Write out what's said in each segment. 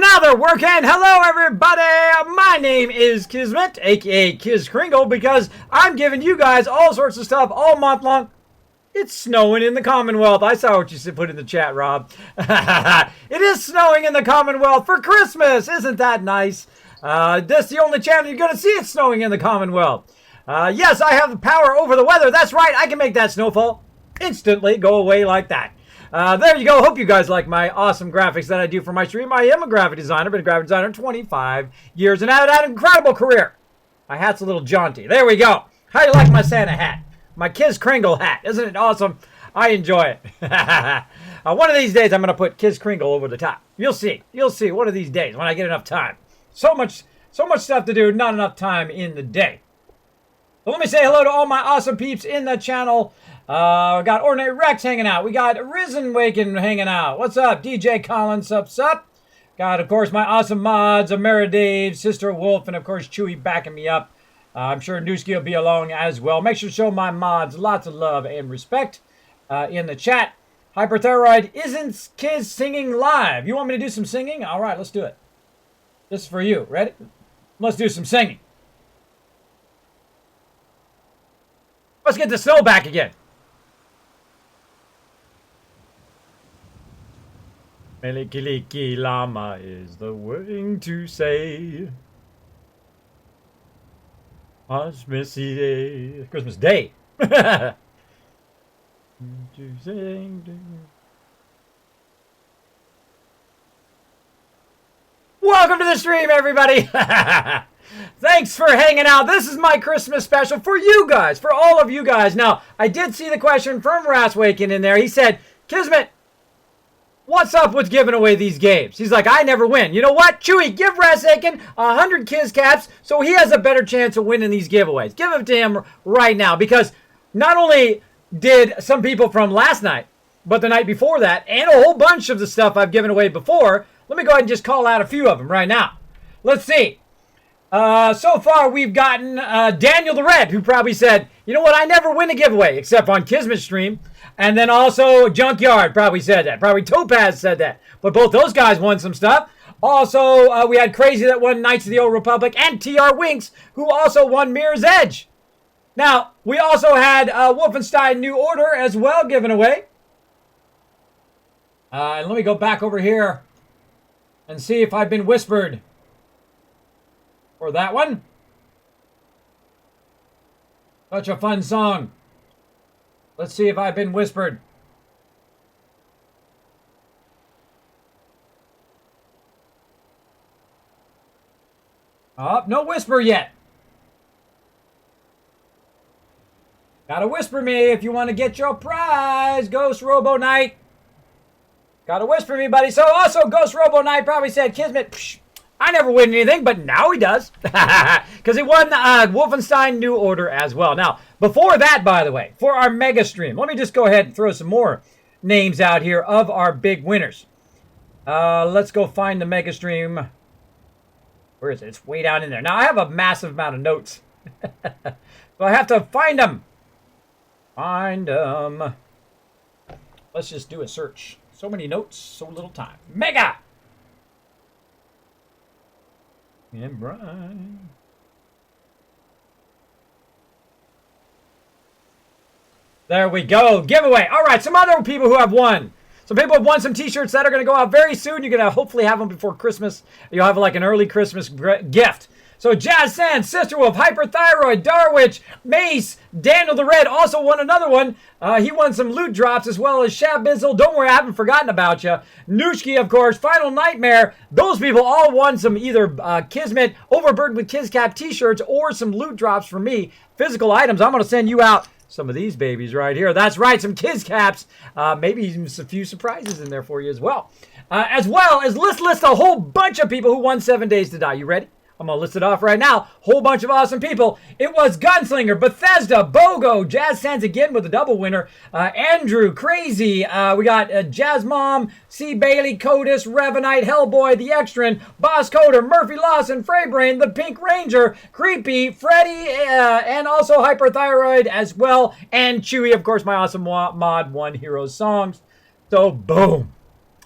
now they're working. Hello, everybody. My name is Kismet, aka Kiz Kringle, because I'm giving you guys all sorts of stuff all month long. It's snowing in the Commonwealth. I saw what you put in the chat, Rob. It is snowing in the Commonwealth for Christmas. Isn't that nice? This is the only channel you're going to see it snowing in the Commonwealth. Yes, I have the power over the weather. That's right. I can make that snowfall instantly go away like that. There you go. Hope you guys like my awesome graphics that I do for my stream. I am a graphic designer. Been a graphic designer 25 years and I've had an incredible career. My hat's a little jaunty. There we go. How do you like my Santa hat? My Kiz Kringle hat. Isn't it awesome? I enjoy it. One of these days I'm going to put Kiz Kringle over the top. You'll see. You'll see one of these days when I get enough time. So much stuff to do, not enough time in the day. But let me say hello to all my awesome peeps in the channel. We got Ordinary Rex hanging out. We got Risen Waken hanging out. What's up? DJ Collins, sup? Got, of course, my awesome mods, Amara Dave, Sister Wolf, and, of course, Chewy backing me up. I'm sure Newski will be along as well. Make sure to show my mods lots of love and respect in the chat. Hyperthyroid, isn't Kiz singing live? You want me to do some singing? All right, let's do it. This is for you. Ready? Let's do some singing. Let's get the snow back again. Melikiliki Lama is the wording to say. Christmas Day. Christmas Day. Welcome to the stream, everybody. Thanks for hanging out. This is my Christmas special for you guys, for all of you guys. Now, I did see the question from Raswaken in there. He said, Kismet, what's up with giving away these games? He's like, I never win. You know what? Chewy, give Raswaken 100 Kiz caps so he has a better chance of winning these giveaways. Give them to him right now because not only did some people from last night, but the night before that, and a whole bunch of the stuff I've given away before, let me go ahead and just call out a few of them right now. Let's see. So far, we've gotten Daniel the Red, who probably said, you know what, I never win a giveaway, except on Kismet's stream. And then also Junkyard probably said that. Probably Topaz said that. But both those guys won some stuff. Also, we had Crazy that won Knights of the Old Republic, and TR Winks, who also won Mirror's Edge. Now, we also had Wolfenstein New Order as well given away. And let me go back over here and see if I've been whispered for that one. Such a fun song. Let's see if I've been whispered. Oh, no whisper yet. Gotta whisper me if you want to get your prize, Ghost Robo Knight. Gotta whisper me, buddy. So also, Ghost Robo Knight probably said, Kismet, psh, I never win anything, but now he does. Because he won Wolfenstein New Order as well. Now, before that, by the way, for our mega stream, let me just go ahead and throw some more names out here of our big winners. Let's go find the mega stream. Where is it? It's way down in there. Now, I have a massive amount of notes. So I have to find them. Find them. Let's just do a search. So many notes, so little time. Mega! And Brian. There we go. Giveaway. All right, some other people who have won. Some people have won some t-shirts that are going to go out very soon. You're going to hopefully have them before Christmas. You'll have like an early Christmas gift. So Jazz Sand, Sister Wolf, Hyperthyroid, Darwich, Mace, Daniel the Red also won another one. He won some loot drops as well as Shabizzle. Don't worry, I haven't forgotten about you. Nooshki, of course, Final Nightmare. Those people all won some either Kismet, Overburdened with Kizcap t-shirts or some loot drops from me. Physical items. I'm going to send you out some of these babies right here. That's right, some Kizcaps. Maybe even a few surprises in there for you as well. Let's list a whole bunch of people who won 7 Days to Die. You ready? I'm going to list it off right now. Whole bunch of awesome people. It was Gunslinger, Bethesda, Bogo, Jazz Sands again with a double winner, Andrew, Crazy, we got Jazz Mom, C. Bailey, Codis, Revanite, Hellboy, The Extran, Boss Coder, Murphy Lawson, Freybrain, The Pink Ranger, Creepy, Freddy, and also Hyperthyroid as well, and Chewy, of course, my awesome mod, One Hero Songs. So, boom.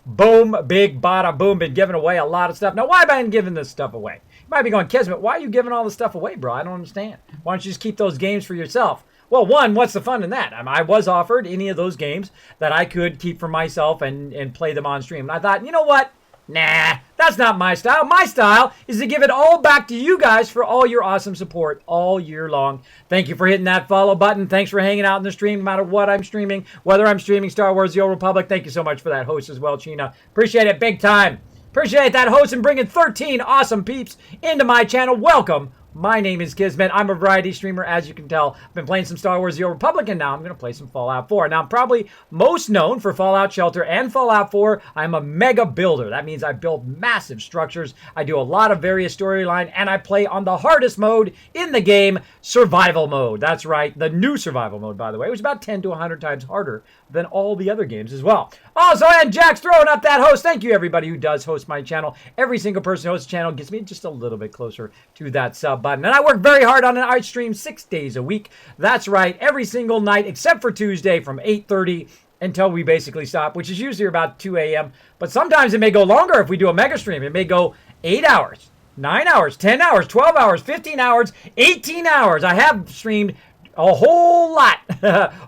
Boom, big bada boom, been giving away a lot of stuff. Now, why have I been giving this stuff away? You might be going, Kismet, why are you giving all this stuff away, bro? I don't understand. Why don't you just keep those games for yourself? Well, one, what's the fun in that? I was offered any of those games that I could keep for myself and play them on stream. And I thought, you know what? Nah, that's not my style. My style is to give it all back to you guys for all your awesome support all year long. Thank you for hitting that follow button. Thanks for hanging out in the stream, no matter what I'm streaming, whether I'm streaming Star Wars The Old Republic. Thank you so much for that host as well, China. Appreciate it big time. Appreciate that host and bringing 13 awesome peeps into my channel. Welcome. My name is Kismet. I'm a variety streamer, as you can tell. I've been playing some Star Wars The Old Republic, and now I'm going to play some Fallout 4. Now, I'm probably most known for Fallout Shelter and Fallout 4. I'm a mega builder. That means I build massive structures. I do a lot of various storyline, and I play on the hardest mode in the game, Survival Mode. That's right, the new Survival Mode, by the way. It was about 10 to 100 times harder than all the other games as well. Also, and Jack's throwing up that host. Thank you, everybody who does host my channel. Every single person who hosts the channel gets me just a little bit closer to that sub button. And I work very hard on it. I stream 6 days a week. That's right, every single night except for Tuesday from 8:30 until we basically stop, which is usually about 2 a.m. But sometimes it may go longer if we do a mega stream. It may go 8 hours, 9 hours, 10 hours, 12 hours, 15 hours, 18 hours. I have streamed a whole lot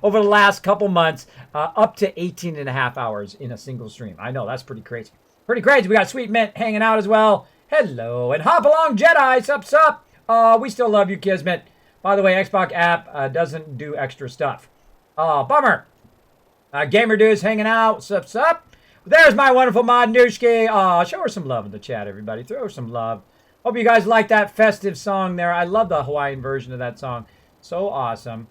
over the last couple months, up to 18 and a half hours in a single stream. I know, that's pretty crazy. Pretty crazy. We got Sweet Mint hanging out as well. Hello. And Hop Along Jedi. Sup. We still love you, Kismet. By the way, Xbox app doesn't do extra stuff. Bummer. Gamer Dude's hanging out. Sup. There's my wonderful mod, Nooshki. Show her some love in the chat, everybody. Throw her some love. Hope you guys like that festive song there. I love the Hawaiian version of that song. So awesome.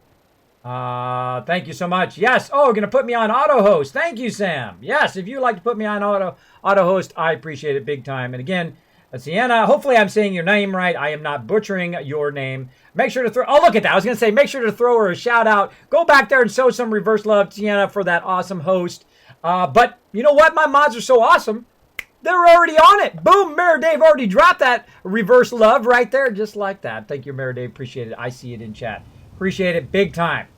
Thank you so much. Yes. Oh, going to put me on auto host. Thank you, Sam. Yes, if you'd like to put me on auto host, I appreciate it big time. And again, Sienna, hopefully I'm saying your name right. I am not butchering your name. Make sure to throw... Oh, look at that. I was going to say, make sure to throw her a shout out. Go back there and show some reverse love, Sienna, for that awesome host. But you know what? My mods are so awesome. They're already on it. Boom. Mayor Dave already dropped that reverse love right there, just like that. Thank you, Mayor Dave. Appreciate it. I see it in chat. Appreciate it big time.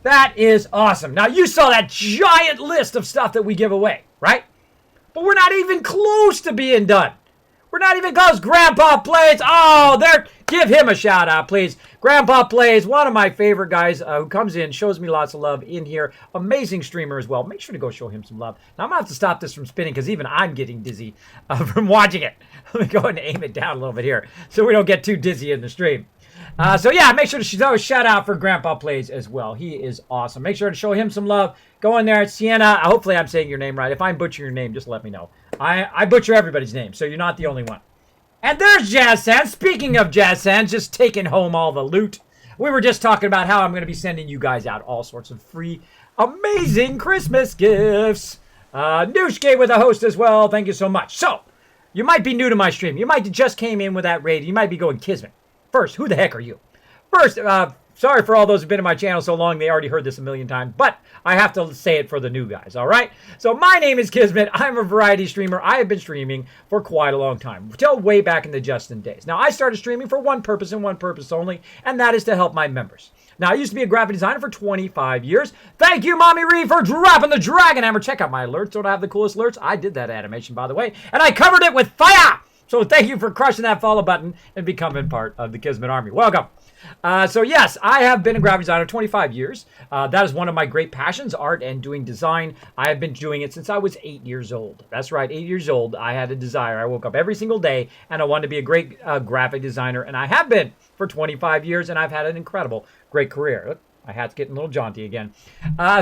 That is awesome. Now, you saw that giant list of stuff that we give away, right? But we're not even close to being done. We're not even close. Grandpa Plays. Oh, there. Give him a shout out, please. Grandpa Plays, one of my favorite guys who comes in, shows me lots of love in here. Amazing streamer as well. Make sure to go show him some love. Now, I'm going to have to stop this from spinning because even I'm getting dizzy from watching it. Let me go ahead and aim it down a little bit here so we don't get too dizzy in the stream. So yeah, make sure to throw a shout out for Grandpa Plays as well. He is awesome. Make sure to show him some love. Go in there at Sienna. Hopefully I'm saying your name right. If I'm butchering your name, just let me know. I butcher everybody's name, so you're not the only one. And there's Jazz Sands. Speaking of Jazz Sands, just taking home all the loot. We were just talking about how I'm going to be sending you guys out all sorts of free, amazing Christmas gifts. Nooshke with a host as well. Thank you so much. So, you might be new to my stream. You might have just came in with that raid. You might be going, Kismet. First, who the heck are you? First, sorry for all those who've been in my channel so long. They already heard this a million times. But I have to say it for the new guys, all right? So my name is Kismet. I'm a variety streamer. I have been streaming for quite a long time, till way back in the Justin days. Now, I started streaming for one purpose and one purpose only, and that is to help my members. Now, I used to be a graphic designer for 25 years. Thank you, Mommy Ree, for dropping the Dragon Hammer. Check out my alerts. Don't I have the coolest alerts? I did that animation, by the way, and I covered it with fire! So thank you for crushing that follow button and becoming part of the Kismet Army. Welcome. So yes, I have been a graphic designer 25 years. That is one of my great passions, art and doing design. I have been doing it since I was 8 years old. That's right, 8 years old. I had a desire. I woke up every single day and I wanted to be a great graphic designer. And I have been for 25 years and I've had an incredible, great career. Look, my hat's getting a little jaunty again.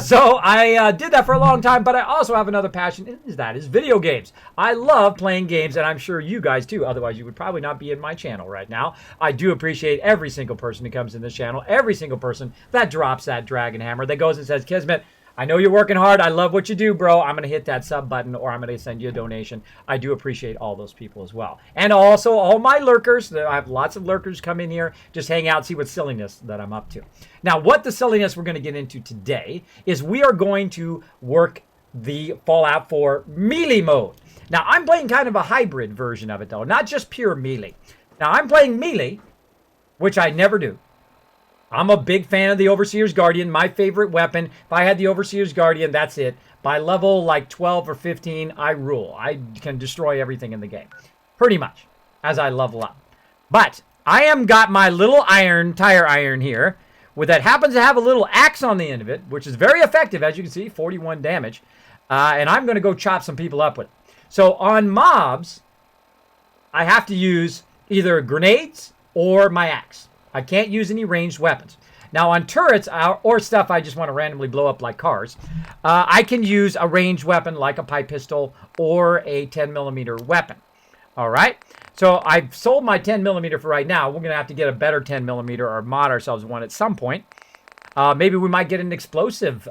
So I did that for a long time, but I also have another passion, and that is video games. I love playing games, and I'm sure you guys too. Otherwise, you would probably not be in my channel right now. I do appreciate every single person who comes in this channel, every single person that drops that Dragon Hammer, that goes and says, Kismet, I know you're working hard. I love what you do, bro. I'm going to hit that sub button or I'm going to send you a donation. I do appreciate all those people as well. And also all my lurkers. I have lots of lurkers come in here, just hang out, see what silliness that I'm up to. Now, what the silliness we're going to get into today is we are going to work the Fallout 4 melee mode. Now, I'm playing kind of a hybrid version of it, though, not just pure melee. Now, I'm playing melee, which I never do. I'm a big fan of the Overseer's Guardian, my favorite weapon. If I had the Overseer's Guardian, that's it. By level like 12 or 15, I rule. I can destroy everything in the game. Pretty much, as I level up. But I am got my little tire iron here, that happens to have a little axe on the end of it, which is very effective, as you can see, 41 damage. And I'm going to go chop some people up with it. So on mobs, I have to use either grenades or my axe. I can't use any ranged weapons. Now on turrets or stuff I just want to randomly blow up like cars, I can use a ranged weapon like a pipe pistol or a 10mm weapon. All right. So I've sold my 10mm for right now. We're going to have to get a better 10mm or mod ourselves one at some point. Maybe we might get an explosive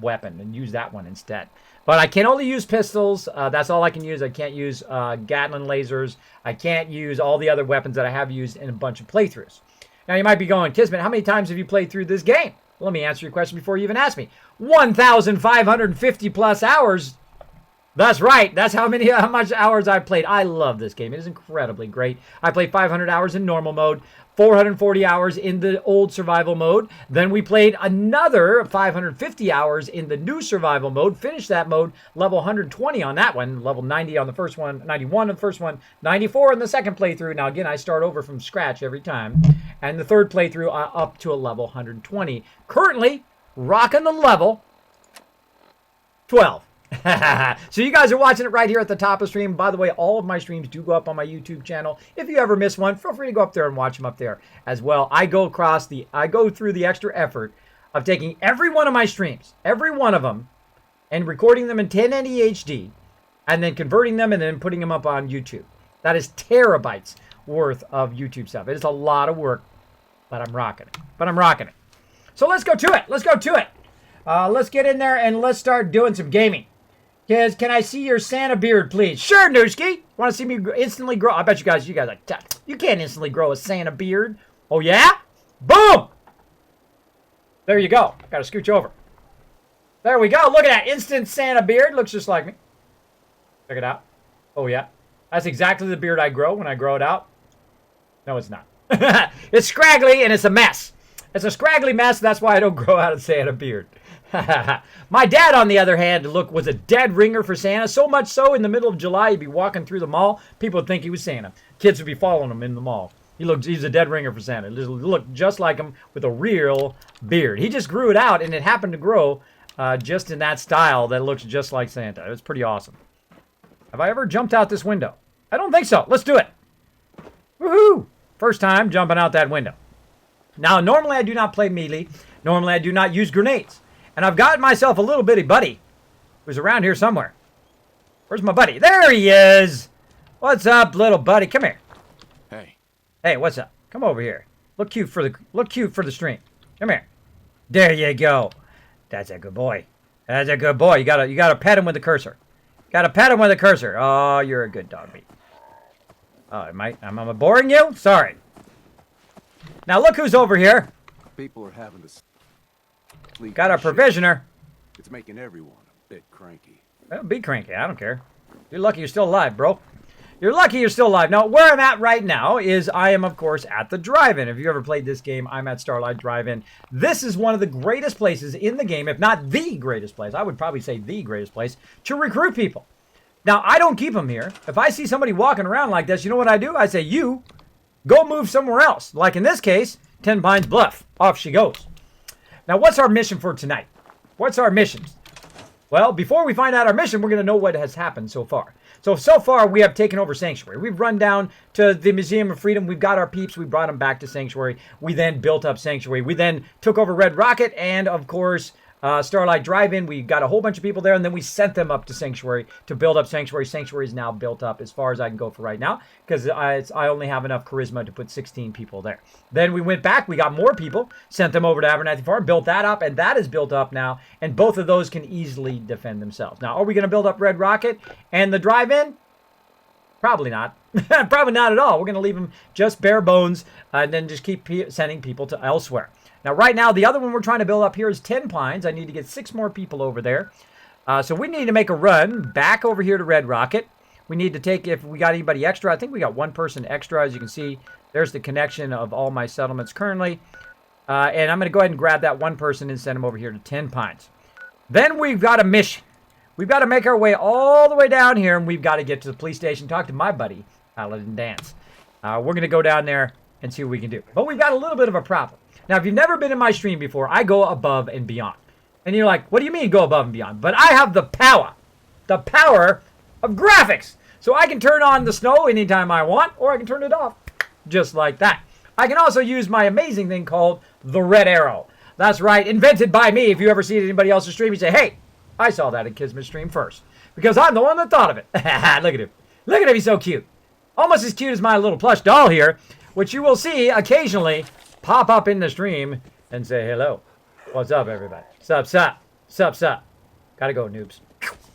weapon and use that one instead. But I can only use pistols. That's all I can use. I can't use Gatling lasers. I can't use all the other weapons that I have used in a bunch of playthroughs. Now, you might be going, Kismet, how many times have you played through this game? Well, let me answer your question before you even ask me. 1,550 plus hours. That's right. That's how much hours I've played. I love this game. It is incredibly great. I played 500 hours in normal mode, 440 hours in the old survival mode. Then we played another 550 hours in the new survival mode. Finished that mode, level 120 on that one, level 90 on the first one, 91 on the first one, 94 in the second playthrough. Now, again, I start over from scratch every time. And the third playthrough up to a level 120. Currently, rocking the level 12. So you guys are watching it right here at the top of the stream. By the way, all of my streams do go up on my YouTube channel. If you ever miss one, feel free to go up there and watch them up there as well. I go through the extra effort of taking every one of my streams, every one of them, and recording them in 1080 HD, and then converting them and then putting them up on YouTube. That is terabytes worth of YouTube stuff. It is a lot of work, but I'm rocking it. So let's go to it. Let's get in there and let's start doing some gaming. Kids, can I see your Santa beard, please? Sure, Nooski. Want to see me instantly grow? I bet you guys are like, you can't instantly grow a Santa beard. Oh, yeah? Boom! There you go. Got to scooch over. There we go. Look at that. Instant Santa beard. Looks just like me. Check it out. Oh, yeah. That's exactly the beard I grow when I grow it out. No, it's not. It's scraggly and it's a mess. It's a scraggly mess. That's why I don't grow out a Santa beard. My dad, on the other hand, was a dead ringer for Santa. So much so, in the middle of July, he'd be walking through the mall. People would think he was Santa. Kids would be following him in the mall. He's a dead ringer for Santa. He looked just like him with a real beard. He just grew it out, and it happened to grow just in that style that looks just like Santa. It was pretty awesome. Have I ever jumped out this window? I don't think so. Let's do it. Woohoo! First time jumping out that window. Now, normally I do not play melee. Normally I do not use grenades. And I've got myself a little bitty buddy who's around here somewhere. Where's my buddy? There he is. What's up, little buddy? Come here. Hey. Hey, what's up? Come over here. Look cute for the stream. Come here. There you go. That's a good boy. That's a good boy. You gotta pet him with the cursor. Gotta pet him with the cursor. Oh, you're a good dog meat. Oh, am I boring you? Sorry. Now look who's over here. People are having to sleep. Got our provisioner. It's making everyone a bit cranky. Well, be cranky. I don't care. You're lucky you're still alive, bro. You're lucky you're still alive. Now, where I'm at right now is I am, of course, at the drive-in. If you ever played this game, I'm at Starlight Drive-In. This is one of the greatest places in the game, if not the greatest place. I would probably say the greatest place to recruit people. Now, I don't keep them here. If I see somebody walking around like this, you know what I do? I say, you, go move somewhere else. Like in this case, 10 Pines Bluff. Off she goes. Now, what's our mission for tonight? What's our mission? Well, before we find out our mission, we're going to know what has happened so far. So far, we have taken over Sanctuary. We've run down to the Museum of Freedom. We've got our peeps. We brought them back to Sanctuary. We then built up Sanctuary. We then took over Red Rocket and, of course, Starlight Drive-In. We got a whole bunch of people there, and then we sent them up to Sanctuary to build up Sanctuary. Sanctuary is now built up as far as I can go for right now because I only have enough charisma to put 16 people there. Then we went back. We got more people, sent them over to Abernathy Farm, built that up, and that is built up now, and both of those can easily defend themselves. Now, are we going to build up Red Rocket and the Drive-In? Probably not. Probably not at all. We're going to leave them just bare bones and then just keep sending people to elsewhere. Now, right now, the other one we're trying to build up here is 10 Pines. I need to get 6 more people over there. So we need to make a run back over here to Red Rocket. We need to take, if we got anybody extra, I think we got one person extra. As you can see, there's the connection of all my settlements currently. And I'm going to go ahead and grab that one person and send them over here to 10 Pines. Then we've got a mission. We've got to make our way all the way down here, and we've got to get to the police station, talk to my buddy, Paladin Dance. We're going to go down there and see what we can do. But we've got a little bit of a problem. Now, if you've never been in my stream before, I go above and beyond. And you're like, what do you mean go above and beyond? But I have the power of graphics. So I can turn on the snow anytime I want, or I can turn it off just like that. I can also use my amazing thing called the red arrow. That's right, invented by me. If you ever see anybody else's stream, you say, hey, I saw that in Kismet's stream first. Because I'm the one that thought of it. Look at him. Look at him, he's so cute. Almost as cute as my little plush doll here, which you will see occasionally pop up in the stream and say hello. What's up, everybody? Sup, sup. Sup, sup. Gotta go, noobs.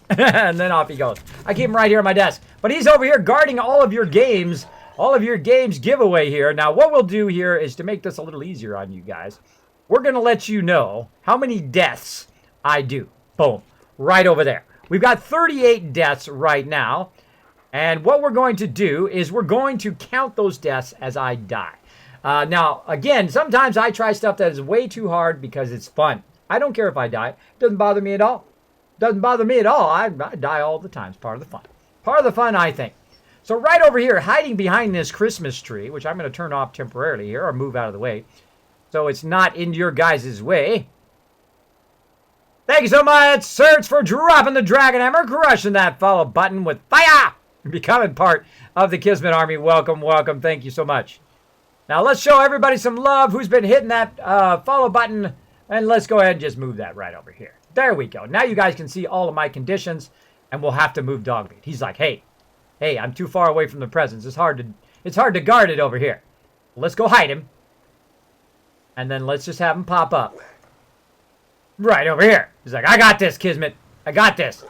And then off he goes. I keep him right here on my desk. But he's over here guarding all of your games giveaway here. Now, what we'll do here is to make this a little easier on you guys. We're going to let you know how many deaths I do. Boom. Right over there. We've got 38 deaths right now. And what we're going to do is we're going to count those deaths as I die. Now, again, sometimes I try stuff that is way too hard because it's fun. I don't care if I die. It doesn't bother me at all. Doesn't bother me at all. I die all the time. It's part of the fun. Part of the fun, I think. So right over here, hiding behind this Christmas tree, which I'm going to turn off temporarily here or move out of the way so it's not in your guys' way. Thank you so much, Search, for dropping the Dragon Hammer, crushing that follow button with fire, becoming part of the Kismet Army. Welcome, welcome. Thank you so much. Now let's show everybody some love who's been hitting that follow button, and let's go ahead and just move that right over here. There we go. Now you guys can see all of my conditions, and we'll have to move Dogmeat. He's like, hey, I'm too far away from the presence. It's hard to guard it over here. Let's go hide him. And then let's just have him pop up. Right over here. He's like, I got this, Kismet. I got this.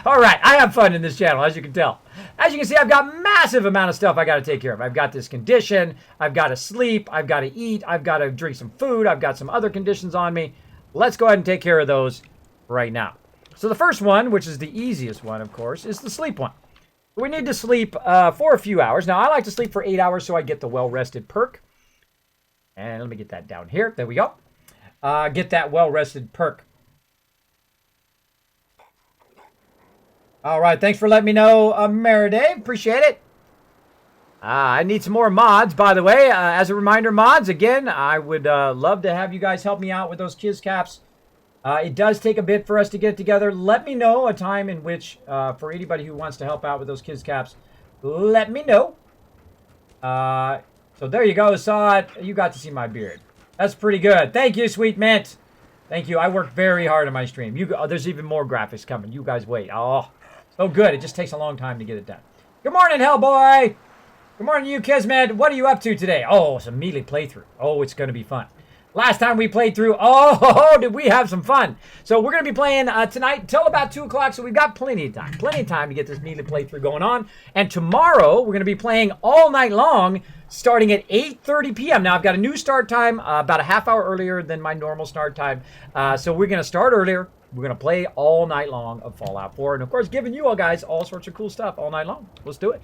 All right, I have fun in this channel, as you can tell. As you can see, I've got massive amount of stuff I got to take care of. I've got this condition. I've got to sleep. I've got to eat. I've got to drink some food. I've got some other conditions on me. Let's go ahead and take care of those right now. So the first one, which is the easiest one, of course, is the sleep one. We need to sleep for a few hours. Now, I like to sleep for 8 hours so I get the well-rested perk. And let me get that down here. There we go. Get that well-rested perk. All right, thanks for letting me know, Meredith. Appreciate it. I need some more mods, by the way. As a reminder, mods, again, I would love to have you guys help me out with those Kiz caps. It does take a bit for us to get together. Let me know a time in which, for anybody who wants to help out with those Kiz caps, let me know. So there you go, saw it. You got to see my beard. That's pretty good. Thank you, Sweet Mint. Thank you. I work very hard on my stream. There's even more graphics coming. You guys wait. Oh, so good. It just takes a long time to get it done. Good morning, Hellboy. Good morning, you Kismet. What are you up to today? Oh, it's a melee playthrough. Oh, it's going to be fun. Last time we played through, did we have some fun. So we're going to be playing tonight till about 2 o'clock, so we've got plenty of time. Plenty of time to get this melee playthrough going on. And tomorrow, we're going to be playing all night long, starting at 8:30 p.m. Now, I've got a new start time, about a half hour earlier than my normal start time. So we're going to start earlier. We're going to play all night long of Fallout 4. And, of course, giving you all guys all sorts of cool stuff all night long. Let's do it.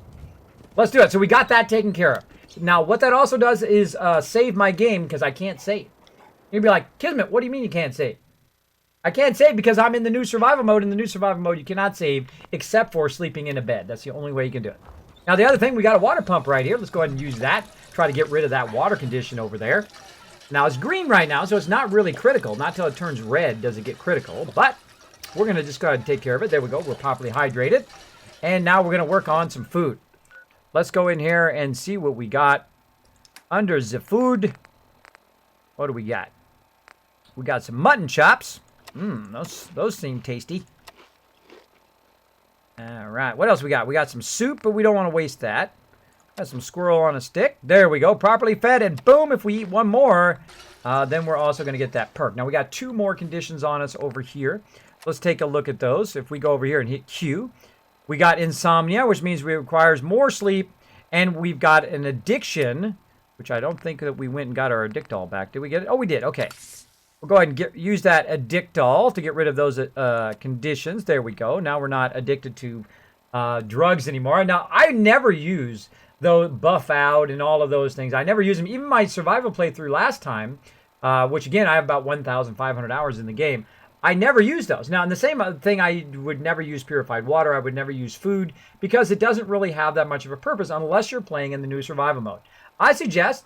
Let's do it. So we got that taken care of. Now, what that also does is save my game because I can't save. You'd be like, Kismet, what do you mean you can't save? I can't save because I'm in the new survival mode. In the new survival mode, you cannot save except for sleeping in a bed. That's the only way you can do it. Now, the other thing, we got a water pump right here. Let's go ahead and use that. Try to get rid of that water condition over there. Now, it's green right now, so it's not really critical. Not till it turns red does it get critical. But we're going to just go ahead and take care of it. There we go. We're properly hydrated. And now we're going to work on some food. Let's go in here and see what we got under the food. What do we got? We got some mutton chops. Those seem tasty. All right, what else we got? We got some soup, but we don't want to waste that. Got some squirrel on a stick. There we go, properly fed, and boom, if we eat one more, then we're also going to get that perk. Now, we got 2 more conditions on us over here. Let's take a look at those. If we go over here and hit Q, we got insomnia, which means it requires more sleep, and we've got an addiction, which I don't think that we went and got our addictol back. Did we get it? Oh, we did. Okay. We'll go ahead and use that addictol to get rid of those conditions. There we go. Now we're not addicted to drugs anymore. Now, I never use those buff out and all of those things. I never use them. Even my survival playthrough last time, which again, I have about 1,500 hours in the game. I never use those. Now, and the same thing, I would never use purified water. I would never use food because it doesn't really have that much of a purpose unless you're playing in the new survival mode. I suggest,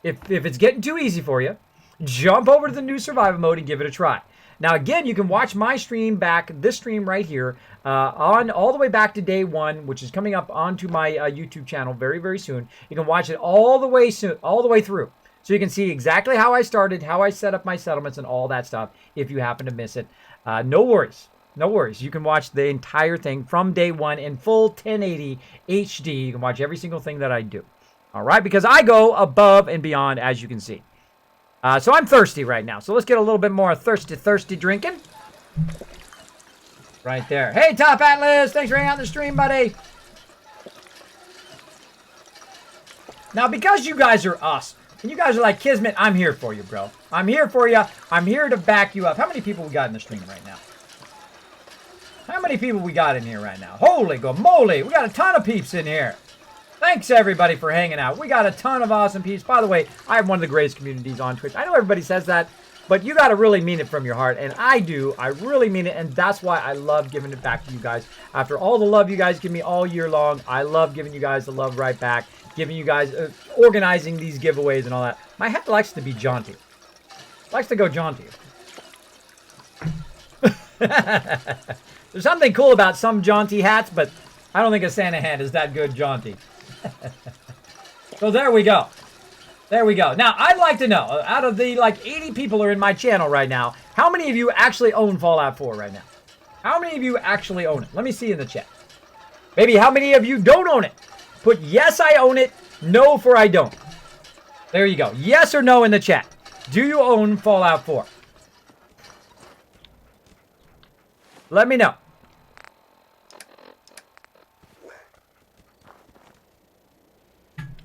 if it's getting too easy for you, jump over to the new survival mode and give it a try. Now, again, you can watch my stream back, this stream right here, on all the way back to day 1, which is coming up onto my YouTube channel very, very soon. You can watch it all the way through. So you can see exactly how I started, how I set up my settlements and all that stuff if you happen to miss it. No worries. No worries. You can watch the entire thing from day 1 in full 1080 HD. You can watch every single thing that I do. All right? Because I go above and beyond, as you can see. So I'm thirsty right now. So let's get a little bit more thirsty drinking. Right there. Hey, Top Atlas. Thanks for hanging out on the stream, buddy. Now, because you guys are us, and you guys are like, Kismet, I'm here for you, bro. I'm here for you. I'm here to back you up. How many people we got in the stream right now? How many people we got in here right now? Holy moly. We got a ton of peeps in here. Thanks, everybody, for hanging out. We got a ton of awesome peeps. By the way, I have one of the greatest communities on Twitch. I know everybody says that, but you got to really mean it from your heart, and I do. I really mean it, and that's why I love giving it back to you guys. After all the love you guys give me all year long, I love giving you guys the love right back, giving you guys, organizing these giveaways and all that. My hat likes to be jaunty. Likes to go jaunty. There's something cool about some jaunty hats, but I don't think a Santa hat is that good jaunty. So there we go. There we go. Now, I'd like to know, out of the, 80 people are in my channel right now, how many of you actually own Fallout 4 right now? How many of you actually own it? Let me see in the chat. Maybe how many of you don't own it? Put yes, I own it. No for I don't. There you go. Yes or no in the chat. Do you own Fallout 4? Let me know.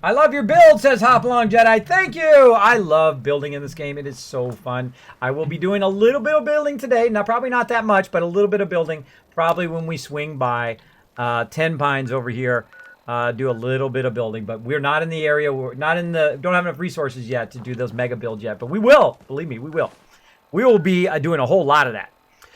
I love your build, says Hopalong Jedi. Thank you. I love building in this game. It is so fun. I will be doing a little bit of building today. Now, probably not that much, but a little bit of building. Probably when we swing by 10 Pines over here, do a little bit of building. But we're not in the area. We're not in the. Don't have enough resources yet to do those mega builds yet. But we will. Believe me, we will. We will be doing a whole lot of that.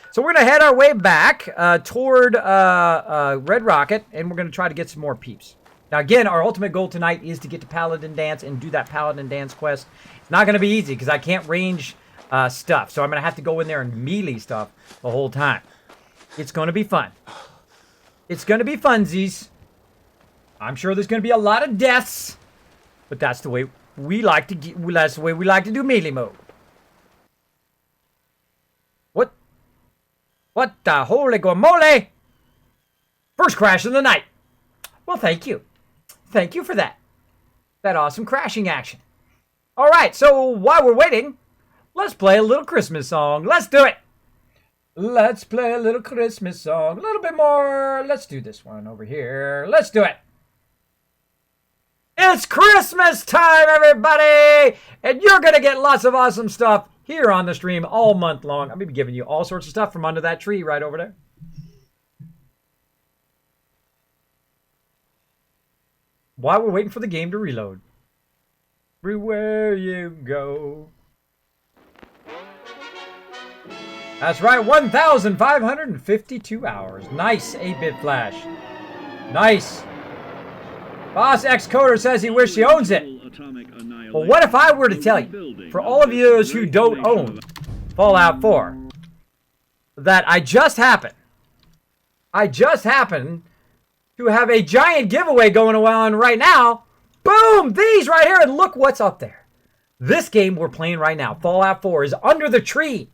So we're going to head our way back toward Red Rocket, and we're going to try to get some more peeps. Now, again, our ultimate goal tonight is to get to Paladin Dance and do that Paladin Dance quest. It's not going to be easy because I can't range stuff. So I'm going to have to go in there and melee stuff the whole time. It's going to be fun. It's going to be funsies. I'm sure there's going to be a lot of deaths. But that's the way we like to get, that's the way we like to do melee mode. What the holy guacamole? First crash of the night. Well, thank you. Thank you for that. That awesome crashing action. All right, so while we're waiting, let's play a little Christmas song. Let's do it. Let's play a little Christmas song. A little bit more. Let's do this one over here. Let's do it. It's Christmas time, everybody! And you're going to get lots of awesome stuff here on the stream all month long. I'm going to be giving you all sorts of stuff from under that tree right over there. While we're waiting for the game to reload. Everywhere you go. That's right, 1,552 hours. Nice 8-bit flash. Nice. Boss X Coder says he wishes he owns it. Well, what if I were to tell you, for all of you who don't own Fallout 4, that I just happened to have a giant giveaway going on right now. Boom! These right here, and look what's up there. This game we're playing right now, Fallout 4, is under the tree.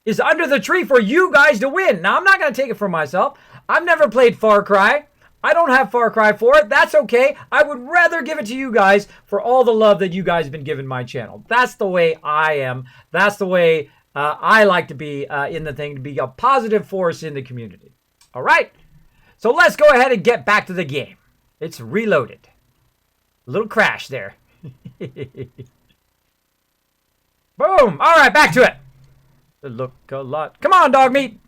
Is under the tree for you guys to win. Now, I'm not going to take it for myself. I've never played Far Cry. I don't have Far Cry 4. That's okay. I would rather give it to you guys for all the love that you guys have been giving my channel. That's the way I am. That's the way I like to be in the thing, to be a positive force in the community. All right? So let's go ahead and get back to the game. It's reloaded. A little crash there. Boom. All right, back to it. Look a lot. Come on, dog meat.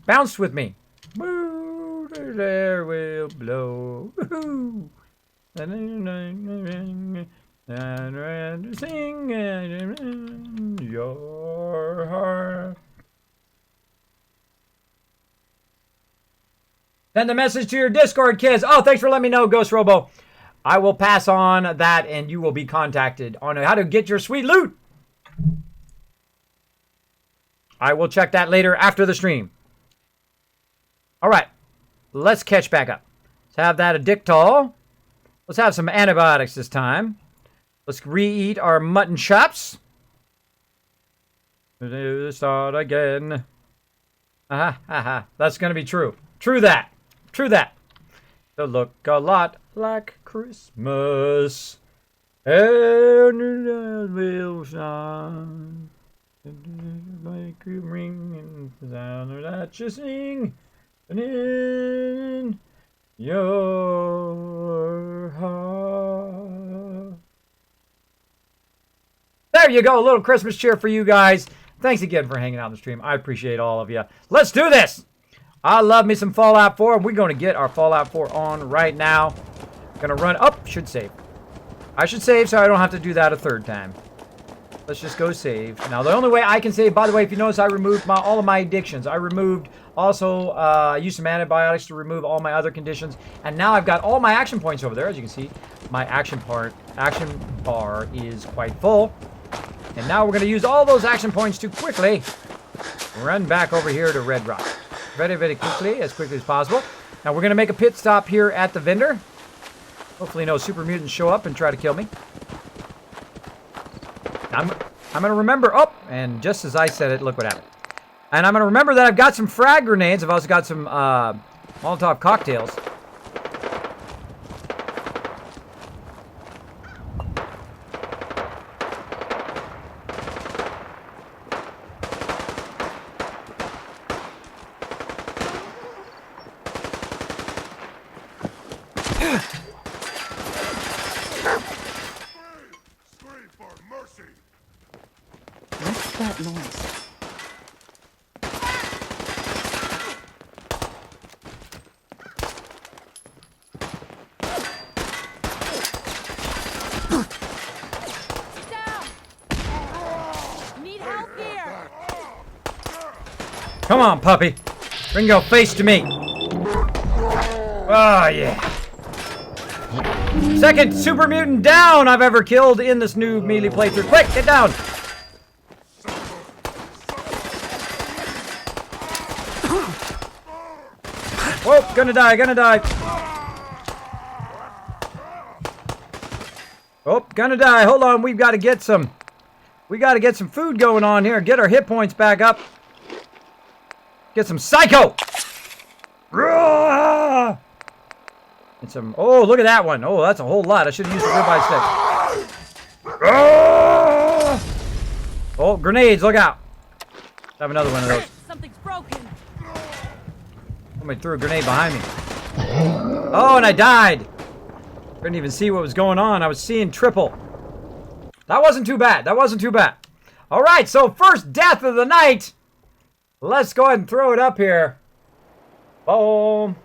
Bounce with me. Woo. The air will blow. Woo-hoo. And to sing in your heart. Send a message to your Discord, kids. Oh, thanks for letting me know, Ghost Robo. I will pass on that, and you will be contacted on how to get your sweet loot. I will check that later after the stream. All right. Let's catch back up. Let's have that Addictol. Let's have some antibiotics this time. Let's re-eat our mutton chops. Start again. That's going to be true. True that. True that. It'll look a lot like Christmas. And it will shine. Make you ring and the sound that you sing. And in your heart. There you go. A little Christmas cheer for you guys. Thanks again for hanging out on the stream. I appreciate all of you. Let's do this. I love me some Fallout 4. We're going to get our Fallout 4 on right now. Gonna run up. Should save. I should save so I don't have to do that a third time. Let's just go save. Now, the only way I can save, by the way, if you notice, I removed all of my addictions. I removed, also, used some antibiotics to remove all my other conditions. And now I've got all my action points over there. As you can see, my action bar is quite full. And now we're going to use all those action points to quickly run back over here to Red Rock. Very, very quickly as possible. Now, we're going to make a pit stop here at the vendor. Hopefully no super mutants show up and try to kill me. I'm going to remember... Oh, and just as I said it, look what happened. And I'm going to remember that I've got some frag grenades. I've also got some Molotov cocktails. Come on, puppy. Bring your face to me. Oh, yeah. Second super mutant down I've ever killed in this new melee playthrough. Quick, get down. Whoa, gonna die, gonna die. Oh, gonna die. Hold on, we've got to get some... We got to get some food going on here. Get our hit points back up. Get some psycho! And some... Oh, look at that one. Oh, that's a whole lot. I should have used the ribeye stick. Oh, grenades. Look out. Have another one of those. Something's broken. Somebody threw a grenade behind me. Oh, and I died. Couldn't even see what was going on. I was seeing triple. That wasn't too bad. That wasn't too bad. All right, so first death of the night. Let's go ahead and throw it up here. Boom.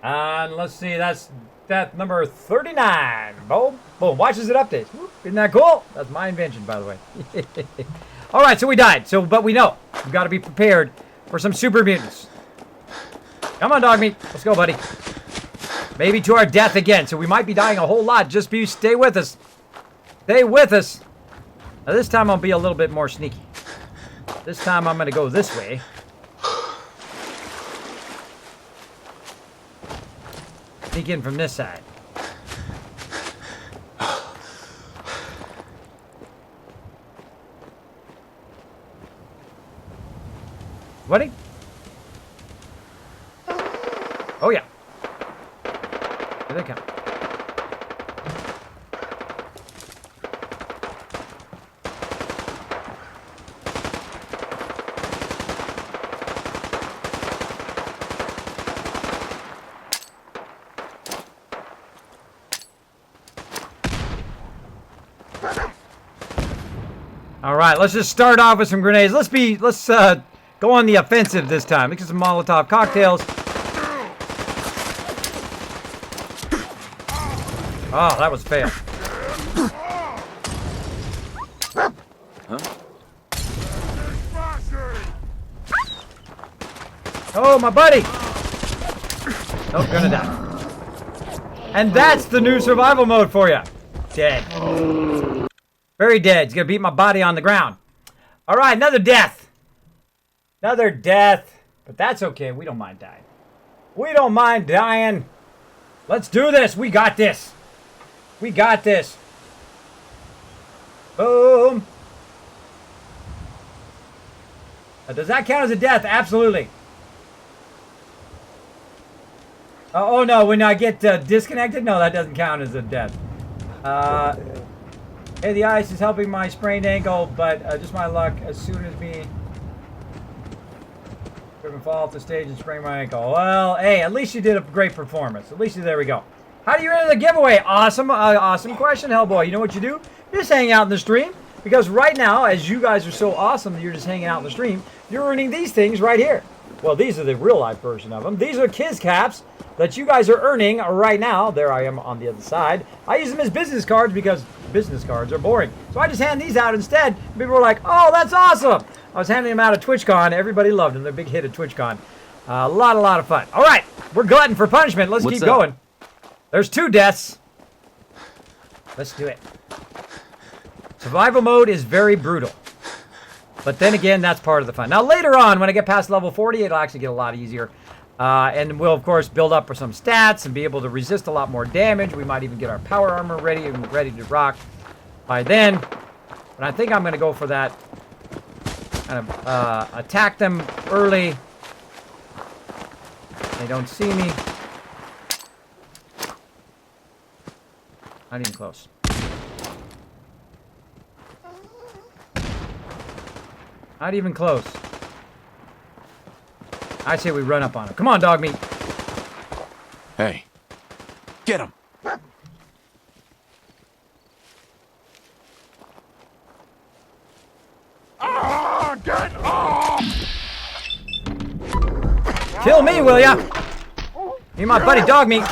And let's see, that's death number 39. Boom. Boom. Watch as it updates. Isn't that cool? That's my invention, by the way. All right, so we died. But we know. We've got to be prepared for some super mutants. Come on, dog meat. Let's go, buddy. Maybe to our death again. So we might be dying a whole lot. Just stay with us. Stay with us. Now, this time I'll be a little bit more sneaky. This time I'm going to go this way. Sneak in from this side. Buddy? Oh, yeah. Here they come. All right, let's just start off with some grenades. Let's go on the offensive this time. Let's get some Molotov cocktails. Oh, that was fail. Huh? Oh, my buddy! Oh, gonna die. And that's the new survival mode for you. Dead. Very dead. He's gonna beat my body on the ground. All right, another death. Another death. But that's okay. We don't mind dying. We don't mind dying. Let's do this. We got this. We got this. Boom. Does that count as a death? Absolutely. Oh no, when I get disconnected? No, that doesn't count as a death. Hey, the ice is helping my sprained ankle, but just my luck. As soon as me gonna fall off the stage and sprain my ankle. Well, hey, at least you did a great performance. At least there we go. How do you enter the giveaway? Awesome, awesome question, Hellboy. You know what you do? You just hang out in the stream, because right now, as you guys are so awesome that you're just hanging out in the stream, you're earning these things right here. Well, these are the real life version of them. These are Kiz caps that you guys are earning right now. There I am on the other side. I use them as business cards because business cards are boring. So I just hand these out instead. People were like, oh, that's awesome. I was handing them out at TwitchCon. Everybody loved them. They're a big hit at TwitchCon. A lot of fun. All right, we're glutton for punishment. Let's keep going. There's 2 deaths. Let's do it. Survival mode is very brutal. But then again, that's part of the fun. Now, later on, when I get past level 40, it'll actually get a lot easier. And we'll, of course, build up for some stats and be able to resist a lot more damage. We might even get our power armor ready to rock by then. But I think I'm going to go for that. Kind of attack them early. They don't see me. Not even close. Not even close. I say we run up on him. Come on, dog meat. Hey, get him. Get off! Kill me, will ya? You're my buddy, dog meat.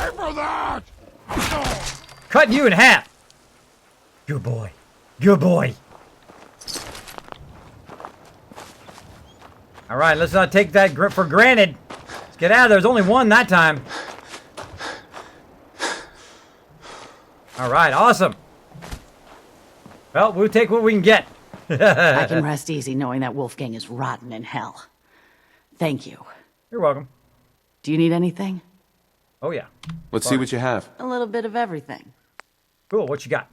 Cutting you in half. Good boy. Good boy. All right, let's not take that for granted. Let's get out of there. There's only one that time. All right, awesome. Well, we'll take what we can get. I can rest easy knowing that Wolfgang is rotten in hell. Thank you. You're welcome. Do you need anything? Oh, yeah. Let's see what you have. A little bit of everything. Cool, what you got?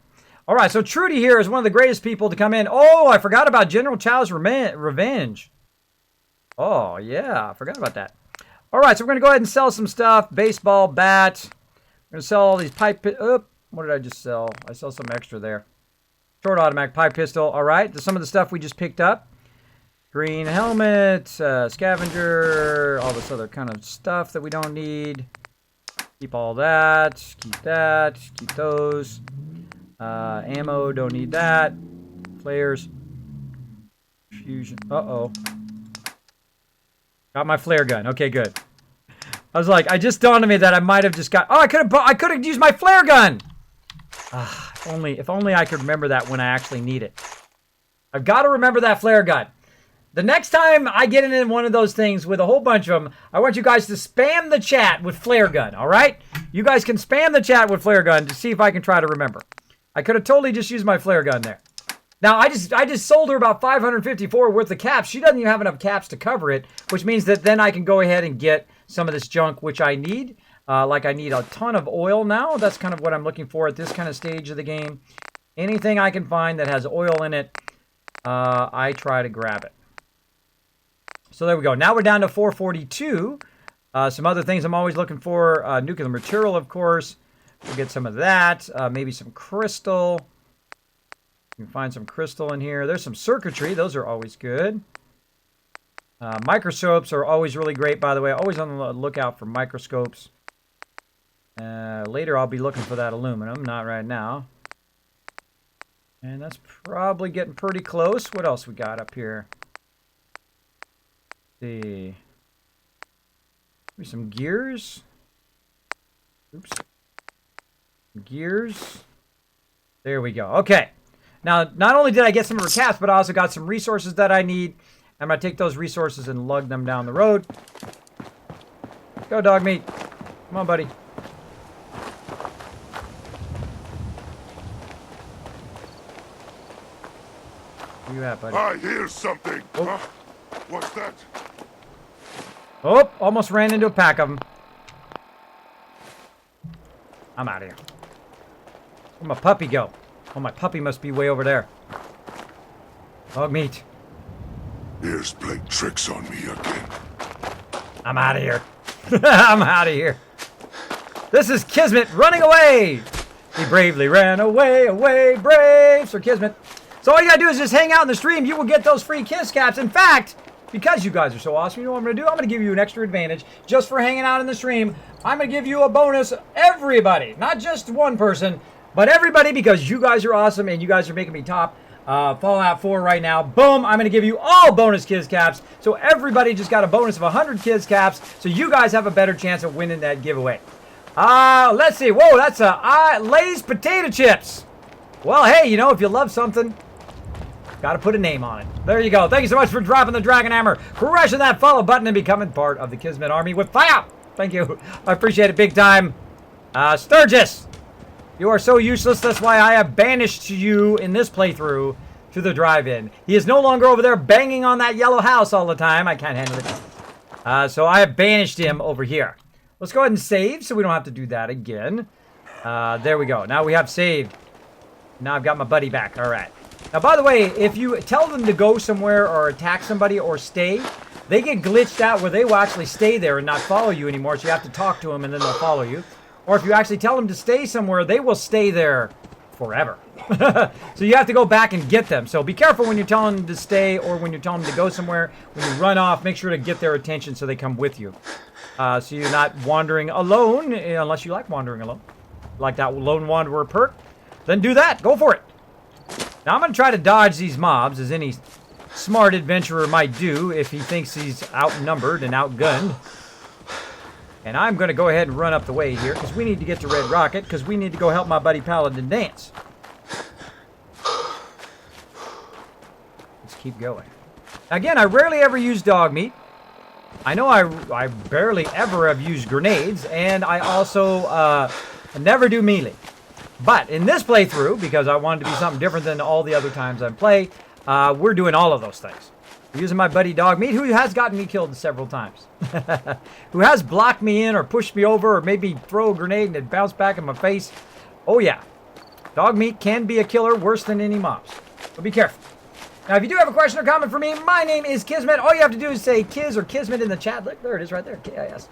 All right, so Trudy here is one of the greatest people to come in. Oh, I forgot about General Chow's revenge. Oh, yeah, I forgot about that. All right, so we're going to go ahead and sell some stuff. Baseball, bat. We're going to sell all these pipe... Oh, what did I just sell? I sell some extra there. Short automatic pipe pistol. All right, some of the stuff we just picked up. Green helmet, scavenger, all this other kind of stuff that we don't need. Keep all that. Keep that. Keep those. Ammo, don't need that. Flares. Fusion. Uh-oh. Got my flare gun. Okay, good. I was like, I just dawned on me that I might have just got... Oh, I could have used my flare gun! If only I could remember that when I actually need it. I've got to remember that flare gun. The next time I get in one of those things with a whole bunch of them, I want you guys to spam the chat with flare gun, all right? You guys can spam the chat with flare gun to see if I can try to remember. I could have totally just used my flare gun there. Now, I just sold her about 554 worth of caps. She doesn't even have enough caps to cover it, which means that then I can go ahead and get some of this junk, which I need. Like I need a ton of oil now. That's kind of what I'm looking for at this kind of stage of the game. Anything I can find that has oil in it, I try to grab it. So there we go. Now we're down to 442. Some other things I'm always looking for. Nuclear material, of course. We'll get some of that. Maybe some crystal. You can find some crystal in here. There's some circuitry. Those are always good. Microscopes are always really great, by the way. Always on the lookout for microscopes. Later I'll be looking for that aluminum. Not right now. And that's probably getting pretty close. What else we got up here? Let's see. Maybe some gears. Oops. Gears. There we go. Okay. Now, not only did I get some of her caps, but I also got some resources that I need. I'm going to take those resources and lug them down the road. Go, dog meat. Come on, buddy. Where you at, buddy? I hear something. Oh. Huh? What's that? Oh, almost ran into a pack of them. I'm out of here. Where'd my puppy go? Oh, my puppy must be way over there. Dog meat. Here's playing tricks on me again. I'm out of here. I'm out of here. This is Kismet running away. He bravely ran away, away, brave Sir Kismet. So all you gotta do is just hang out in the stream. You will get those free Kiss caps. In fact, because you guys are so awesome, you know what I'm gonna do? I'm gonna give you an extra advantage just for hanging out in the stream. I'm gonna give you a bonus, everybody, not just one person, but everybody, because you guys are awesome and you guys are making me top Fallout 4 right now. Boom, I'm gonna give you all bonus Kiss caps. So everybody just got a bonus of 100 Kiss caps, so you guys have a better chance of winning that giveaway. Let's see. Whoa, that's Lay's potato chips. Well, hey, you know, if you love something, gotta put a name on it. There you go. Thank you so much for dropping the Dragon Hammer, crushing that follow button, and becoming part of the Kismet Army with fire. Thank you. I appreciate it big time. Sturgis, you are so useless. That's why I have banished you in this playthrough to the drive-in. He is no longer over there banging on that yellow house all the time. I can't handle it. So I have banished him over here. Let's go ahead and save so we don't have to do that again. There we go. Now we have saved. Now I've got my buddy back. All right. Now, by the way, if you tell them to go somewhere or attack somebody or stay, they get glitched out where they will actually stay there and not follow you anymore. So you have to talk to them and then they'll follow you. Or if you actually tell them to stay somewhere, they will stay there forever. So you have to go back and get them. So be careful when you're telling them to stay or when you're telling them to go somewhere. When you run off, make sure to get their attention so they come with you. So you're not wandering alone, unless you like wandering alone. Like that Lone Wanderer perk, then do that. Go for it. Now I'm going to try to dodge these mobs, as any smart adventurer might do if he thinks he's outnumbered and outgunned. And I'm going to go ahead and run up the way here, because we need to get to Red Rocket, because we need to go help my buddy Paladin dance. Let's keep going. Again, I rarely ever use dog meat. I know I barely ever have used grenades, and I also never do melee. But in this playthrough, because I wanted to be something different than all the other times I play, we're doing all of those things. We're using my buddy Dog Meat, who has gotten me killed several times. Who has blocked me in or pushed me over or maybe throw a grenade and it bounced back in my face. Oh yeah, Dog Meat can be a killer worse than any mobs. So be careful. Now, if you do have a question or comment for me, my name is Kismet. All you have to do is say Kiz or Kismet in the chat. Look, there it is right there, K-I-S.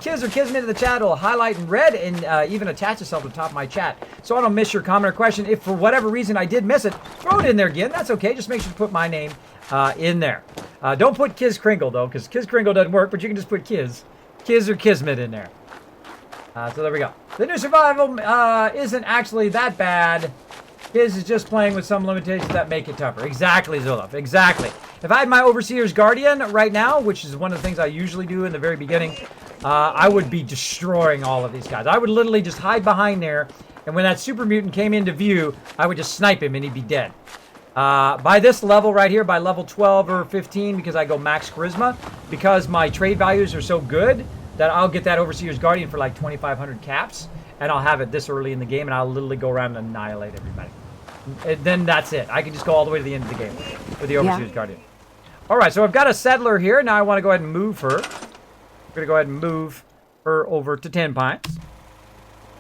Kiz or Kismet in the chat will highlight in red and even attach itself to the top of my chat. So I don't miss your comment or question. If for whatever reason I did miss it, throw it in there again. That's okay. Just make sure to put my name in there. Don't put Kiz Kringle, though, because Kiz Kringle doesn't work, but you can just put Kiz or Kismet in there. So there we go. The new survival isn't actually that bad. His is just playing with some limitations that make it tougher. Exactly, Zulov. Exactly. If I had my Overseer's Guardian right now, which is one of the things I usually do in the very beginning, I would be destroying all of these guys. I would literally just hide behind there, and when that super mutant came into view, I would just snipe him and he'd be dead. By this level right here, by level 12 or 15, because I go max charisma, because my trade values are so good that I'll get that Overseer's Guardian for like 2,500 caps. And I'll have it this early in the game, and I'll literally go around and annihilate everybody. And then that's it. I can just go all the way to the end of the game with the Overseer's Guardian. All right, so I've got a settler here. Now I want to go ahead and move her. I'm going to go ahead and move her over to 10 Pines.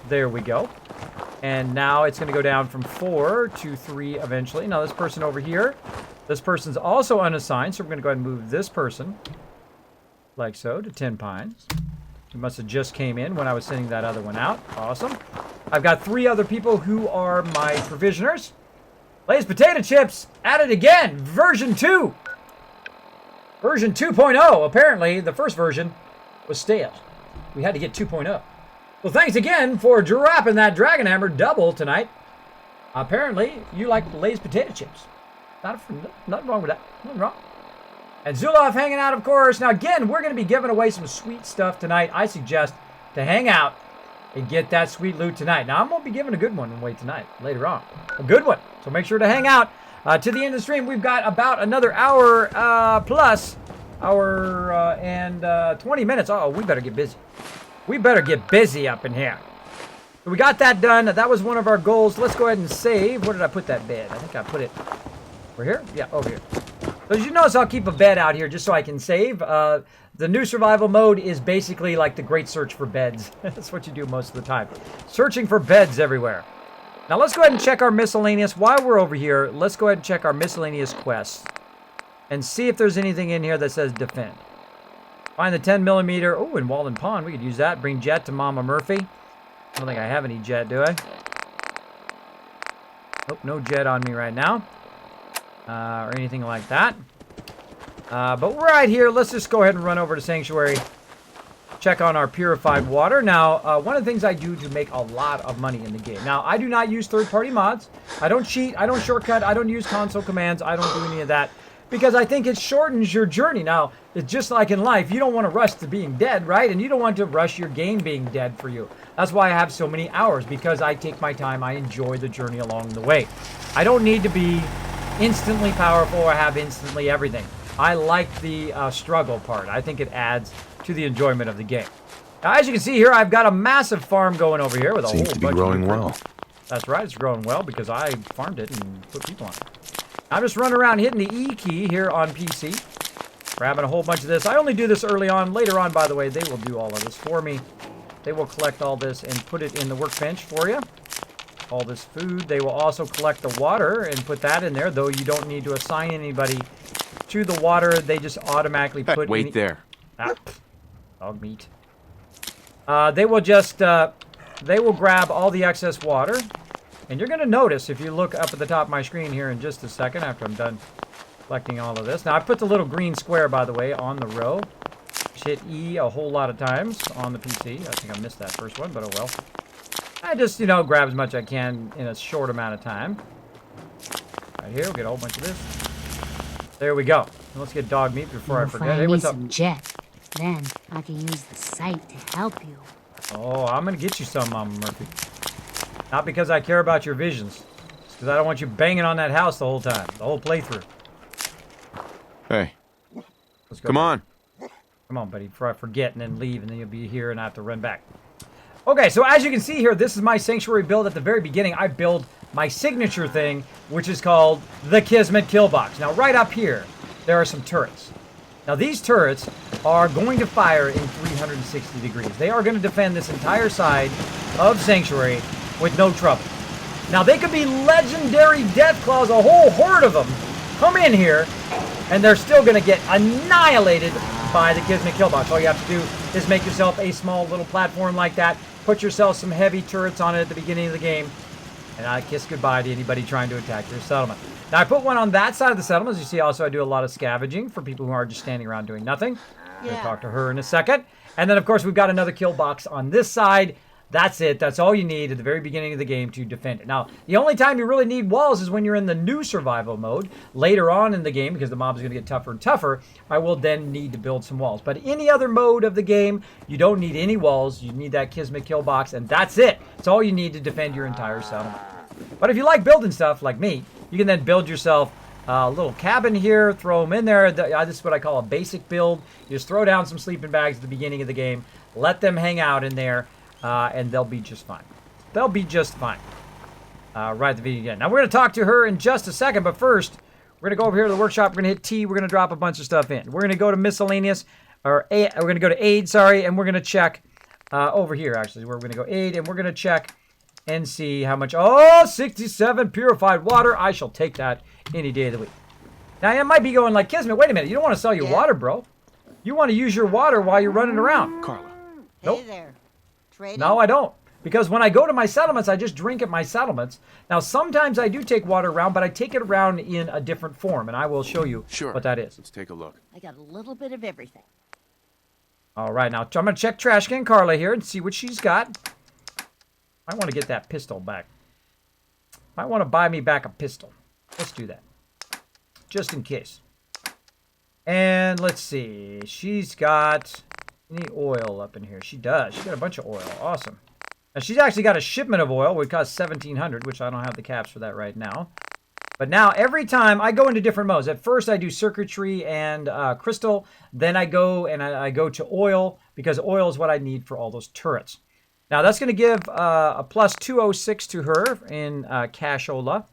There we go. And now it's going to go down from 4 to 3 eventually. Now this person over here, this person's also unassigned, so we're going to go ahead and move this person, like so, to 10 Pines. He must have just came in when I was sending that other one out. Awesome. I've got 3 other people who are my provisioners. Lay's Potato Chips at it again. Version 2. Version 2.0. Apparently, the first version was stale. We had to get 2.0. Well, thanks again for dropping that Dragon Hammer double tonight. Apparently, you like Lay's Potato Chips. Nothing wrong with that. Nothing wrong. And Zulov hanging out, of course. Now, again, we're going to be giving away some sweet stuff tonight. I suggest to hang out and get that sweet loot tonight. Now, I'm going to be giving a good one away tonight, later on. A good one. So make sure to hang out. To the end of the stream, we've got about another hour plus, hour and 20 minutes. Oh, we better get busy. We better get busy up in here. So we got that done. That was one of our goals. Let's go ahead and save. Where did I put that bed? I think I put it over here. Yeah, over here. So as you notice, I'll keep a bed out here just so I can save. The new survival mode is basically like the great search for beds. That's what you do most of the time. Searching for beds everywhere. Now let's go ahead and check our miscellaneous. While we're over here, let's go ahead and check our miscellaneous quests. And see if there's anything in here that says defend. Find the 10mm. Oh, in Walden Pond. We could use that. Bring jet to Mama Murphy. I don't think I have any jet, do I? Nope, no jet on me right now. Or anything like that. But we're right here. Let's just go ahead and run over to Sanctuary. Check on our purified water. Now, one of the things I do to make a lot of money in the game. Now, I do not use third-party mods. I don't cheat. I don't shortcut. I don't use console commands. I don't do any of that. Because I think it shortens your journey. Now, it's just like in life. You don't want to rush to being dead, right? And you don't want to rush your game being dead for you. That's why I have so many hours. Because I take my time. I enjoy the journey along the way. I don't need to be instantly powerful or have instantly everything. I like the struggle part. I think it adds to the enjoyment of the game. Now, as you can see here, I've got a massive farm going over here with a whole bunch of... Seems to be growing well. That's right, it's growing well because I farmed it and put people on it. I'm just running around hitting the E key here on PC. Grabbing a whole bunch of this. I only do this early on. Later on, by the way, they will do all of this for me. They will collect all this and put it in the workbench for you. All this food. They will also collect the water and put that in there, though you don't need to assign anybody to the water. They just automatically put... Wait there. Dog meat. They will just... they will grab all the excess water. And you're going to notice, if you look up at the top of my screen here in just a second, after I'm done collecting all of this. Now, I put the little green square, by the way, on the row. Just hit E a whole lot of times on the PC. I think I missed that first one, but oh well. I just, grab as much as I can in a short amount of time. Right here, we'll get a whole bunch of this. There we go. Let's get dog meat before I forget. Hey, what's up? Some jet. Then I can use the site to help you. Oh, I'm going to get you some, Mama Murphy. Not because I care about your visions. It's because I don't want you banging on that house the whole time. The whole playthrough. Hey. Let's go. Come on. Come on, buddy, before I forget and then leave and then you'll be here and I have to run back. Okay, so as you can see here, this is my sanctuary build. At the very beginning, I build my signature thing, which is called the Kismet kill box. Now, right up here, there are some turrets. Now, these turrets are going to fire in 360 degrees. They are going to defend this entire side of Sanctuary with no trouble. Now, they could be legendary death claws, a whole horde of them come in here, and they're still going to get annihilated by the Kismet kill box. All you have to do is make yourself a small little platform like that, put yourself some heavy turrets on it at the beginning of the game, and I kiss goodbye to anybody trying to attack your settlement. Now, I put one on that side of the settlement. As you see, also, I do a lot of scavenging for people who are just standing around doing nothing. I'm going to talk to her in a second. And then, of course, we've got another kill box on this side. That's it. That's all you need at the very beginning of the game to defend it. Now, the only time you really need walls is when you're in the new survival mode. Later on in the game, because the mobs are going to get tougher and tougher, I will then need to build some walls. But any other mode of the game, you don't need any walls. You need that Kismet kill box, and that's it. It's all you need to defend your entire settlement. But if you like building stuff like me, you can then build yourself a little cabin here, throw them in there. This is what I call a basic build. You just throw down some sleeping bags at the beginning of the game, let them hang out in there, and they'll be just fine. They'll be just fine. Right at the video again. Now, we're going to talk to her in just a second, but first, we're going to go over here to the workshop. We're going to hit T. We're going to drop a bunch of stuff in. We're going to go to miscellaneous, or we're going to go to aid, sorry, and we're going to check over here, actually. We're going to go aid, and we're going to check and see how much. Oh, 67 purified water. I shall take that any day of the week. Now, you might be going like, Kismet, wait a minute. You don't want to sell your water, bro. You want to use your water while you're running around. Carla. Nope. Hey there. Trading? No, I don't. Because when I go to my settlements, I just drink at my settlements. Now, sometimes I do take water around, but I take it around in a different form, and I will show you what that is. Let's take a look. I got a little bit of everything. All right, now I'm going to check Trash Can Carla here and see what she's got. I want to get that pistol back. I want to buy me back a pistol. Let's do that. Just in case. And let's see. She's got any oil up in here. She does. She's got a bunch of oil. Awesome. Now, she's actually got a shipment of oil, which costs $1,700, which I don't have the caps for that right now. But now every time I go into different modes. At first I do circuitry and crystal. Then I go and I go to oil because oil is what I need for all those turrets. Now that's going to give a plus 206 to her in cashola.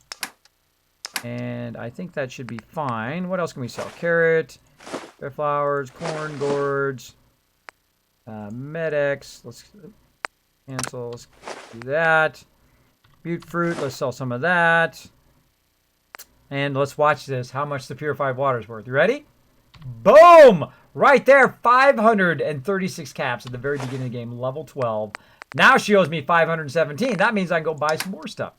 And I think that should be fine. What else can we sell? Carrot, red flowers, corn, gourds, Medex. Let's cancel. Let's do that. Butte fruit. Let's sell some of that. And let's watch this. How much the purified water is worth. You ready? Boom! Right there. 536 caps at the very beginning of the game. Level 12. Now she owes me 517. That means I can go buy some more stuff.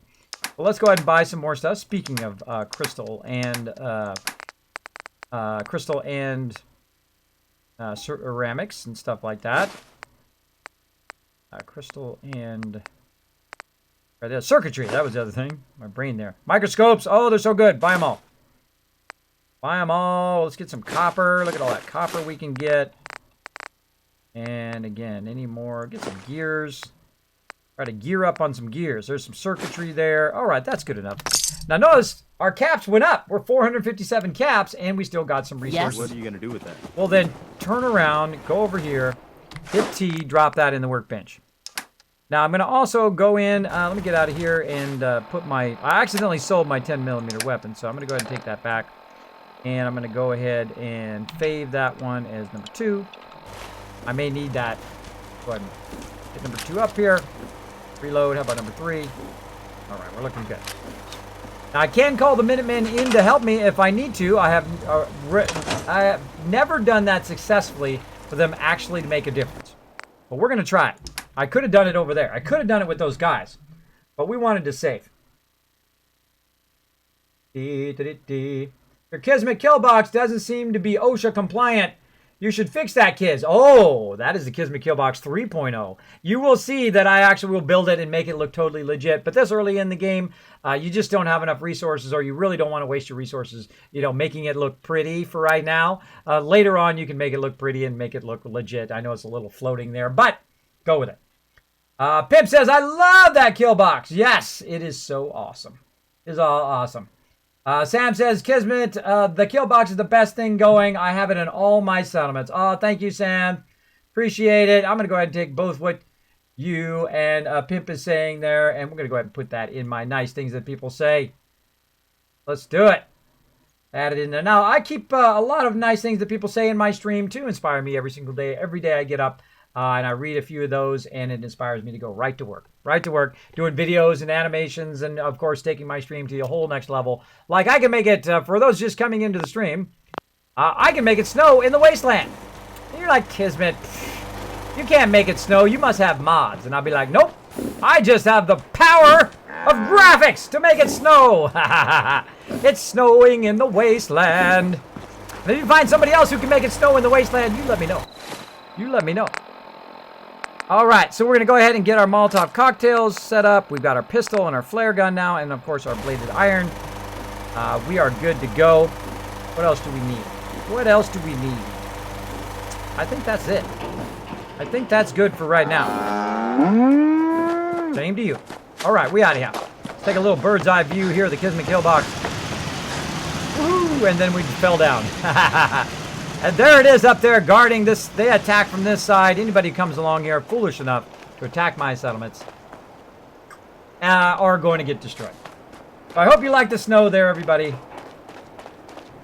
Well, let's go ahead and buy some more stuff. Speaking of crystal and ceramics and stuff like that. Crystal and circuitry. That was the other thing. My brain there. Microscopes. Oh, they're so good. Buy them all. Buy them all. Let's get some copper. Look at all that copper we can get. And again, any more? Get some gears. Try to gear up on some gears. There's some circuitry there. All right, that's good enough. Now notice our caps went up. We're 457 caps, and we still got some resources. What are you going to do with that? Well, then turn around, go over here, hit T, drop that in the workbench. Now I'm going to also go in. Let me get out of here and put my... I accidentally sold my 10mm weapon, so I'm going to go ahead and take that back. And I'm going to go ahead and fave that one as number 2. I may need that. Go ahead and get number 2 up here. Reload. How about number 3? All right, we're looking good. Now, I can call the Minutemen in to help me if I need to. I have never done that successfully for them actually to make a difference. But we're going to try it. I could have done it over there. I could have done it with those guys. But we wanted to save. Your Kismet kill box doesn't seem to be OSHA compliant. You should fix that, kids. Oh, that is the Kismet kill box 3.0. You will see that I actually will build it and make it look totally legit. But this early in the game, you just don't have enough resources, or you really don't want to waste your resources, making it look pretty for right now. Later on, you can make it look pretty and make it look legit. I know it's a little floating there, but go with it. Pimp says, I love that kill box. Yes, it is so awesome. It is all awesome. Sam says, Kismet, the kill box is the best thing going. I have it in all my settlements. Oh, thank you, Sam. Appreciate it. I'm going to go ahead and take both what you and Pimp is saying there, and we're going to go ahead and put that in my nice things that people say. Let's do it. Add it in there. Now, I keep a lot of nice things that people say in my stream to inspire me every single day. Every day I get up and I read a few of those, and it inspires me to go right to work. Right to work, doing videos and animations, and, of course, taking my stream to the whole next level. Like, I can make it, for those just coming into the stream, I can make it snow in the wasteland. And you're like, Kismet, you can't make it snow. You must have mods. And I'll be like, nope. I just have the power of graphics to make it snow. It's snowing in the wasteland. And if you find somebody else who can make it snow in the wasteland, you let me know. You let me know. All right, so we're going to go ahead and get our Molotov cocktails set up. We've got our pistol and our flare gun now, and, of course, our bladed iron. We are good to go. What else do we need? What else do we need? I think that's it. I think that's good for right now. Same to you. All right, we out of here. Let's take a little bird's eye view here of the Kismet kill box. Woo, and then we fell down. And there it is up there guarding this. They attack from this side. Anybody who comes along here foolish enough to attack my settlements are going to get destroyed. So I hope you like the snow there, everybody.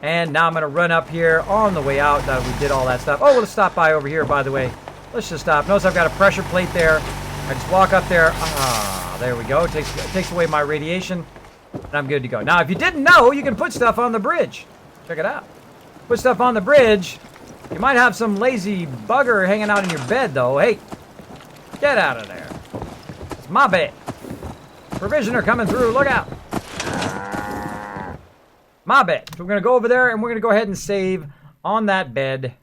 And now I'm going to run up here on the way out. We did all that stuff. Oh, let's stop by over here, by the way. Let's just stop. Notice I've got a pressure plate there. I just walk up there. Ah, there we go. It takes away my radiation. And I'm good to go. Now, if you didn't know, you can put stuff on the bridge. Check it out. Put stuff on the bridge. You might have some lazy bugger hanging out in your bed, though. Hey, get out of there. It's my bed. Provisioner coming through. Look out. My bed. So we're going to go over there, and we're going to go ahead and save on that bed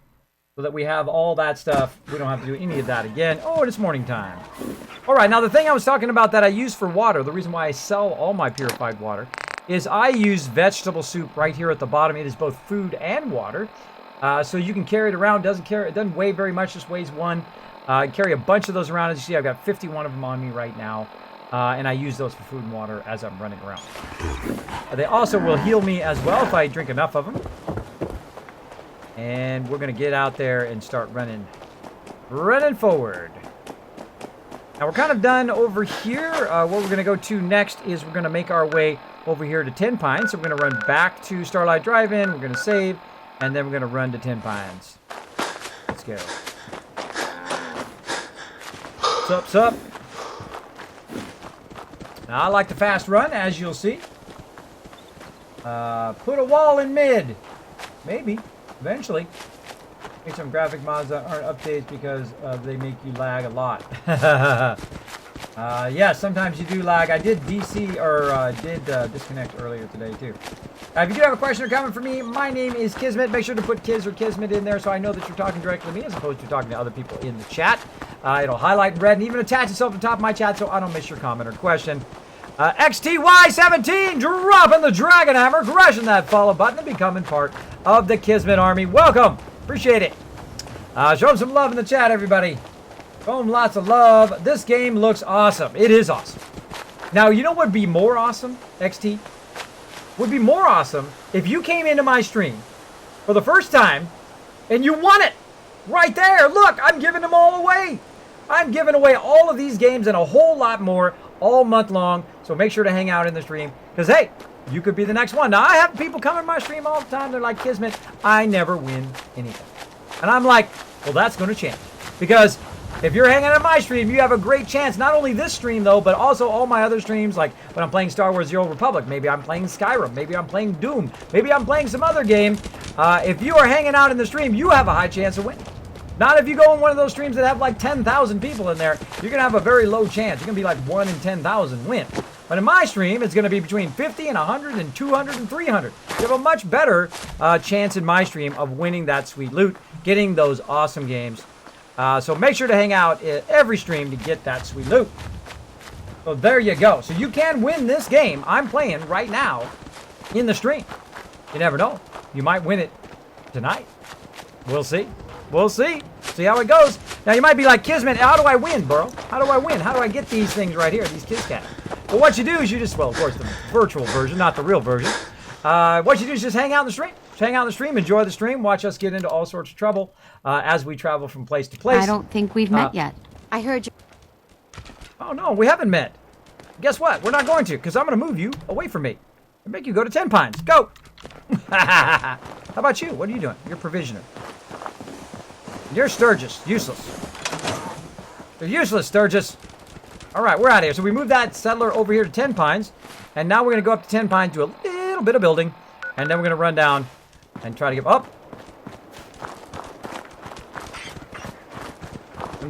so that we have all that stuff. We don't have to do any of that again. Oh, and it's morning time. All right, now the thing I was talking about that I use for water, the reason why I sell all my purified water, is I use vegetable soup right here at the bottom. It is both food and water. So you can carry it around. It doesn't weigh very much, just weighs 1. I carry a bunch of those around. As you see, I've got 51 of them on me right now. And I use those for food and water as I'm running around. They also will heal me as well if I drink enough of them. And we're going to get out there and start running forward. Now we're kind of done over here. What we're going to go to next is we're going to make our way over here to 10 Pines. So we're going to run back to Starlight Drive-In. We're going to save, and then we're going to run to 10 Pines. Let's go. What's up? Now I like the fast run, as you'll see. Put a wall in mid. Maybe. Eventually. Make some graphic mods that aren't updates because they make you lag a lot. Yeah, sometimes you do lag. I did disconnect earlier today too. If you do have a question or comment for me, my name is Kismet. Make sure to put Kiz or Kismet in there so I know that you're talking directly to me as opposed to talking to other people in the chat. It'll highlight in red and even attach itself to the top of my chat so I don't miss your comment or question. XTY17 dropping the Dragon Hammer, crushing that follow button and becoming part of the Kismet Army. Welcome. Appreciate it. Show them some love in the chat, everybody. Show them lots of love. This game looks awesome. It is awesome. Now, you know what would be more awesome, XT? Would be more awesome if you came into my stream for the first time and you won it. Right there. Look, I'm giving them all away. I'm giving away all of these games and a whole lot more all month long. So make sure to hang out in the stream because, hey, you could be the next one. Now, I have people come in my stream all the time. They're like, Kismet, I never win anything. And I'm like, well, that's going to change. Because if you're hanging on my stream, you have a great chance. Not only this stream, though, but also all my other streams. Like when I'm playing Star Wars The Old Republic. Maybe I'm playing Skyrim. Maybe I'm playing Doom. Maybe I'm playing some other game. If you are hanging out in the stream, you have a high chance of winning. Not if you go in one of those streams that have like 10,000 people in there. You're going to have a very low chance. You're going to be like 1 in 10,000 win. But in my stream, it's going to be between 50 and 100 and 200 and 300. You have a much better chance in my stream of winning that sweet loot, getting those awesome games. So make sure to hang out at every stream to get that sweet loot. So there you go. So you can win this game I'm playing right now in the stream. You never know. You might win it tonight. We'll see. We'll see. See how it goes. Now you might be like, Kismet, how do I win, bro? How do I win? How do I get these things right here, these Kizcats? Well, what you do is you just, well, of course, the virtual version, not the real version. What you do is just hang out in the stream. Just hang out in the stream, enjoy the stream, watch us get into all sorts of trouble as we travel from place to place. I don't think we've met yet. I heard you. Oh, no, we haven't met. Guess what? We're not going to, because I'm going to move you away from me and make you go to 10 Pines. Go! How about you? What are you doing? You're provisioner. You're Sturgis. Useless. You're useless, Sturgis. All right, we're out of here. So we moved that settler over here to 10 Pines. And now we're going to go up to 10 Pines, do a little bit of building. And then we're going to run down and try to get up.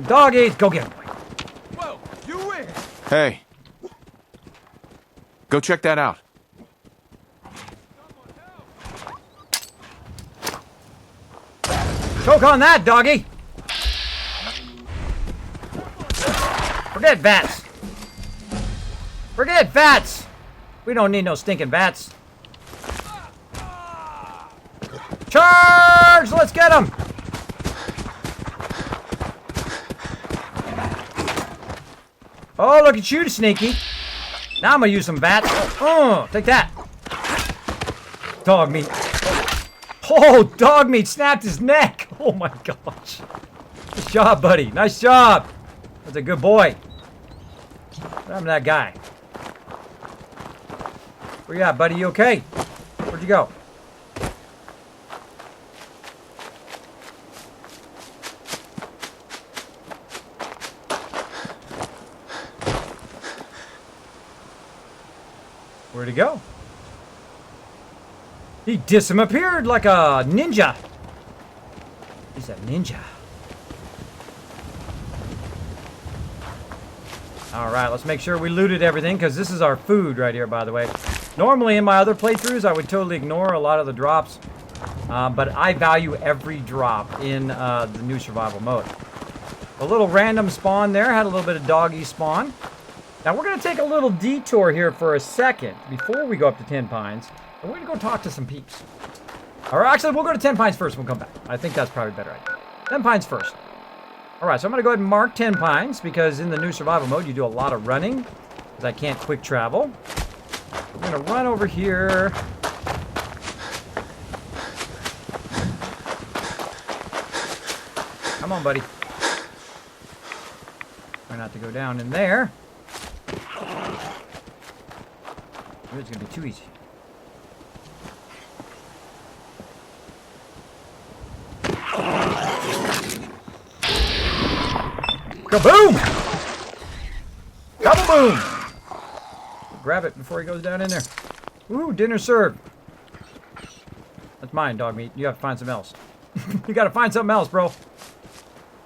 Doggies, go get him. Whoa, you win. Hey. Go check that out. Choke on that, doggy. Forget vats. Forget vats. We don't need no stinking vats. Charge! Let's get him. Oh, look at you, Sneaky. Now I'm gonna use some vats. Oh, take that. Dog meat. Oh, dog meat snapped his neck. Oh my gosh. Nice job, buddy. Nice job. That's a good boy. What happened to that guy? Where you at, buddy? You okay? Where'd you go? Where'd he go? He disappeared like a ninja. He's a ninja. All right, let's make sure we looted everything because this is our food right here, by the way. Normally in my other playthroughs, I would totally ignore a lot of the drops, but I value every drop in the new survival mode. A little random spawn there, had a little bit of doggy spawn. Now we're gonna take a little detour here for a second before we go up to 10 Pines. And we're gonna go talk to some peeps. Or actually, we'll go to 10 Pines first and we'll come back. I think that's probably a better idea. 10 Pines first. All right, so I'm gonna go ahead and mark 10 Pines because in the new survival mode, you do a lot of running. because I can't quick travel. We're going to run over here. Come on, buddy. Try not to go down in there. It's going to be too easy. Kaboom! Kaboom! Grab it before he goes down in there. Ooh, dinner served. That's mine, dog meat. You have to find something else. You got to find something else, bro.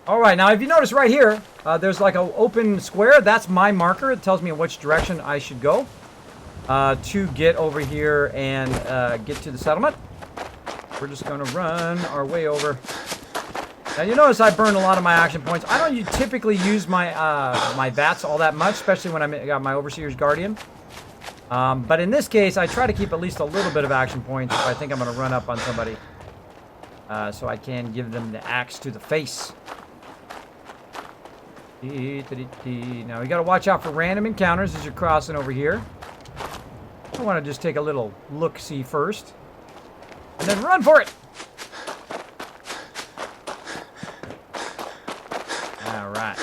All right, now if you notice right here, there's like an open square. That's my marker. It tells me in which direction I should go to get over here and get to the settlement. We're just going to run our way over. Now you notice I burned a lot of my action points. I don't typically use my my VATs all that much, especially when I got my Overseer's Guardian. But in this case, I try to keep at least a little bit of action points if I think I'm going to run up on somebody. So I can give them the axe to the face. Now we got to watch out for random encounters as you're crossing over here. I want to just take a little look-see first. And then run for it! Alright.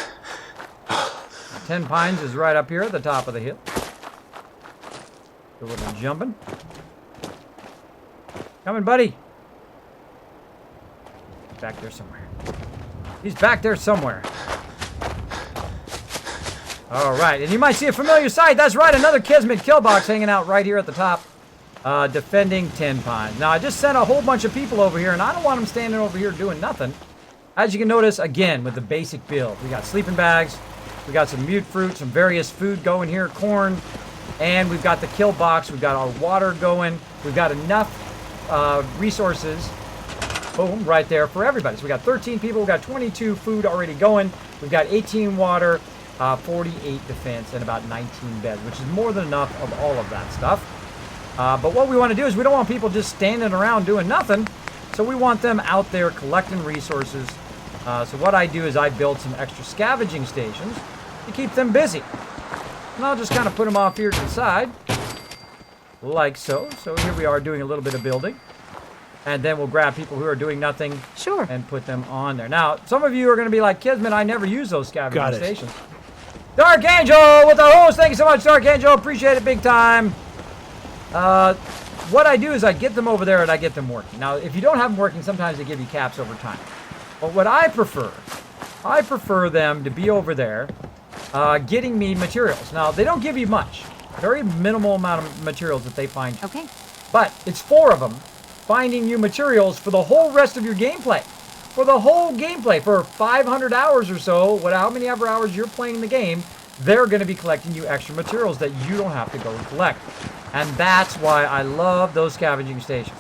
10 Pines is right up here at the top of the hill. A little jumping. Coming, buddy. Back there somewhere. He's back there somewhere. Alright, and you might see a familiar sight. That's right, another Kismet kill box hanging out right here at the top. Defending 10 Pines. Now, I just sent a whole bunch of people over here, and I don't want them standing over here doing nothing. As you can notice, again, with the basic build. We got sleeping bags. We got some mute fruit, some various food going here, corn. And we've got the kill box. We've got our water going. We've got enough resources. Boom, right there for everybody. So we got 13 people. We've got 22 food already going. We've got 18 water, 48 defense, and about 19 beds, which is more than enough of all of that stuff. But what we want to do is we don't want people just standing around doing nothing. So we want them out there collecting resources. So what I do is I build some extra scavenging stations to keep them busy. And I'll just kind of put them off here to the side. Like so. So here we are doing a little bit of building. And then we'll grab people who are doing nothing. Sure. And put them on there. Now, some of you are going to be like, Kismet, I never use those scavenging stations. Dark Angel with the host. Thank you so much, Dark Angel. Appreciate it big time. What I do is I get them over there and I get them working. Now, if you don't have them working, sometimes they give you caps over time. But what I prefer them to be over there getting me materials. Now, they don't give you much. Very minimal amount of materials that they find. Okay. But it's 4 of them finding you materials for the whole rest of your gameplay. For the whole gameplay, for 500 hours or so, how many ever hours you're playing the game, they're going to be collecting you extra materials that you don't have to go and collect. And that's why I love those scavenging stations.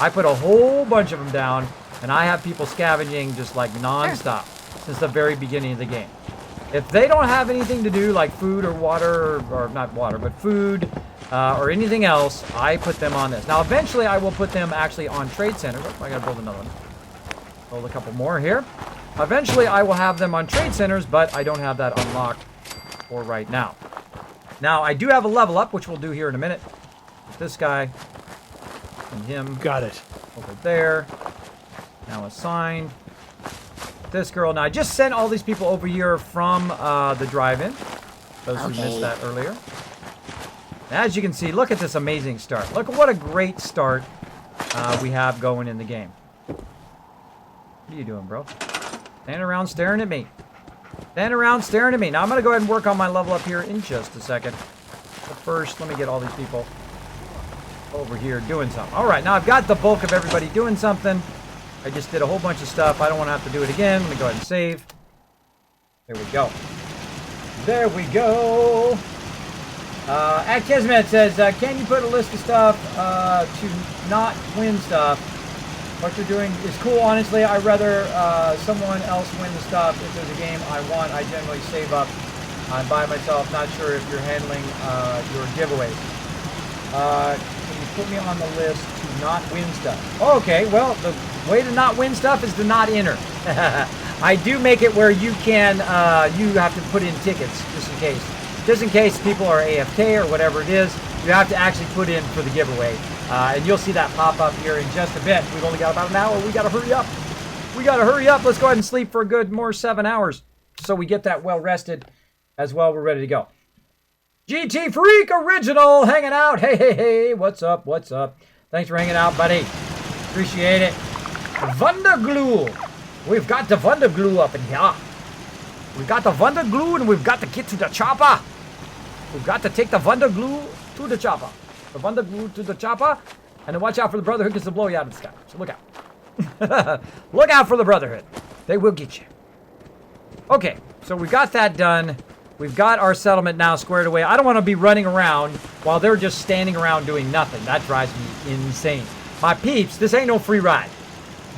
I put a whole bunch of them down, and I have people scavenging just like non-stop since the very beginning of the game. If they don't have anything to do, like food or water, or not water, but food or anything else, I put them on this. Now, eventually, I will put them actually on trade centers. Oh, I got to build another one. Build a couple more here. Eventually, I will have them on trade centers, but I don't have that unlocked for right now. Now, I do have a level up, which we'll do here in a minute. With this guy and him. Got it. Over there. Now assigned. This girl. Now, I just sent all these people over here from the drive-in. Those who missed that earlier. As you can see, look at this amazing start. Look at what a great start we have going in the game. What are you doing, bro? Standing around staring at me. Standing around staring at me. Now, I'm going to go ahead and work on my level up here in just a second. But first, let me get all these people over here doing something. All right, now I've got the bulk of everybody doing something. I just did a whole bunch of stuff. I don't want to have to do it again. Let me go ahead and save. There we go. There we go. At Kismet says, can you put a list of stuff to not win stuff? What you're doing is cool. Honestly, I'd rather someone else win the stuff. If there's a game I want, I generally save up and buy myself. Not sure if you're handling your giveaways. Can you put me on the list to not win stuff? Okay, well, the way to not win stuff is to not enter. I do make it where you can, you have to put in tickets, just in case. just in case people are AFK or whatever it is, you have to actually put in for the giveaway. And you'll see that pop up here in just a bit. We've only got about an hour. We got to hurry up. We got to hurry up. Let's go ahead and sleep for a good more 7 hours so we get that well rested as well. We're ready to go. GT Freak Original hanging out. Hey, hey, hey. What's up? What's up? Thanks for hanging out, buddy. Appreciate it. Wunderglue. We've got the Wunderglue up in here. We've got the Wunderglue and we've got to get to the chopper. We've got to take the Wunderglue to the chopper. The Wunderglue to the chopper. And then watch out for the Brotherhood because they'll blow you out of the sky. So look out. Look out for the Brotherhood. They will get you. Okay, so we got that done. We've got our settlement now squared away. I don't want to be running around while they're just standing around doing nothing. That drives me insane. My peeps, this ain't no free ride.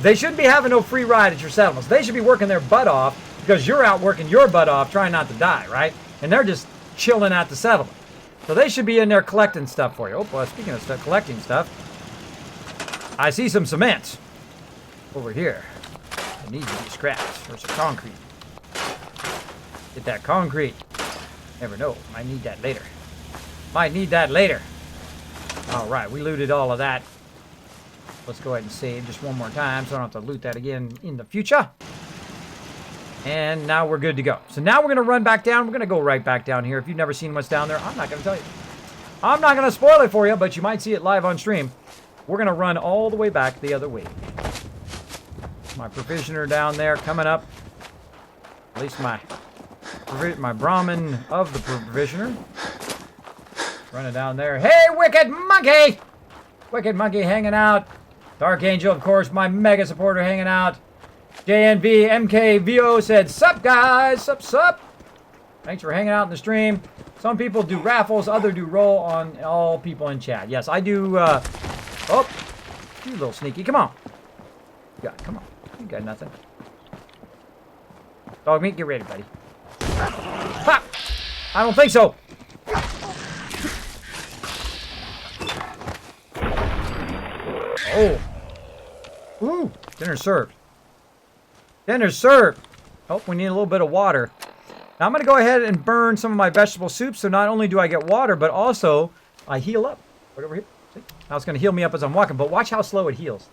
They shouldn't be having no free ride at your settlements. They should be working their butt off because you're out working your butt off trying not to die, right? And they're just chilling at the settlement. So they should be in there collecting stuff for you. Oh, well, speaking of stuff, collecting stuff, I see some cement over here. It needs to be scrapped. Or some concrete. Get that concrete. Never know. Might need that later. Might need that later. All right, we looted all of that. Let's go ahead and save just one more time so I don't have to loot that again in the future. And now we're good to go. So now we're going to run back down. We're going to go right back down here. If you've never seen what's down there, I'm not going to tell you. I'm not going to spoil it for you, but you might see it live on stream. We're going to run all the way back the other way. My provisioner down there coming up. At least my Brahmin of the provisioner. Running down there. Hey, Wicked Monkey! Wicked Monkey hanging out. Dark Angel, of course, my mega supporter hanging out. JNV MKVO said, sup guys, sup. Thanks for hanging out in the stream. Some people do raffles, others do roll on all people in chat. Yes, I do. Oh, you little sneaky. Come on. Come on. You got nothing. Dog meat, get ready, buddy. Ha! I don't think so. Oh. Ooh, dinner served. Dinner served. Oh, we need a little bit of water. Now I'm going to go ahead and burn some of my vegetable soup, so not only do I get water, but also I heal up. Right over here. See? Now it's going to heal me up as I'm walking, but watch how slow it heals.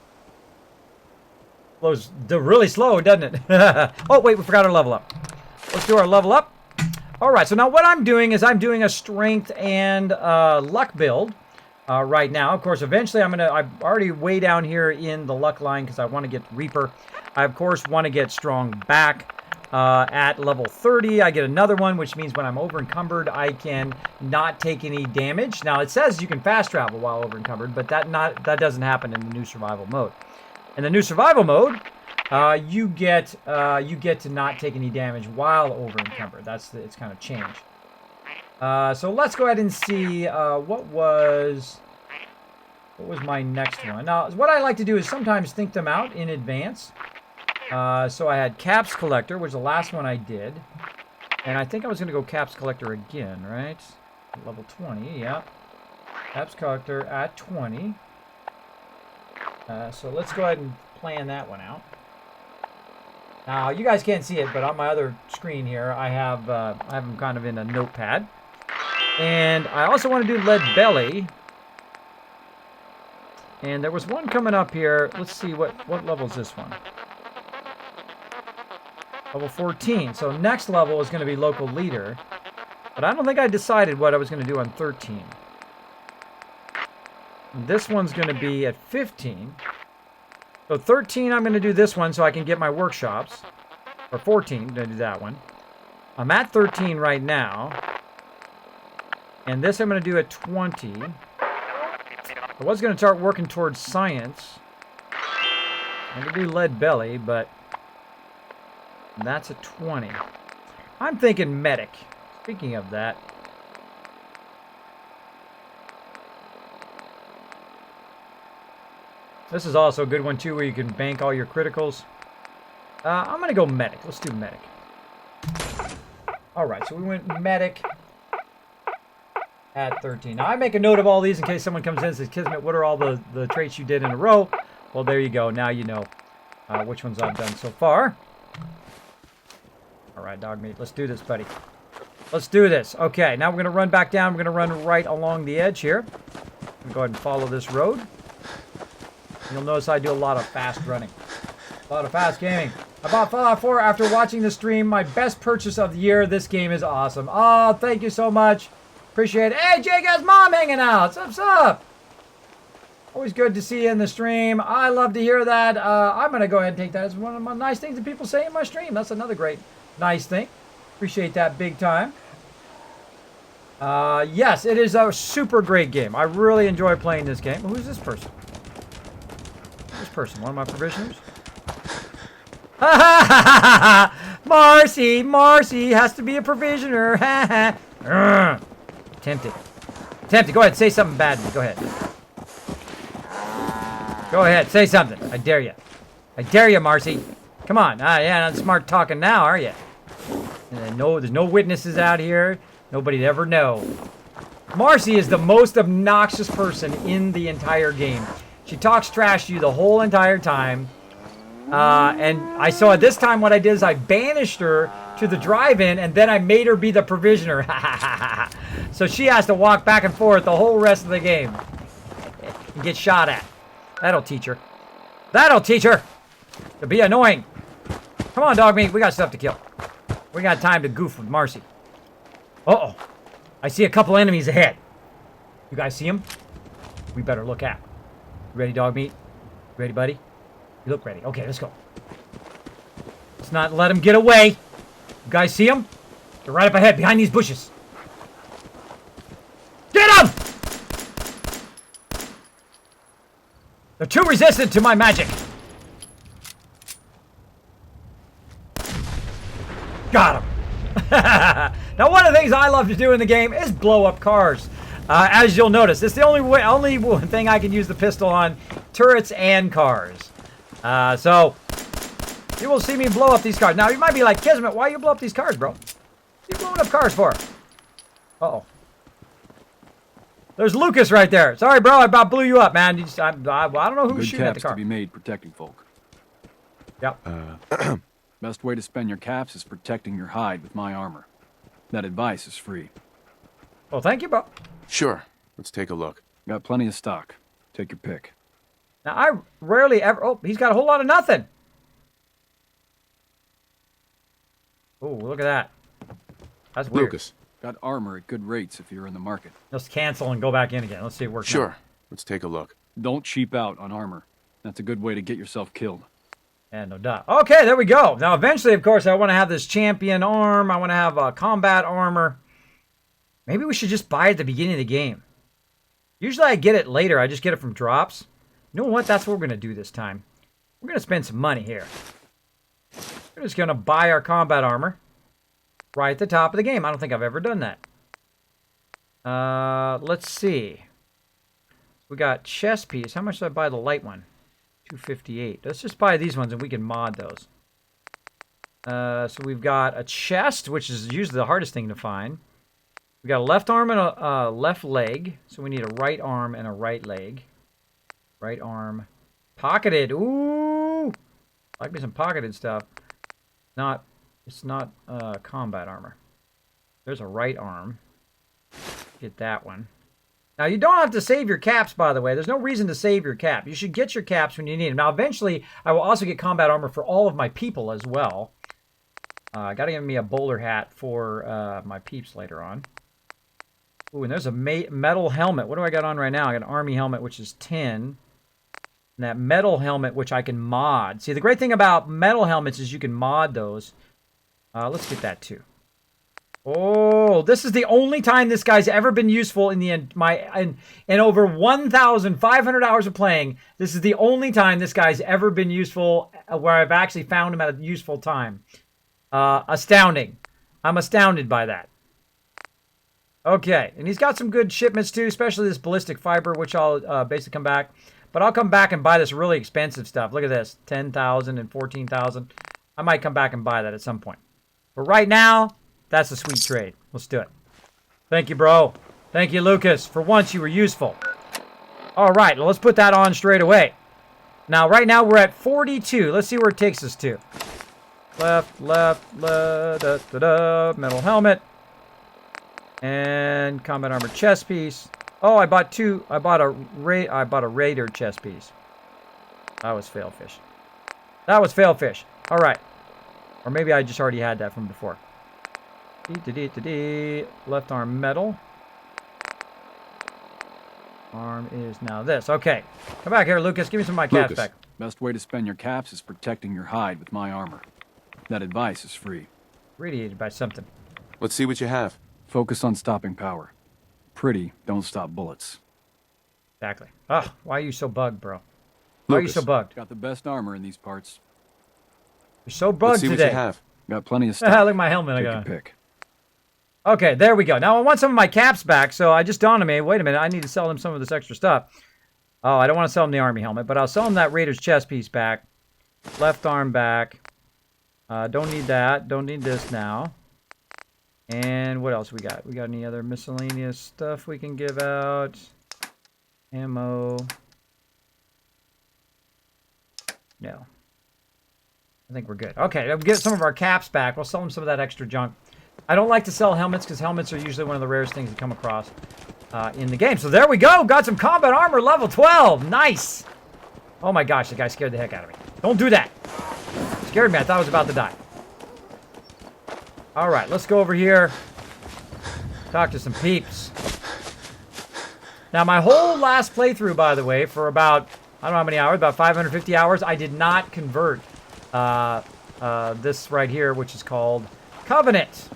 Flows really slow, doesn't it? Oh, wait, we forgot our level up. Let's do our level up. All right, so now what I'm doing is I'm doing a strength and luck build right now. Of course, eventually I'm already way down here in the luck line because I want to get Reaper. I, of course, want to get strong back. At level 30, I get another one, which means when I'm over encumbered, I can not take any damage. Now, it says you can fast travel while over encumbered, but that doesn't happen in the new survival mode. In the new survival mode, you get to not take any damage while over encumbered. It's kind of changed. So let's go ahead and see what was my next one. Now, what I like to do is sometimes think them out in advance. So I had Caps Collector, which was the last one I did. And I think I was going to go Caps Collector again, right? Level 20, yeah. Caps Collector at 20. So let's go ahead and plan that one out. Now, you guys can't see it, but on my other screen here, I have them kind of in a notepad. And I also want to do Lead Belly. And there was one coming up here. Let's see, what level is this one? Level 14. So next level is going to be Local Leader. But I don't think I decided what I was going to do on 13. And this one's going to be at 15. So 13, I'm going to do this one so I can get my workshops. Or 14, I'm going to do that one. I'm at 13 right now. And this I'm going to do at 20. I was going to start working towards Science. I'm going to do Lead Belly, but that's a 20. I'm thinking Medic. Speaking of that. This is also a good one, too, where you can bank all your criticals. I'm going to go Medic. Let's do Medic. Alright, so we went Medic at 13. Now, I make a note of all these in case someone comes in and says, Kismet, what are all the traits you did in a row? Well, there you go. Now you know which ones I've done so far. Alright, dog meat. Let's do this, buddy. Let's do this. Okay, now we're going to run back down. We're going to run right along the edge here. Go ahead and follow this road. You'll notice I do a lot of fast running. A lot of fast gaming. I bought Fallout 4 after watching the stream. My best purchase of the year. This game is awesome. Oh, thank you so much. Appreciate it. Hey, Jacob's mom hanging out. What's up? Always good to see you in the stream. I love to hear that. I'm going to go ahead and take that as one of my nice things that people say in my stream. That's another great, nice thing. Appreciate that big time. Yes, it is a super great game. I really enjoy playing this game. Who's this person? This person, one of my provisioners? Marcy has to be a provisioner. Tempted. Go ahead, say something bad to me. Go ahead. Go ahead, say something. I dare you. I dare you, Marcy. Come on. Yeah, not smart talking now, are you? No, there's no witnesses out here. Nobody'd ever know. Marcy is the most obnoxious person in the entire game. She talks trash to you the whole entire time. And I saw this time what I did is I banished her to the drive-in and then I made her be the provisioner. So she has to walk back and forth the whole rest of the game. And get shot at. That'll teach her. That'll teach her to be annoying. Come on, dog meat. We got stuff to kill. We got time to goof with Marcy. Uh-oh. I see a couple enemies ahead. You guys see them? We better look out. You ready, dog meat? You ready, buddy? You look ready. Okay, let's go. Let's not let them get away. You guys see them? They're right up ahead, behind these bushes. Get them! They're too resistant to my magic. Got him. Now, one of the things I love to do in the game is blow up cars. As you'll notice, it's the only thing I can use the pistol on: turrets and cars. So you will see me blow up these cars. Now, you might be like, Kismet, why you blow up these cars, bro? What are you blowing up cars for? Uh-oh. There's Lucas right there. Sorry, bro, I about blew you up, man. I don't know who was shooting at the car. To be made protecting folk. Yep. Best way to spend your caps is protecting your hide with my armor. That advice is free. Well, thank you, bro. Sure. Let's take a look. Got plenty of stock. Take your pick. Now, I rarely ever... Oh, he's got a whole lot of nothing. Oh, look at that. That's weird. Lucas. Got armor at good rates if you're in the market. Let's cancel and go back in again. Let's see if it works. Sure. Out. Let's take a look. Don't cheap out on armor. That's a good way to get yourself killed. Yeah, no doubt. Okay, there we go. Now, eventually, of course, I want to have this champion arm. I want to have combat armor. Maybe we should just buy it at the beginning of the game. Usually I get it later. I just get it from drops. You know what? That's what we're going to do this time. We're going to spend some money here. We're just going to buy our combat armor right at the top of the game. I don't think I've ever done that. Let's see. We got chest piece. How much did I buy the light one? $258. Let's just buy these ones and we can mod those. So we've got a chest, which is usually the hardest thing to find. We got a left arm and a left leg. So we need a right arm and a right leg. Right arm. Pocketed. Ooh! Like me some pocketed stuff. It's not combat armor. There's a right arm. Get that one. Now, you don't have to save your caps, by the way. There's no reason to save your cap. You should get your caps when you need them. Now, eventually, I will also get combat armor for all of my people as well. Got to give me a bowler hat for my peeps later on. Ooh, and there's a metal helmet. What do I got on right now? I got an army helmet, which is 10. And that metal helmet, which I can mod. See, the great thing about metal helmets is you can mod those. Let's get that, too. Oh, this is the only time this guy's ever been useful in over 1,500 hours of playing. This is the only time this guy's ever been useful where I've actually found him at a useful time. Astounding. I'm astounded by that. Okay, and he's got some good shipments too, especially this ballistic fiber, which I'll basically come back. But I'll come back and buy this really expensive stuff. Look at this, 10,000 and 14,000. I might come back and buy that at some point. But right now, that's a sweet trade. Let's do it. Thank you, bro. Thank you, Lucas. For once, you were useful. All right, well, let's put that on straight away. Now, right now, we're at 42. Let's see where it takes us to. Left, left, left, da, da, da, metal helmet. And combat armor chest piece. Oh, I bought two. I bought a raider chest piece. That was failfish. That was failfish. All right. Or maybe I just already had that from before. Left arm metal. Arm is now this. Okay. Come back here, Lucas. Give me some of my caps back. Best way to spend your caps is protecting your hide with my armor. That advice is free. Radiated by something. Let's see what you have. Focus on stopping power. Pretty, don't stop bullets. Exactly. Ugh, why are you so bugged, bro? Why are you so bugged? Got the best armor in these parts. You're so bugged Let's see today. what you have. Got plenty of Look stuff. at my helmet I Take got. your pick. Okay, there we go. Now I want some of my caps back, so I just dawned on me, wait a minute, I need to sell them some of this extra stuff. Oh, I don't want to sell them the army helmet, but I'll sell them that Raider's chest piece back. Left arm back. Don't need that. Don't need this now. And what else we got? We got any other miscellaneous stuff we can give out? Ammo. No. I think we're good. Okay, we'll get some of our caps back. We'll sell them some of that extra junk. I don't like to sell helmets because helmets are usually one of the rarest things to come across in the game. So there we go. Got some combat armor level 12. Nice. Oh my gosh, the guy scared the heck out of me. Don't do that. Scared me. I thought I was about to die. All right, let's go over here. Talk to some peeps. Now, my whole last playthrough, by the way, for about, I don't know how many hours, about 550 hours, I did not convert this right here, which is called Covenant.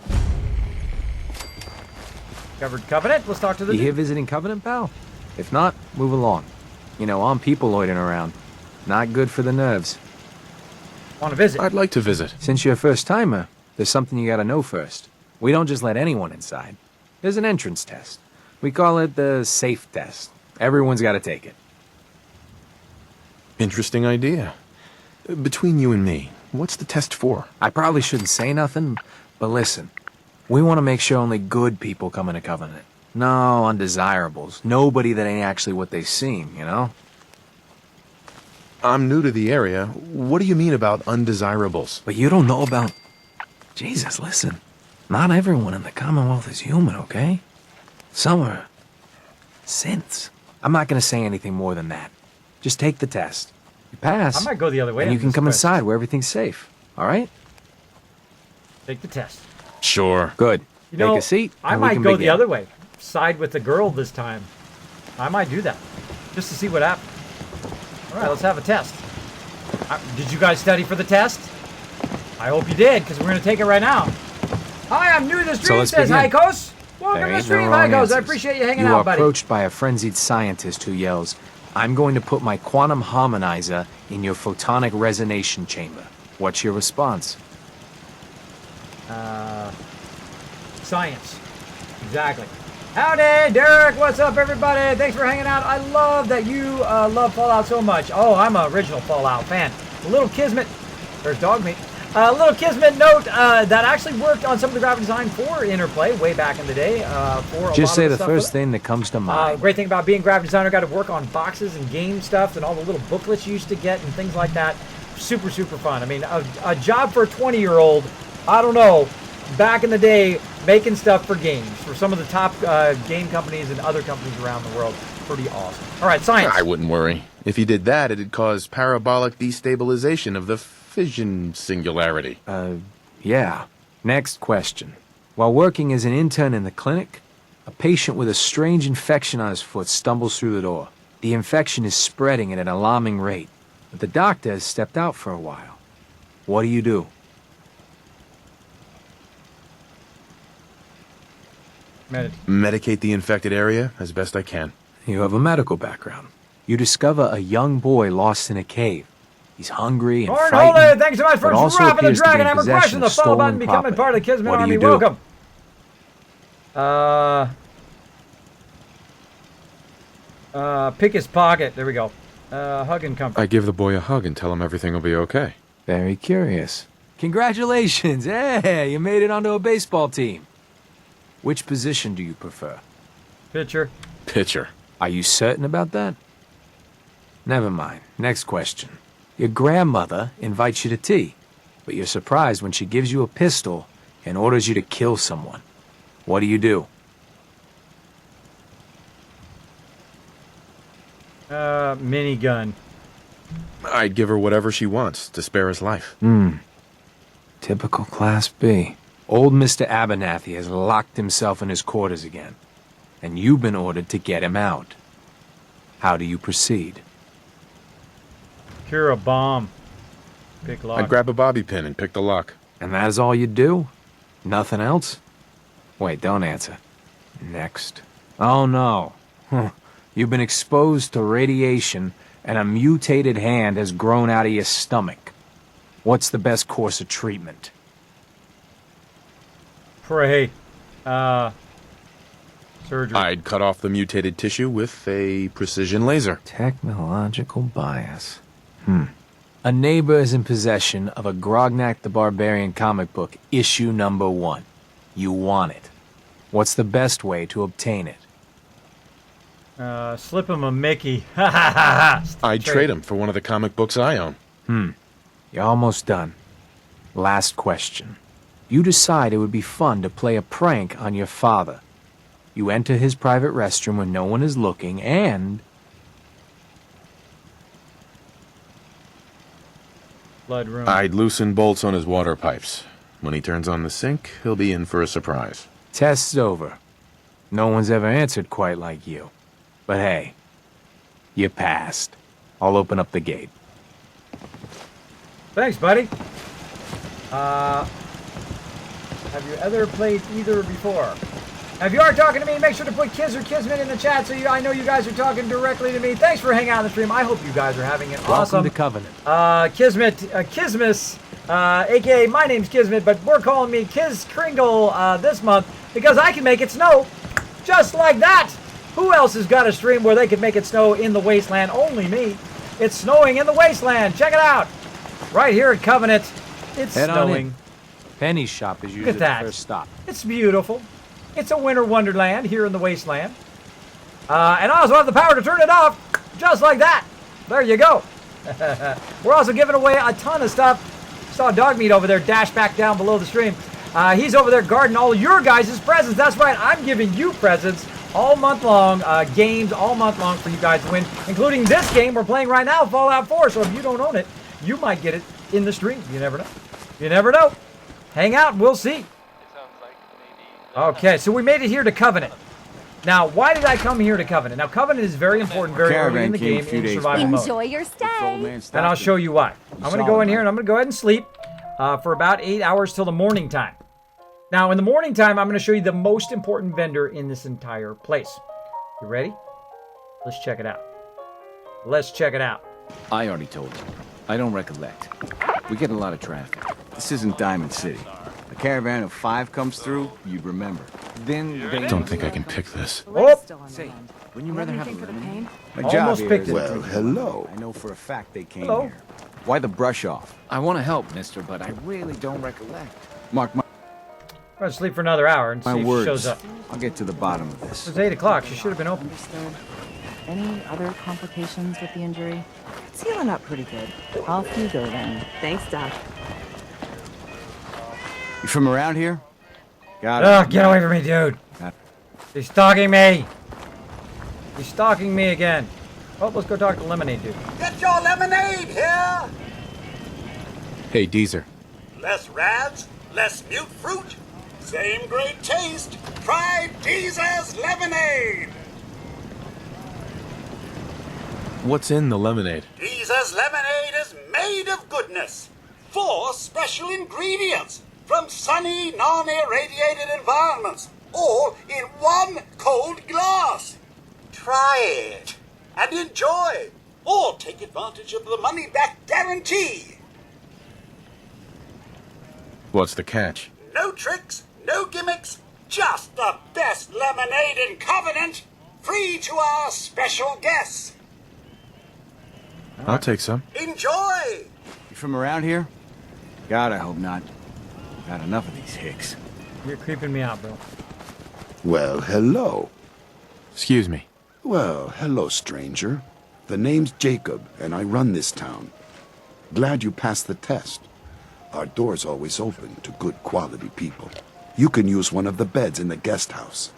Covered Covenant. Let's talk to the You dude. here visiting Covenant, pal? If not, move along. You know, I'm people loitering around. Not good for the nerves. Want to visit? I'd like to visit. Since you're a first-timer, there's something you gotta know first. We don't just let anyone inside. There's an entrance test. We call it the safe test. Everyone's gotta take it. Interesting idea. Between you and me, what's the test for? I probably shouldn't say nothing, but listen. We want to make sure only good people come into Covenant. No undesirables. Nobody that ain't actually what they seem, you know? I'm new to the area. What do you mean about undesirables? But you don't know about... Jesus, listen. Not everyone in the Commonwealth is human, okay? Some are... synths. I'm not gonna say anything more than that. Just take the test. You pass, I might go the other way. and you on can this come quest. inside where everything's safe. All right? Take the test. Sure. Good. You know, Take a seat, I and we might can go the begin. other way. Side with the girl this time. I might do that. Just to see what happens. All right, let's have a test. Did you guys study for the test? I hope you did, because we're going to take it right now. Hi, I'm new to the stream, let's says begin. Hykos. Welcome There to the ain't stream, no wrong Hykos. I answers. appreciate you hanging You out, are buddy. approached by a frenzied scientist who yells, "I'm going to put my quantum harmonizer in your photonic resonation chamber." What's your response? Science. Exactly. Howdy, Derek. What's up, everybody? Thanks for hanging out. I love that you love Fallout so much. Oh, I'm an original Fallout fan. A little Kismet. There's dog meat. A little Kismet note that actually worked on some of the graphic design for Interplay way back in the day. For a Just lot say of the stuff first with it. thing that comes to mind. Great thing about being a graphic designer, got to work on boxes and game stuff and all the little booklets you used to get and things like that. Super, super fun. I mean, a job for a 20-year-old, I don't know, back in the day, making stuff for games, for some of the top game companies and other companies around the world. Pretty awesome. All right, science. I wouldn't worry. If you did that, it'd cause parabolic destabilization of the fission singularity. Yeah. Next question. While working as an intern in the clinic, a patient with a strange infection on his foot stumbles through the door. The infection is spreading at an alarming rate, but the doctor has stepped out for a while. What do you do? Medicate the infected area as best I can. You have a medical background. You discover a young boy lost in a cave. He's hungry and Cornhole, frightened, thanks so much for but also dropping the appears to be Dragon in Hammer possession question. The of follow button, stolen becoming property. part of the Kismet What do Army. you do? Welcome. Pick his pocket. There we go. Hug and comfort. I give the boy a hug and tell him everything will be okay. Very curious. Congratulations! Hey, you made it onto a baseball team. Which position do you prefer? Pitcher. Pitcher. Are you certain about that? Never mind. Next question. Your grandmother invites you to tea, but you're surprised when she gives you a pistol and orders you to kill someone. What do you do? Minigun. I'd give her whatever she wants to spare his life. Typical Class B. Old Mr. Abernathy has locked himself in his quarters again, and you've been ordered to get him out. How do you proceed? Cure a bomb. Pick lock. I'd grab a bobby pin and pick the lock. And that is all you do? Nothing else? Wait, don't answer. Next. Oh no. You've been exposed to radiation and a mutated hand has grown out of your stomach. What's the best course of treatment? Pray. Surgery. I'd cut off the mutated tissue with a precision laser. Technological bias. A neighbor is in possession of a Grognak the Barbarian comic book, issue number 1. You want it. What's the best way to obtain it? Slip him a Mickey. Ha ha ha ha. I'd trade him for one of the comic books I own. You're almost done. Last question. You decide it would be fun to play a prank on your father. You enter his private restroom when no one is looking, and... Blood room. I'd loosen bolts on his water pipes. When he turns on the sink, he'll be in for a surprise. Test's over. No one's ever answered quite like you. But hey, you passed. I'll open up the gate. Thanks, buddy. Have you ever played either before? If you are talking to me, make sure to put Kiz or Kismet in the chat so I know you guys are talking directly to me. Thanks for hanging out on the stream. I hope you guys are having an awesome... Welcome to Covenant. Kismet, a.k.a. my name's Kismet, but we're calling me Kiz Kringle this month because I can make it snow just like that. Who else has got a stream where they can make it snow in the wasteland? Only me. It's snowing in the wasteland. Check it out. Right here at Covenant, it's Head on snowing. in. Penny's shop is Look usually at that. the first stop. It's beautiful. It's a winter wonderland here in the wasteland. And I also have the power to turn it off just like that. There you go. We're also giving away a ton of stuff. Saw Dog Meat over there dash back down below the stream. He's over there guarding all your guys' presents. That's right. I'm giving you presents all month long, games all month long for you guys to win, including this game we're playing right now, Fallout 4. So if you don't own it, you might get it in the stream. You never know. You never know. Hang out and we'll see. Okay, so we made it here to Covenant. Now, why did I come here to Covenant? Now, Covenant is very important very early in the game in survival mode. Enjoy your stay. And I'll show you why. I'm going to go in here and I'm going to go ahead and sleep for about 8 hours till the morning time. Now, in the morning time, I'm going to show you the most important vendor in this entire place. You ready? Let's check it out. Let's check it out. I already told you. I don't recollect. We get a lot of traffic. This isn't Diamond City. A caravan of 5 comes through, you'd remember. Then they... Don't think I can pick this. Oh, Say, wouldn't you rather have a lemon? My Almost job here picked is it. to Well, drink hello. water. I know for a fact they came Hello. here. Why the brush off? I want to help, mister, but I really don't recollect. Mark my I'm going to sleep for another hour and see if she words. shows up. I'll get to the bottom of this. It's 8 o'clock. She should have been open. Understood. Any other complications with the injury? It's healing up pretty good. Off you go then. Thanks, Doc. You from around here? Got it. Ugh, get away from me, dude. He's stalking me. He's stalking me again. Oh, let's go talk to Lemonade Dude. Get your lemonade here! Hey, Deezer. Less rads, less mute fruit, same great taste. Try Deezer's lemonade! What's in the lemonade? Deezer's lemonade is made of goodness. 4 special ingredients from sunny, non-irradiated environments, all in 1 cold glass. Try it and enjoy, or take advantage of the money-back guarantee. What's the catch? No tricks, no gimmicks, just the best lemonade in Covenant, free to our special guests. I'll take some. Enjoy! You from around here? God, I hope not. Got enough of these hicks. You're creeping me out, bro. Well, hello. Excuse me. Well, hello, stranger. The name's Jacob, and I run this town. Glad you passed the test. Our door's always open to good quality people. You can use one of the beds in the guest house,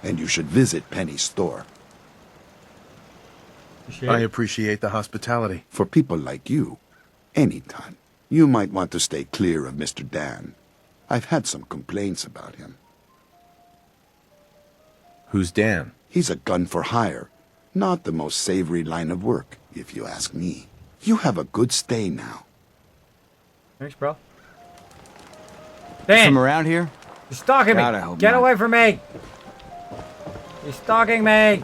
and you should visit Penny's store. I appreciate the hospitality. For people like you, anytime. You might want to stay clear of Mr. Dan. I've had some complaints about him. Who's Dan? He's a gun for hire. Not the most savory line of work, if you ask me. You have a good stay now. Thanks, bro. Dan, From around here? you're stalking God, I me. hope Get not. away from me. He's stalking me.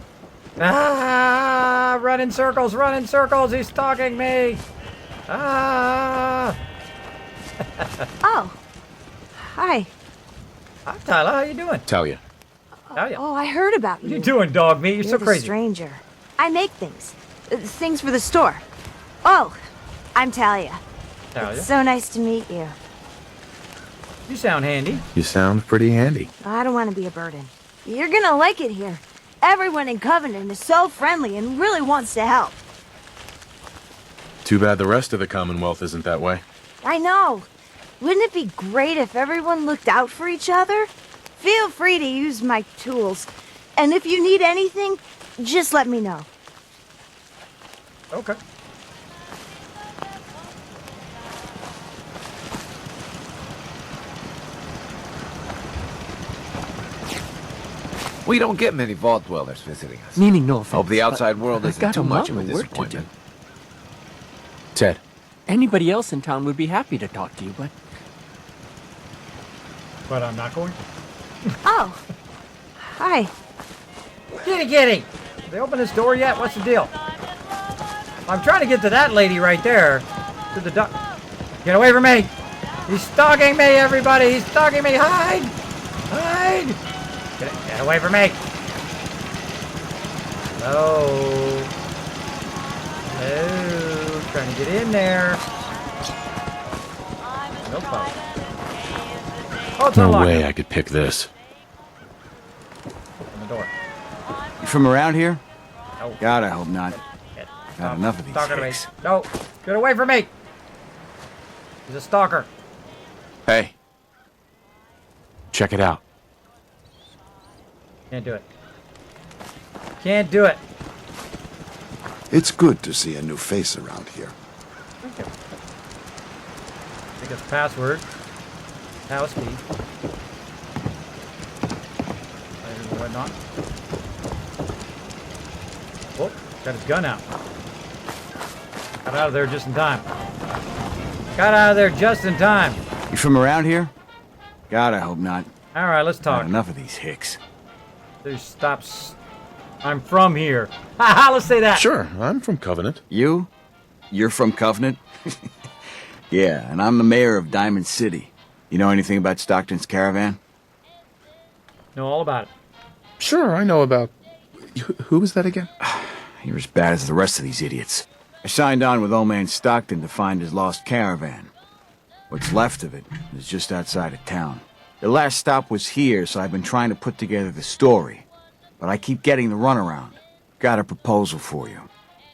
Ah, run in circles, run in circles. He's stalking me. Ah. Oh. Hi. Hi, Tyler. How you doing? Talia. How you? Oh, I heard about What you. you doing, dog meat? You're so the crazy. stranger. I make things. Things for the store. Oh, I'm Talia. Talia. It's so nice to meet you. You sound handy. You sound pretty handy. I don't want to be a burden. You're gonna like it here. Everyone in Covenant is so friendly and really wants to help. Too bad the rest of the Commonwealth isn't that way. I know. Wouldn't it be great if everyone looked out for each other? Feel free to use my tools. And if you need anything, just let me know. Okay. We don't get many vault dwellers visiting us. Meaning no offense. Hope the but outside world I isn't got too a much lot of a work to do. disappointment. Ted. Anybody else in town would be happy to talk to you, but I'm not going. Oh. Hi. Kitty! They open this door yet? What's the deal? I'm trying to get to that lady right there. To the duck. Get away from me! He's stalking me, everybody! He's stalking me! Hide! Hide! Get away from me! Hello? Hello? Trying to get in there. No problem. Oh, it's No unlocked. way I could pick this. Open the door. You from around here? No. God, I hope not. Got enough of these Stalker to me. hicks. No! Get away from me! He's a stalker. Hey. Check it out. Can't do it. Can't do it. It's good to see a new face around here. Thank you. I think it's password. House key. Items and whatnot. Oh, got his gun out. Got out of there just in time. Got out of there just in time. You from around here? God, I hope not. All right, let's Got talk. enough of these hicks. Dude, stop. I'm from here. Haha, let's say that. Sure, I'm from Covenant. You? You're from Covenant? Yeah, and I'm the mayor of Diamond City. You know anything about Stockton's caravan? Know all about it. Sure, I know about... Who was that again? You're as bad as the rest of these idiots. I signed on with old man Stockton to find his lost caravan. What's left of it is just outside of town. The last stop was here, so I've been trying to put together the story. But I keep getting the runaround. Got a proposal for you.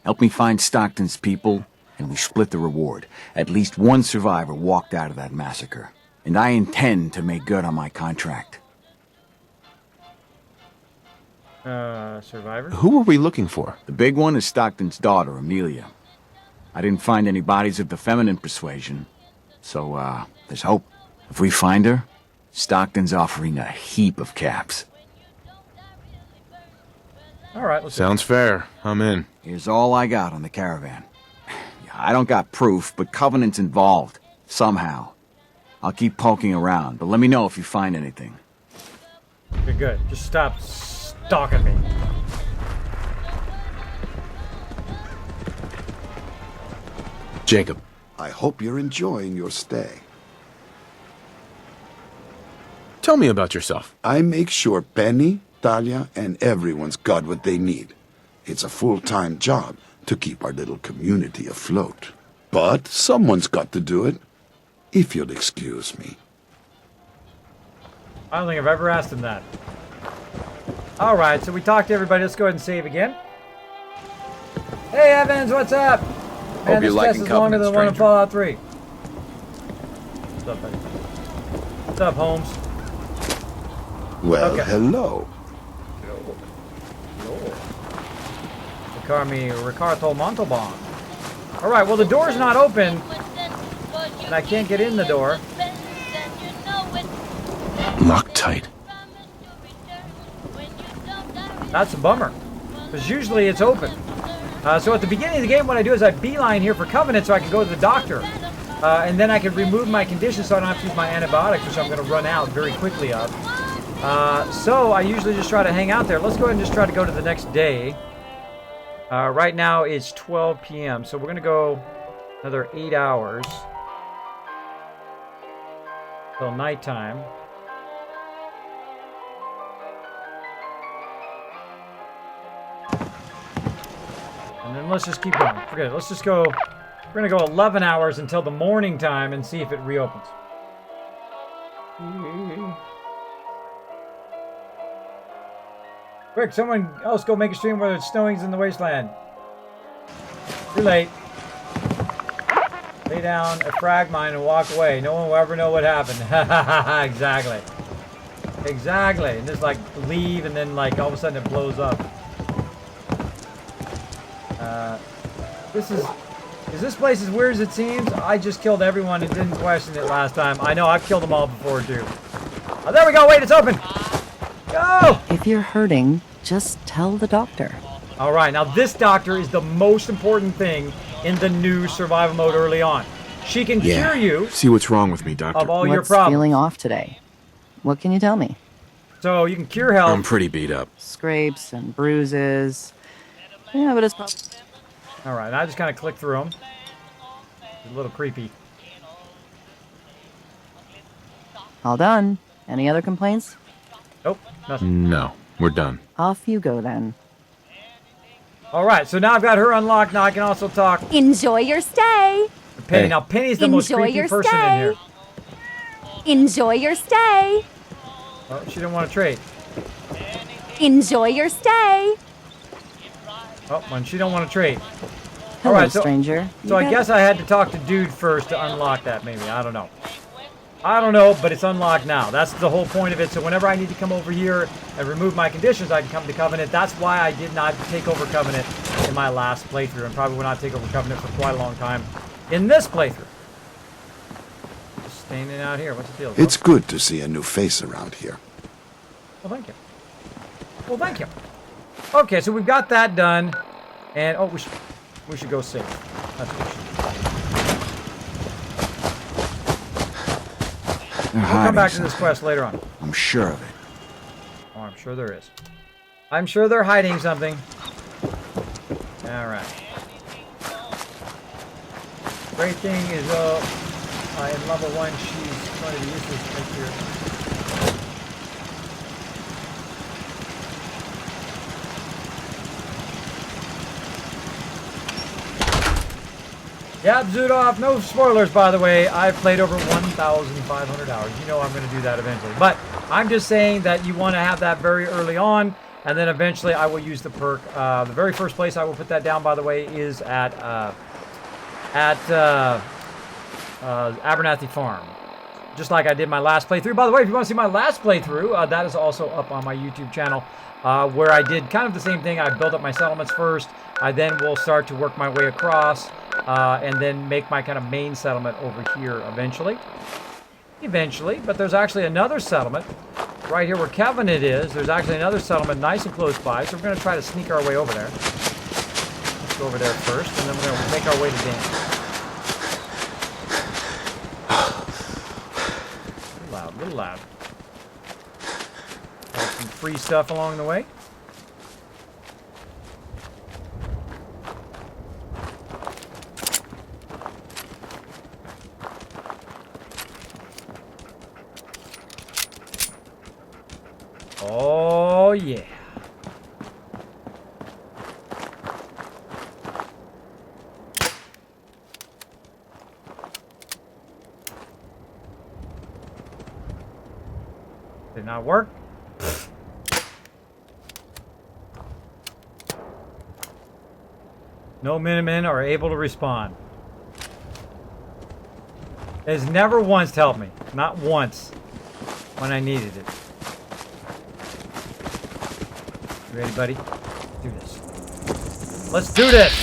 Help me find Stockton's people, and we split the reward. At least one survivor walked out of that massacre. And I intend to make good on my contract. Survivor? Who are we looking for? The big one is Stockton's daughter, Amelia. I didn't find any bodies of the feminine persuasion, so, there's hope. If we find her, Stockton's offering a heap of caps. All right, let's Sounds fair. I'm in. Here's all I got on the caravan. I don't got proof, but Covenant's involved. Somehow. I'll keep poking around, but let me know if you find anything. Okay, good. Just stop stalking me. Jacob. I hope you're enjoying your stay. Tell me about yourself. I make sure Penny, Talia, and everyone's got what they need. It's a full-time job to keep our little community afloat. But someone's got to do it, if you'll excuse me. I don't think I've ever asked him that. All right, so we talked to everybody. Let's go ahead and save again. Hey, Evans, what's up? Man, you're this liking test is longer Covenant, than the one in stranger. Fallout 3. What's up, buddy? What's up, Holmes? Well, Okay. hello. call me Ricardo Montalban. Alright, well the door's not open. And I can't get in the door. Loctite. That's a bummer. Because usually it's open. So at the beginning of the game, what I do is I beeline here for Covenant so I can go to the doctor. And then I can remove my conditions so I don't have to use my antibiotics, which I'm going to run out very quickly of. So I usually just try to hang out there. Let's go ahead and just try to go to the next day. Right now it's 12 p.m. So we're going to go another 8 hours. Till nighttime. And then let's just keep going. Forget it. Let's just go. We're going to go 11 hours until the morning time and see if it reopens. Quick, someone else go make a stream where it's snowing in the wasteland. Too late. Lay down a frag mine and walk away. No one will ever know what happened. Exactly. Exactly. And just like leave and then like all of a sudden it blows up. Is this place as weird as it seems? I just killed everyone and didn't question it last time. I know, I've killed them all before too. Oh, there we go. Wait, it's open. Go! If you're hurting, just tell the doctor. All right, now this doctor is the most important thing in the new survival mode early on. She can cure you. See what's wrong with me, doctor. Of all your What's problems. feeling off today? What can you tell me? So you can cure health. I'm pretty beat up. Scrapes and bruises. Yeah, but it's probably... All right, I just kind of click through them. It's a little creepy. All done. Any other complaints? Nope, nothing. No, we're done. Off you go then. All right, so now I've got her unlocked. Now I can also talk. Enjoy your stay. Penny. Hey. Now Penny's the most Enjoy creepy your person in stay. here. Enjoy your stay. Oh, she didn't want to trade. Enjoy your stay. Oh, and she don't want to trade. Hello, All right, so, stranger. So I guess I had to talk to Dude first to unlock that, maybe. I don't know. I don't know, but it's unlocked now. That's the whole point of it. So whenever I need to come over here and remove my conditions, I can come to Covenant. That's why I did not take over Covenant in my last playthrough, and probably will not take over Covenant for quite a long time in this playthrough. Just standing out here. What's the deal? It's good to see a new face around here. Well, thank you. Well, thank you. Okay, so we've got that done, and oh, we should go save. That's what we should do. We'll come back to this quest later on. I'm sure of it. Oh, I'm sure there is. I'm sure they're hiding something. All right. Great thing is, in level 1, she's going to be useless right here. Yep, Zudov, no spoilers, by the way. I've played over 1,500 hours. You know I'm going to do that eventually. But I'm just saying that you want to have that very early on, and then eventually I will use the perk. The very first place I will put that down, by the way, is at Abernathy Farm. Just like I did my last playthrough. By the way, if you want to see my last playthrough, that is also up on my YouTube channel, where I did kind of the same thing. I built up my settlements first. I then will start to work my way across, and then make my kind of main settlement over here eventually. But there's actually another settlement right here where Covenant is. There's actually another settlement nice and close by, so we're going to try to sneak our way over there. Let's go over there first, and then we're going to make our way to Dan. A little loud. Got some free stuff along the way. Oh, yeah. Did not work. No Minutemen are able to respond. It has never once helped me. Not once. When I needed it. You ready, buddy? Do this. Let's do this.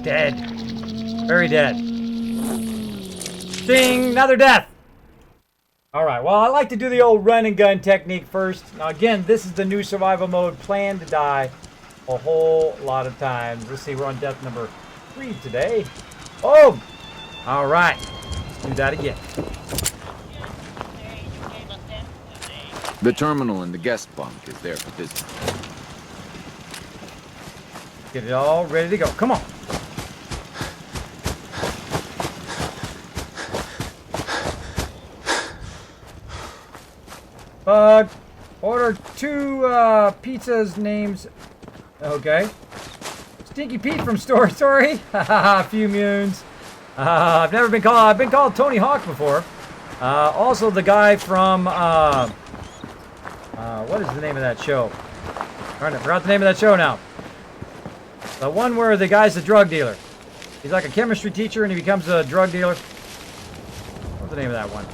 Dead. Very dead. Ding! Another death! Alright, well, I like to do the old run and gun technique first. Now, again, this is the new survival mode. Plan to die a whole lot of times. Let's see, we're on death number 3 today. Oh! Alright. Let's do that again. The terminal in the guest bunk is there for business. Get it all ready to go. Come on. Order 2 pizzas names. Okay. Stinky Pete from Story Story. Haha, few moons. I've never been called. I've been called Tony Hawk before. Also the guy from what is the name of that show? I forgot the name of that show now. The one where the guy's a drug dealer. He's like a chemistry teacher and he becomes a drug dealer. What's the name of that one?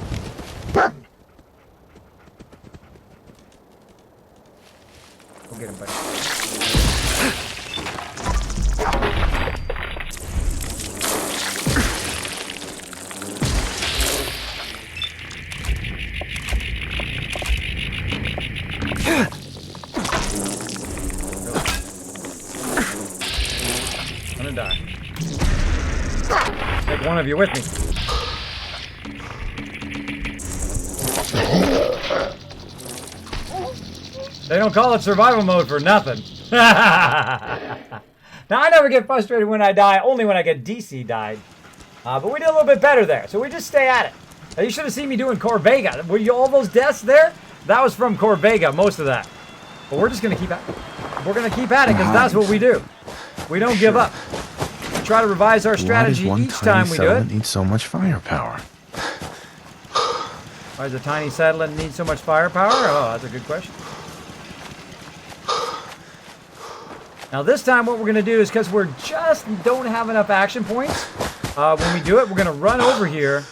Go get him, buddy. I'm gonna die. Take one of you with me. They don't call it survival mode for nothing. Now, I never get frustrated when I die, only when I get DC died. But we did a little bit better there, so we just stay at it. Now, you should have seen me doing Corvega. Were you all those deaths there? That was from Corvega, most of that. But we're just going to keep at it. We're going to keep at it, because that's what we do. We don't give up. We try to revise our strategy each time we do it. Why does one tiny settlement need so much firepower? Why does a tiny settlement need so much firepower? Oh, that's a good question. Now this time what we're going to do is, because we're just don't have enough action points, when we do it, we're going to run over here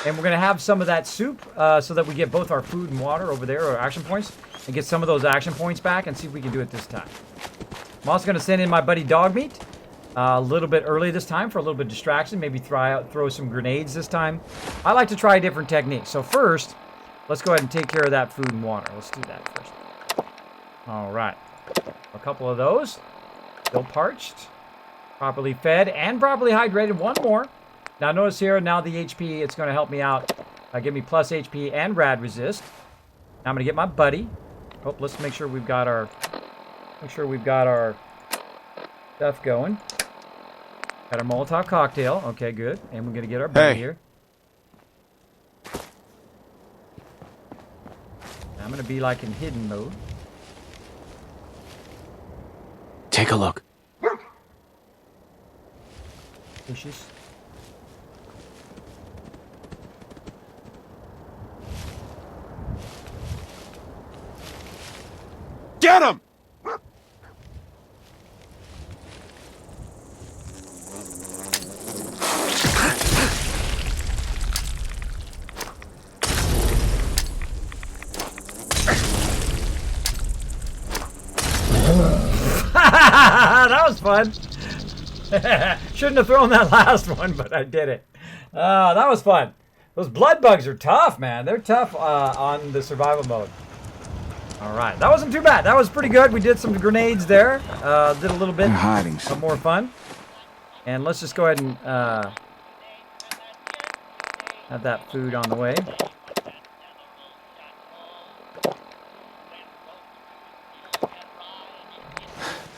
and we're going to have some of that soup so that we get both our food and water over there, or action points, and get some of those action points back and see if we can do it this time. I'm also going to send in my buddy Dog Meat a little bit early this time for a little bit of distraction, maybe throw some grenades this time. I like to try different techniques. So first, let's go ahead and take care of that food and water. Let's do that first. All right. A couple of those. Still parched, properly fed, and properly hydrated. One more. Now notice here, now the HP, it's going to help me out. Give me plus HP and rad resist. Now I'm going to get my buddy. Oh, let's make sure we've got our stuff going. Got our Molotov cocktail. Okay, good. And we're going to get our buddy here. Now I'm going to be like in hidden mode. Take a look. Bushes. Get him! That was fun. Shouldn't have thrown that last one, but I did it. That was fun. Those blood bugs are tough, man. They're tough on the survival mode. All right, that wasn't too bad. That was pretty good. We did some grenades there. Did a little bit of more fun. And let's just go ahead and have that food on the way.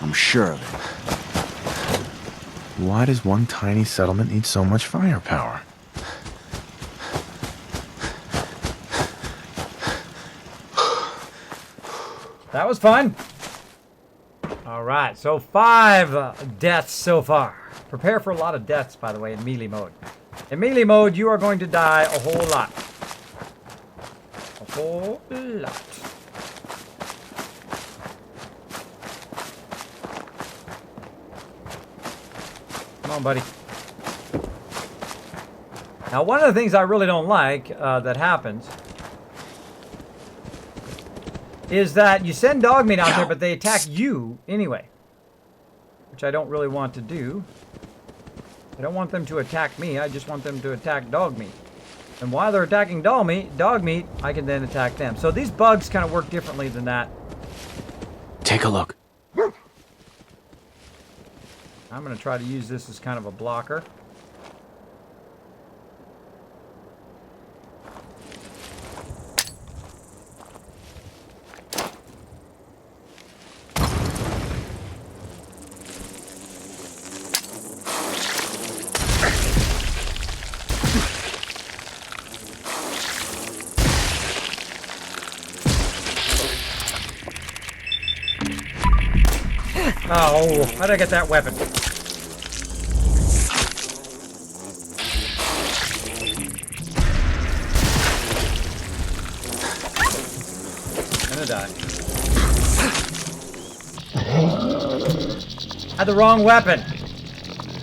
I'm sure of it. Why does one tiny settlement need so much firepower? That was fun. All right, so 5 deaths so far. Prepare for a lot of deaths, by the way, in melee mode. In melee mode, you are going to die a whole lot. A whole lot. Come on, buddy. Now, one of the things I really don't like that happens is that you send dog meat out there, but they attack you anyway. Which I don't really want to do. I don't want them to attack me, I just want them to attack dog meat. And while they're attacking dog meat, I can then attack them. So these bugs kind of work differently than that. Take a look. I'm going to try to use this as kind of a blocker. Oh, how did I get that weapon? Gonna die. Had the wrong weapon.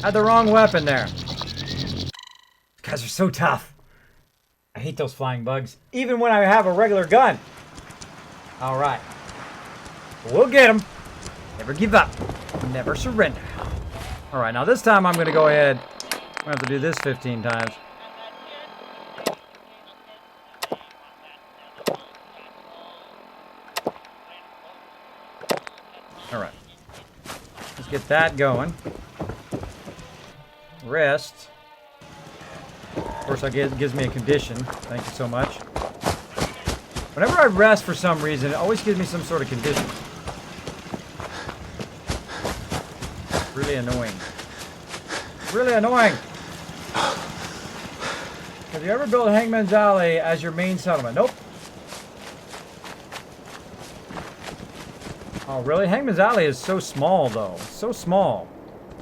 Had the wrong weapon there. These guys are so tough. I hate those flying bugs. Even when I have a regular gun. Alright. We'll get them. Never give up. Never surrender. Alright, now this time I'm going to go ahead. I'm going to have to do this 15 times. Alright. Let's get that going. Rest. Of course, it gives me a condition. Thank you so much. Whenever I rest for some reason, it always gives me some sort of condition. Really annoying. Really annoying. Have you ever built Hangman's Alley as your main settlement? Nope. Oh, really? Hangman's Alley is so small, though. So small.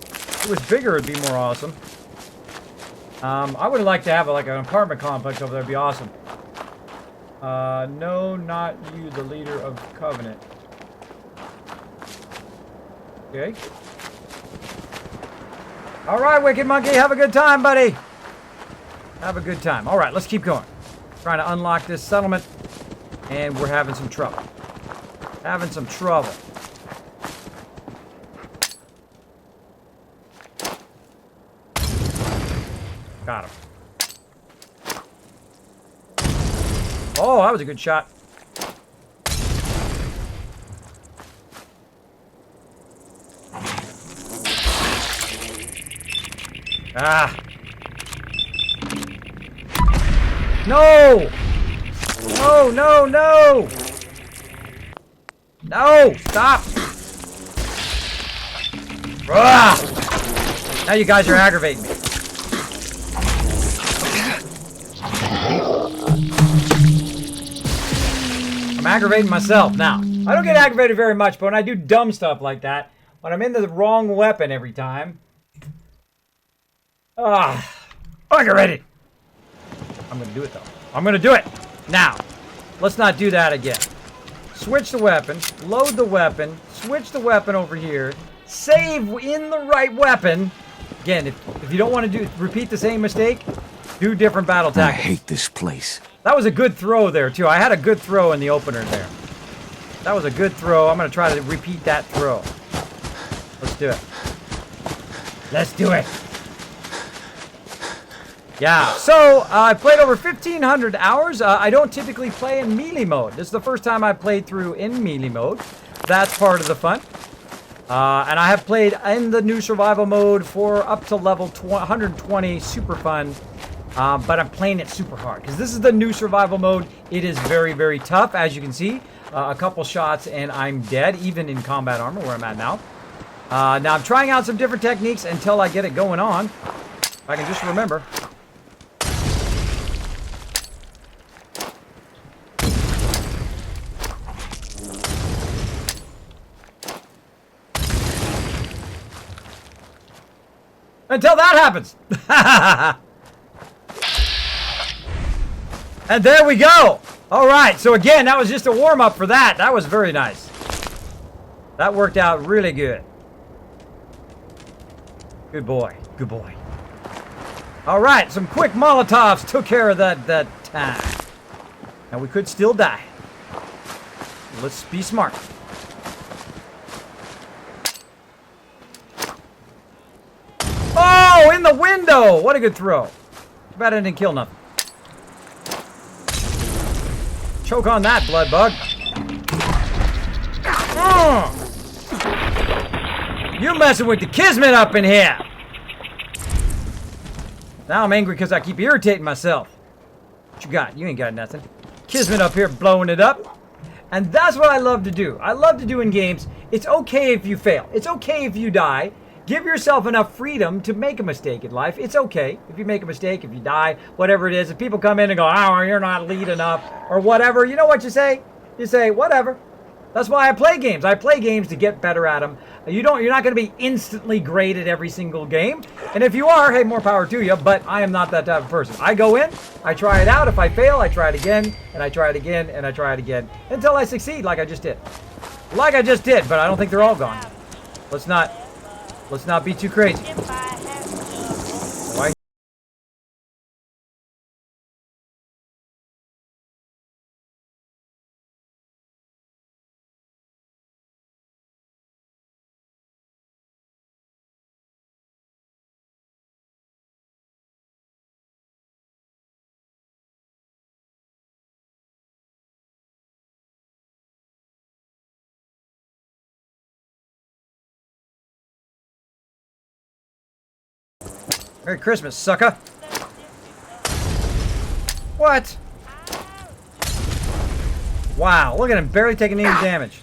If it was bigger, it'd be more awesome. I would like to have like an apartment complex over there. It'd be awesome. No, not you, the leader of Covenant. Okay. All right, Wicked Monkey, have a good time, buddy. Have a good time. All right, let's keep going. Trying to unlock this settlement, and we're having some trouble. Having some trouble. Got him. Oh, that was a good shot. Ah. No! No, no, no! No! Stop! Ah! Now you guys are aggravating me. I'm aggravating myself now. I don't get aggravated very much, but when I do dumb stuff like that, when I'm in the wrong weapon every time, aggravated. I'm gonna do it though. I'm gonna do it now. Let's not do that again. Switch the weapon, load the weapon, switch the weapon over here, save in the right weapon. Again, if you don't want to repeat the same mistake, do different battle tactics. I hate this place. That was a good throw there too. I had a good throw in the opener there. That was a good throw. I'm gonna try to repeat that throw. Let's do it. Let's do it. Yeah, so I played over 1,500 hours. I don't typically play in melee mode. This is the first time I played through in melee mode. That's part of the fun. And I have played in the new survival mode for up to level 120, super fun. But I'm playing it super hard because this is the new survival mode. It is very, very tough, as you can see. A couple shots and I'm dead, even in combat armor where I'm at now. Now I'm trying out some different techniques until I get it going on. If I can just remember. Until that happens. And there we go. All right, so again, that was just a warm-up for that. That was very nice. That worked out really good. Good boy. Good boy. All right, some quick Molotovs took care of that time. Now we could still die. Let's be smart. Oh, in the window! What a good throw. Too bad I didn't kill nothing. Choke on that, blood bug. You messing with the Kismet up in here. Now I'm angry because I keep irritating myself. What you got? You ain't got nothing. Kismet up here blowing it up. And that's what I love to do. I love to do in games. It's okay if you fail. It's okay if you die. Give yourself enough freedom to make a mistake in life. It's okay if you make a mistake, if you die, whatever it is. If people come in and go, oh, you're not lead enough, or whatever, you know what you say? You say, whatever. That's why I play games. I play games to get better at them. You're not going to be instantly great at every single game. And if you are, hey, more power to you, but I am not that type of person. I go in, I try it out. If I fail, I try it again, and I try it again, and I try it again, until I succeed like I just did. Like I just did, but I don't think they're all gone. Let's not be too crazy. Why? Merry Christmas, sucker. What? Wow, look at him, barely taking any damage.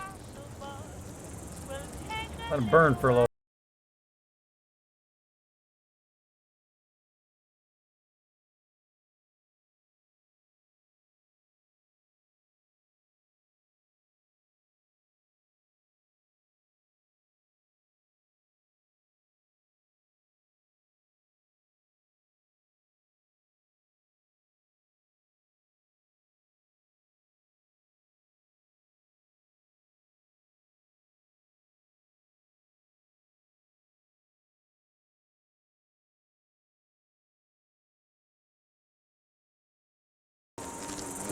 Let him burn for a little.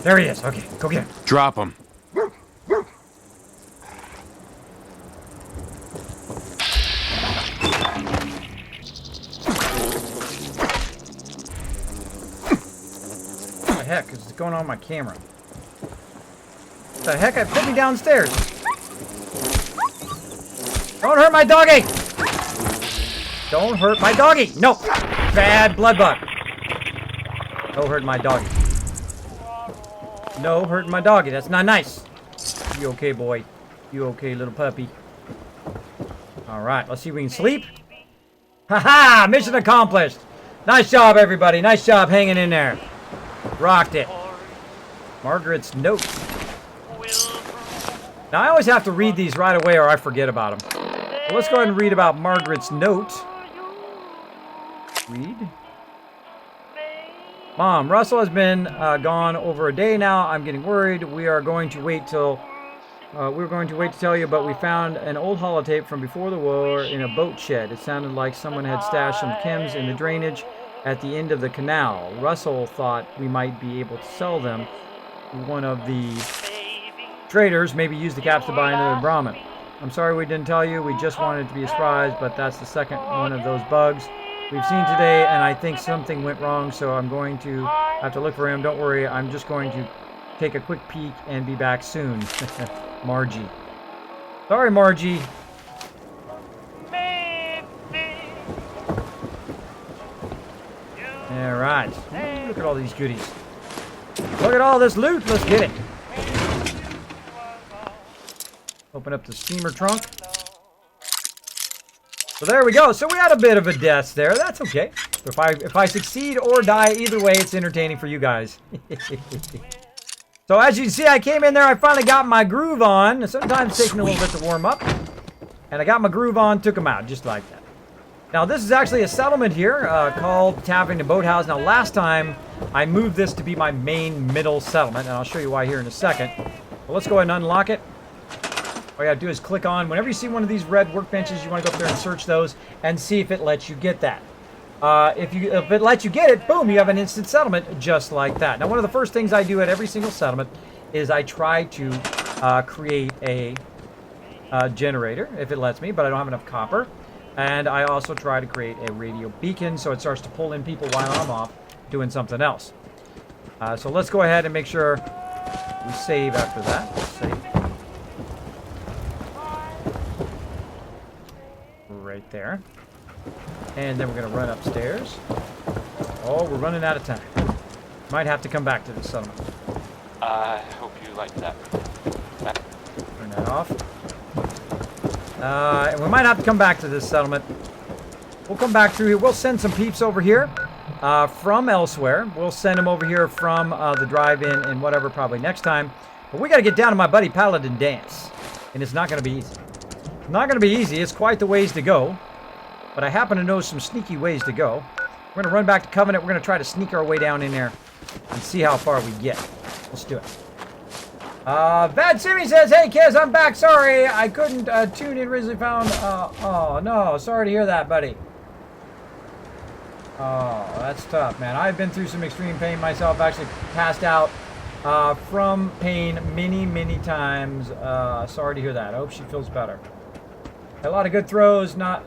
There he is. Okay, go get him. Drop him. What the heck is going on with my camera? What the heck? I put me downstairs. Don't hurt my doggy! Don't hurt my doggy! No! Bad blood bug. Don't hurt my doggy. No, hurting my doggy. That's not nice. You okay, boy? You okay, little puppy? Alright, let's see if we can sleep. Haha! Mission accomplished! Nice job, everybody. Nice job hanging in there. Rocked it. Margaret's note. Now, I always have to read these right away or I forget about them. So let's go ahead and read about Margaret's note. Read. Mom, Russell has been gone over a day now. I'm getting worried. We are going to wait to tell you, but we found an old holotape from before the war in a boat shed. It sounded like someone had stashed some chems in the drainage at the end of the canal. Russell thought we might be able to sell them to one of the traders, maybe use the caps to buy another Brahmin. I'm sorry we didn't tell you. We just wanted it to be a surprise, but that's the second one of those bugs we've seen today, and I think something went wrong, so I'm going to have to look for him. Don't worry, I'm just going to take a quick peek and be back soon. Margie. Sorry, Margie. Alright. Look at all these goodies. Look at all this loot. Let's get it. Open up the steamer trunk. So there we go. So we had a bit of a death there. That's okay. If I succeed or die, either way, it's entertaining for you guys. So as you can see, I came in there. I finally got my groove on. Sometimes it's taking a little bit to warm up. And I got my groove on, took him out, just like that. Now, this is actually a settlement here called Tapping Boathouse. Now, last time I moved this to be my main middle settlement, and I'll show you why here in a second. But let's go ahead and unlock it. All you gotta do is click on, whenever you see one of these red workbenches, you want to go up there and search those and see if it lets you get that. If it lets you get it, boom, you have an instant settlement just like that. Now, one of the first things I do at every single settlement is I try to create a generator, if it lets me, but I don't have enough copper. And I also try to create a radio beacon so it starts to pull in people while I'm off doing something else. So let's go ahead and make sure we save after that. Let's save. Right there. And then we're going to run upstairs. Oh, we're running out of time. Might have to come back to this settlement. I hope you like that. Turn that off. And we might have to come back to this settlement. We'll come back through here. We'll send some peeps over here from elsewhere. We'll send them over here from the drive-in and whatever probably next time. But we got to get down to my buddy Paladin Dance. And it's not going to be easy. Not going to be easy. It's quite the ways to go. But I happen to know some sneaky ways to go. We're going to run back to Covenant. We're going to try to sneak our way down in there and see how far we get. Let's do it. Bad Simmy says, hey, Kiz, I'm back. Sorry, I couldn't tune in. Originally found... oh, no. Sorry to hear that, buddy. Oh, that's tough, man. I've been through some extreme pain myself. Actually passed out from pain many, many times. Sorry to hear that. I hope she feels better. A lot of good throws, not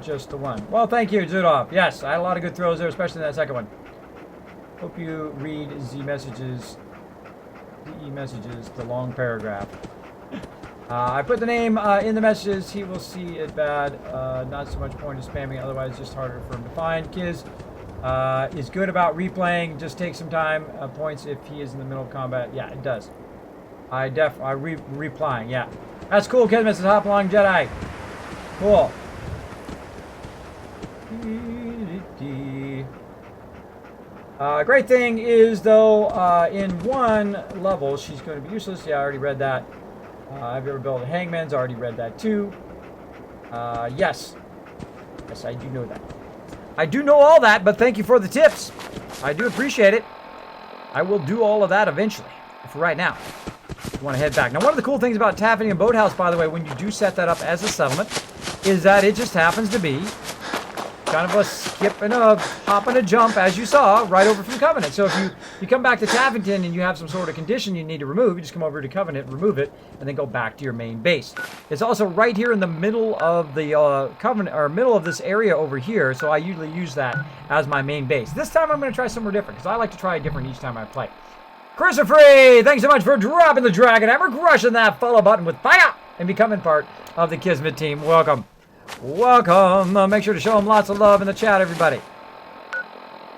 just the one. Well, thank you, Zudov. Yes, I had a lot of good throws there, especially in that second one. Hope you read the messages, the long paragraph. I put the name in the messages. He will see it bad. Not so much point in spamming, otherwise it's just harder for him to find. Kiz is good about replaying. Just take some time. Points if he is in the middle of combat. Yeah, it does. Replying. Yeah, that's cool. Kismet says hop along Jedi. Cool. Great thing is, though, in one level, she's going to be useless. Yeah, I already read that. Have you ever built a hangman's? Already read that, too. Yes. Yes, I do know that. I do know all that, but thank you for the tips. I do appreciate it. I will do all of that eventually. For right now, I want to head back. Now, one of the cool things about Taffany and Boathouse, by the way, when you do set that up as a settlement, is that it just happens to be kind of a skip and a hop and a jump, as you saw, right over from Covenant. So if you come back to Taffington and you have some sort of condition you need to remove, you just come over to Covenant, remove it, and then go back to your main base. It's also right here in the middle of the Covenant, or middle of this area over here, so I usually use that as my main base. This time I'm going to try somewhere different, because I like to try different each time I play. Christopher, thanks so much for dropping the Dragon Hammer, crushing that follow button with fire, and becoming part of the Kismet team. Welcome. Welcome. Make sure to show them lots of love in the chat, everybody.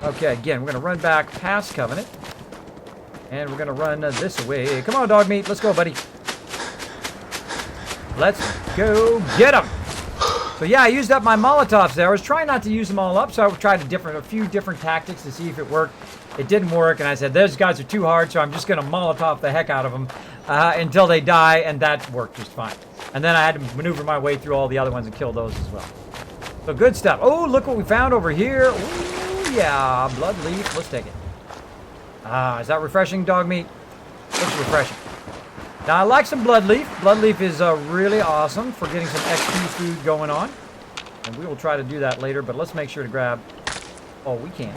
Okay, again, we're going to run back past Covenant. And we're going to run this way. Come on, dog meat. Let's go, buddy. Let's go get them. So, yeah, I used up my Molotovs there. I was trying not to use them all up, so I tried a few different tactics to see if it worked. It didn't work, and I said, those guys are too hard, so I'm just going to Molotov the heck out of them until they die, and that worked just fine. And then I had to maneuver my way through all the other ones and kill those as well. So good stuff. Oh, look what we found over here. Ooh, yeah, blood leaf. Let's take it. Is that refreshing, dog meat? Looks refreshing. Now, I like some blood leaf. Blood leaf is really awesome for getting some XP food going on. And we will try to do that later, but let's make sure to grab all we can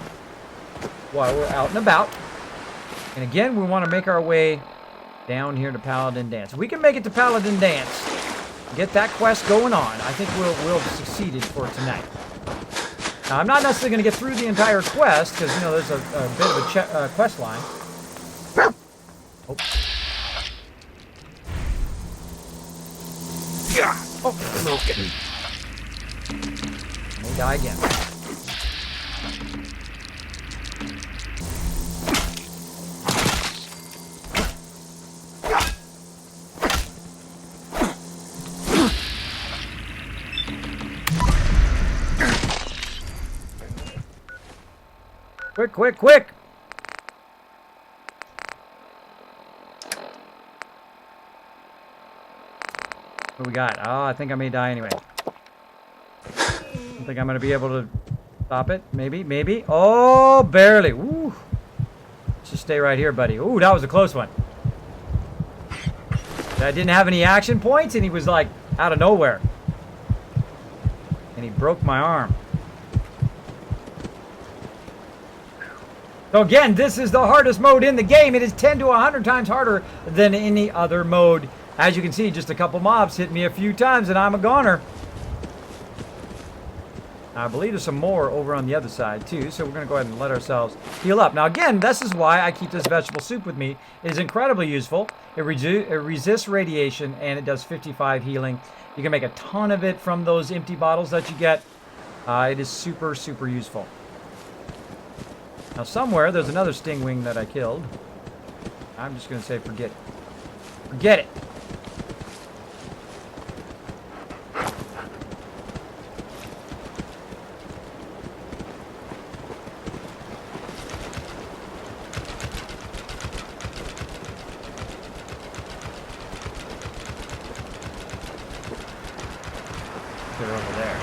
while we're out and about. And again, we want to make our way down here to Paladin Dance. If we can make it to Paladin Dance, get that quest going on, I think we'll have succeeded for tonight. Now, I'm not necessarily going to get through the entire quest, because, you know, there's a bit of a quest line. Oh. Yeah. Oh, okay. May die again. Quick, quick, quick! What do we got? Oh, I think I may die anyway. don't think I'm going to be able to stop it. Maybe. Oh, barely. Woo. Let's just stay right here, buddy. Ooh, that was a close one. I didn't have any action points, and he was like out of nowhere. And he broke my arm. So again, this is the hardest mode in the game. It is 10 to 100 times harder than any other mode. As you can see, just a couple mobs hit me a few times and I'm a goner. I believe there's some more over on the other side too, so we're going to go ahead and let ourselves heal up. Now again, this is why I keep this vegetable soup with me. It is incredibly useful. It resists radiation and it does 55 healing. You can make a ton of it from those empty bottles that you get. It is super, super useful. Now somewhere there's another stingwing that I killed. I'm just going to say forget it. Forget it. They're over there.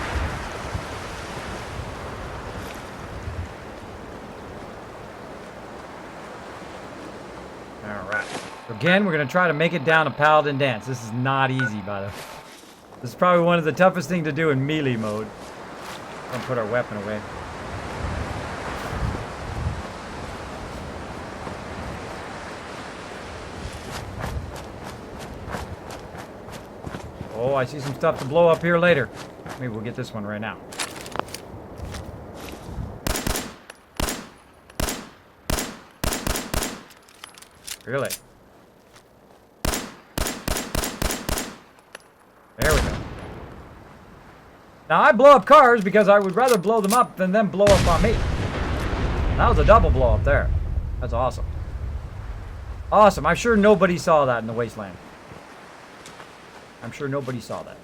Alright. So again, we're going to try to make it down to Paladin Dance. This is not easy, by the way. This is probably one of the toughest things to do in melee mode. I'm going to put our weapon away. Oh, I see some stuff to blow up here later. Maybe we'll get this one right now. Really? There we go. Now, I blow up cars because I would rather blow them up than them blow up on me. That was a double blow up there. That's awesome. Awesome. I'm sure nobody saw that in the wasteland. I'm sure nobody saw that.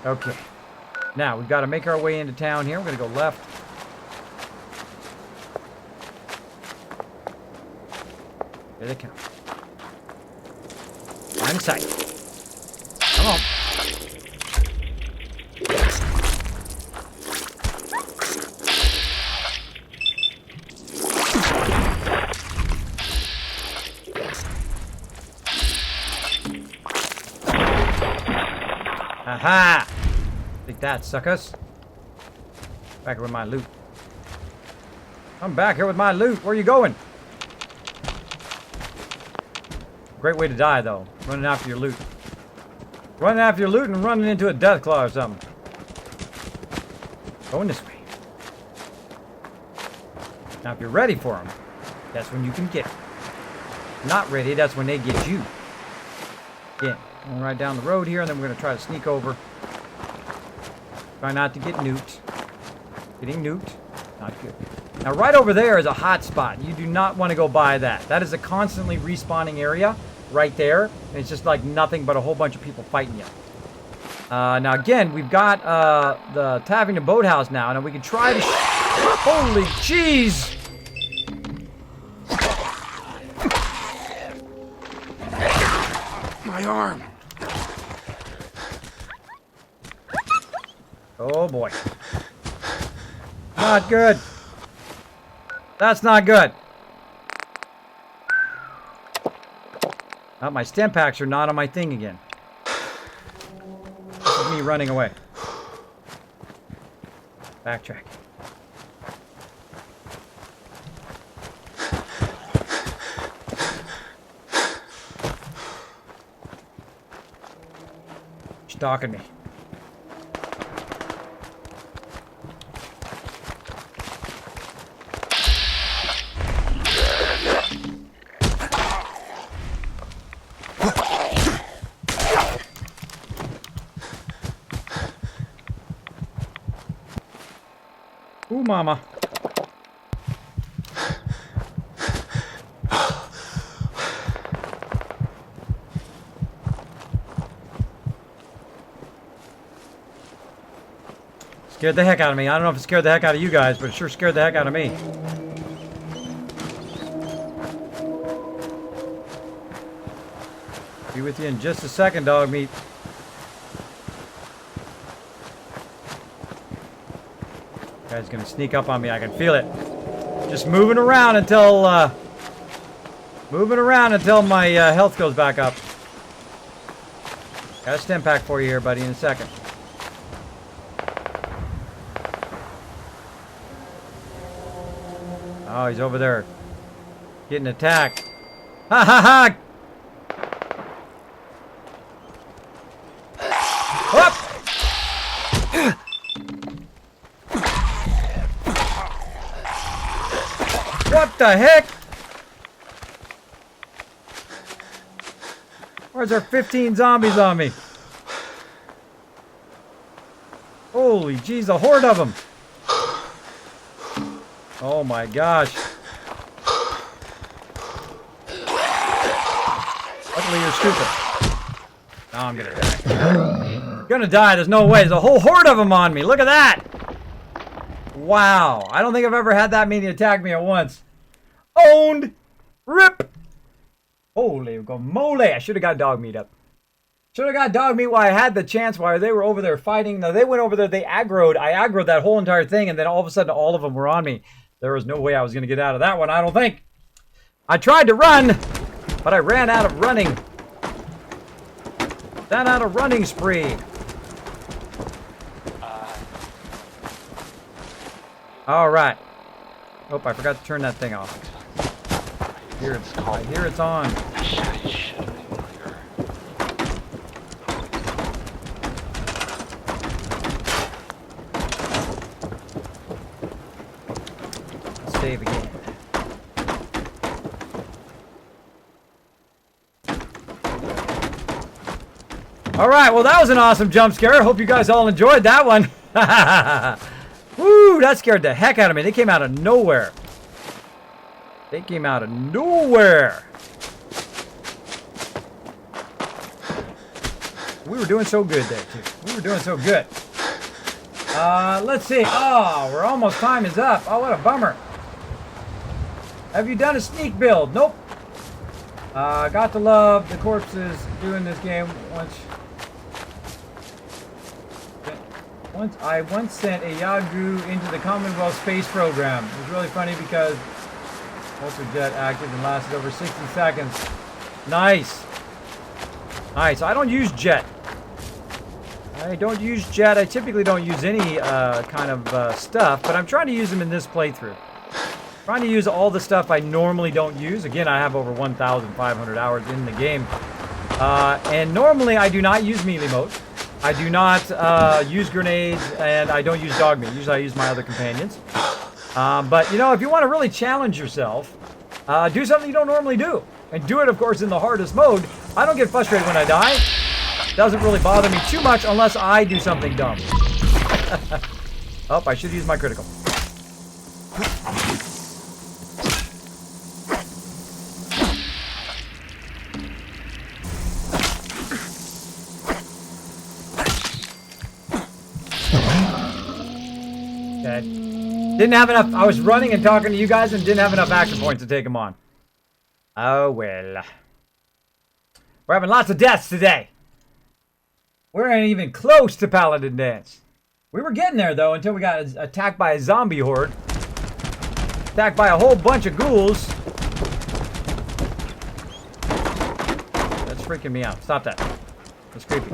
Okay. Now, we've got to make our way into town here. We're going to go left. Here they come. Line of sight. Come on. Aha! Take that, suckers. Back here with my loot. I'm back here with my loot. Where are you going? Great way to die, though. Running after your loot. Running after your loot and running into a death claw or something. Going this way. Now, if you're ready for them, that's when you can get them. Not ready, that's when they get you. Again, going right down the road here, and then we're going to try to sneak over. Try not to get nuked. Getting nuked. Not good. Now, right over there is a hot spot. You do not want to go by that. That is a constantly respawning area right there. And it's just like nothing but a whole bunch of people fighting you. Now, again, we've got the Tavern and Boathouse now, and we can try to... Holy jeez! My arm. Oh, boy. Not good. That's not good. Oh, my stem packs are not on my thing again. This is me running away. Backtrack. Stalking me. Ooh, mama. Scared the heck out of me. I don't know if it scared the heck out of you guys, but it sure scared the heck out of me. Be with you in just a second, dog meat. Guy's gonna sneak up on me. I can feel it. Just moving around until my health goes back up. Got a stim pack for you here, buddy, in a second. Oh, he's over there. Getting attacked. Ha ha ha! Up! What the heck? Where's there 15 zombies on me? Holy jeez, a horde of them. Oh my gosh. Luckily you're stupid. Now I'm gonna die. Gonna die, there's no way. There's a whole horde of them on me. Look at that. Wow. I don't think I've ever had that many attack me at once. Owned. Rip. Holy guacamole. I should have got dog meat up. Should have got dog meat while I had the chance, while they were over there fighting. Now they went over there, they aggroed. I aggroed that whole entire thing, and then all of a sudden all of them were on me. There was no way I was going to get out of that one, I don't think. I tried to run, but I ran out of running. Ran out of running spree. All right. Oh, I forgot to turn that thing off. I hear it's on. Save again. All right, well, that was an awesome jump scare. Hope you guys all enjoyed that one. Woo, that scared the heck out of me. They came out of nowhere. They came out of nowhere. We were doing so good there, too. We were doing so good. Let's see. Oh, we're almost, time is up. Oh, what a bummer. Have you done a sneak build? Nope. Got to love the corpses doing this game. I once sent a Yagu into the Commonwealth space program. It was really funny because multi-jet active and lasted over 60 seconds. Nice. Nice. I don't use jet. I don't use jet. I typically don't use any kind of stuff, but I'm trying to use them in this playthrough. Trying to use all the stuff I normally don't use. Again, I have over 1,500 hours in the game. And normally I do not use melee mode. I do not use grenades, and I don't use dog meat. Usually I use my other companions. But, you know, if you want to really challenge yourself, do something you don't normally do. And do it, of course, in the hardest mode. I don't get frustrated when I die. It doesn't really bother me too much unless I do something dumb. Oh, I should use my critical. Okay. Didn't have enough. I was running and talking to you guys and didn't have enough action points to take them on. Oh, well. We're having lots of deaths today. We ain't even close to Paladin Dance. We were getting there, though, until we got attacked by a zombie horde. Attacked by a whole bunch of ghouls. That's freaking me out. Stop that. That's creepy.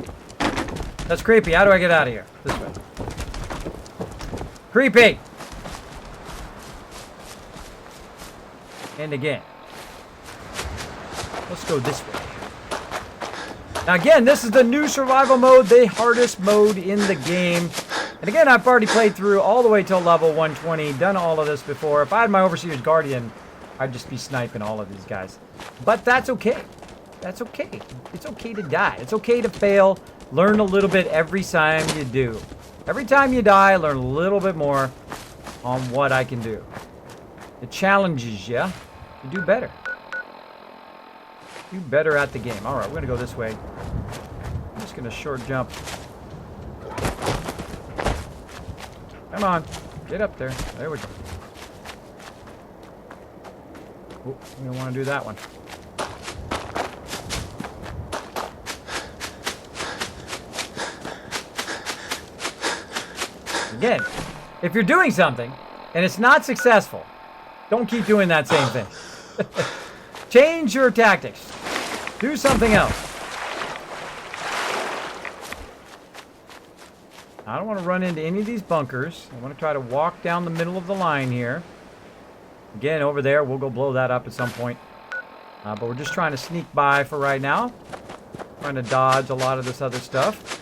That's creepy. How do I get out of here? This way. Creepy! And again. Let's go this way. Now again, this is the new survival mode, the hardest mode in the game. And again, I've already played through all the way till level 120, done all of this before. If I had my Overseer's Guardian, I'd just be sniping all of these guys. But that's okay. That's okay. It's okay to die. It's okay to fail. Learn a little bit every time you do. Every time you die, learn a little bit more on what I can do. It challenges you to do better. Do better at the game. Alright, we're going to go this way. I'm just going to short jump. Come on. Get up there. There we go. Oh, we don't want to do that one. Again, if you're doing something and it's not successful, don't keep doing that same thing. Change your tactics. Do something else. I don't want to run into any of these bunkers. I want to try to walk down the middle of the line here. Again, over there, we'll go blow that up at some point. But we're just trying to sneak by for right now. Trying to dodge a lot of this other stuff.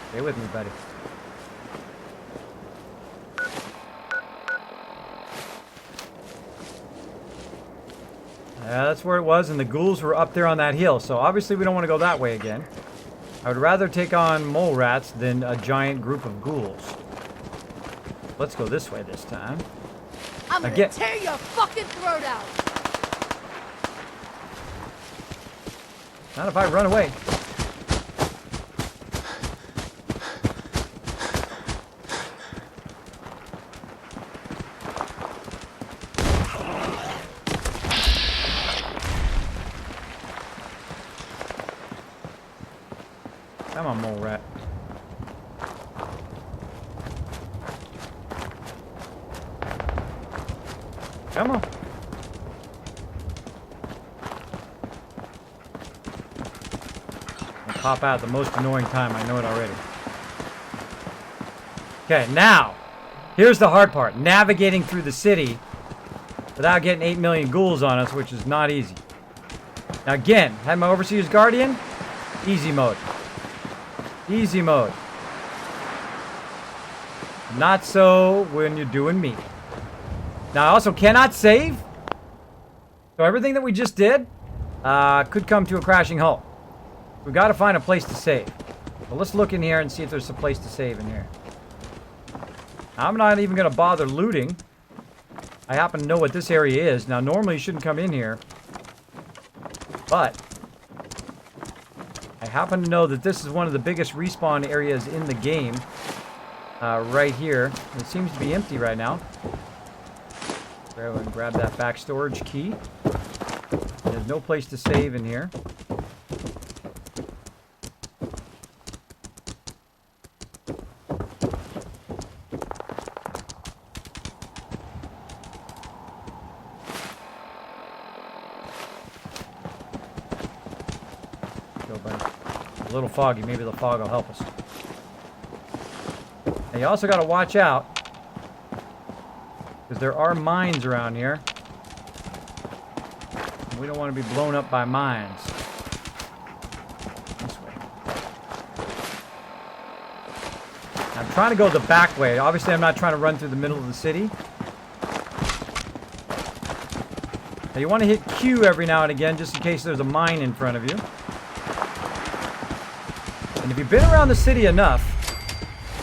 Stay with me, buddy. That's where it was, and the ghouls were up there on that hill, so obviously we don't want to go that way again. I would rather take on mole rats than a giant group of ghouls. Let's go this way this time. I'm gonna tear your fucking throat out! Not if I run away. Come on, mole rat. Come on. I'll pop out at the most annoying time. I know it already. Okay, now, here's the hard part. Navigating through the city without getting 8 million ghouls on us, which is not easy. Now again, had my Overseer's Guardian, easy mode. Easy mode. Not so when you're doing me. Now I also cannot save. So everything that we just did could come to a crashing halt. We've got to find a place to save. Well, let's look in here and see if there's a place to save in here. I'm not even going to bother looting. I happen to know what this area is. Now normally you shouldn't come in here. But I happen to know that this is one of the biggest respawn areas in the game. Right here. It seems to be empty right now. Go and grab that back storage key. There's no place to save in here. Go, buddy. A little foggy. Maybe the fog will help us. And you also got to watch out, because there are mines around here. We don't want to be blown up by mines. This way. I'm trying to go the back way. Obviously, I'm not trying to run through the middle of the city. Now, you want to hit Q every now and again, just in case there's a mine in front of you. And if you've been around the city enough,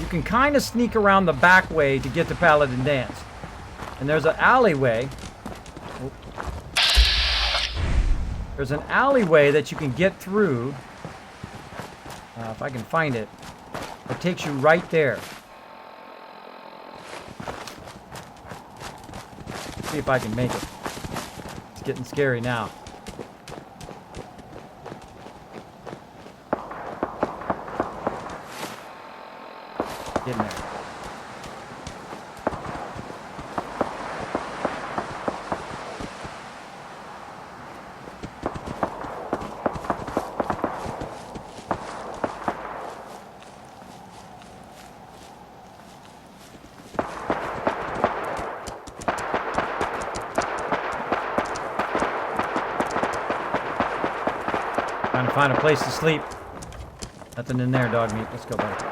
you can kind of sneak around the back way to get to Paladin Dance. And there's an alleyway. There's an alleyway that you can get through. If I can find it. It takes you right there. See if I can make it. It's getting scary now. Get in there. Trying to find a place to sleep. Nothing in there, dog meat. Let's go, buddy.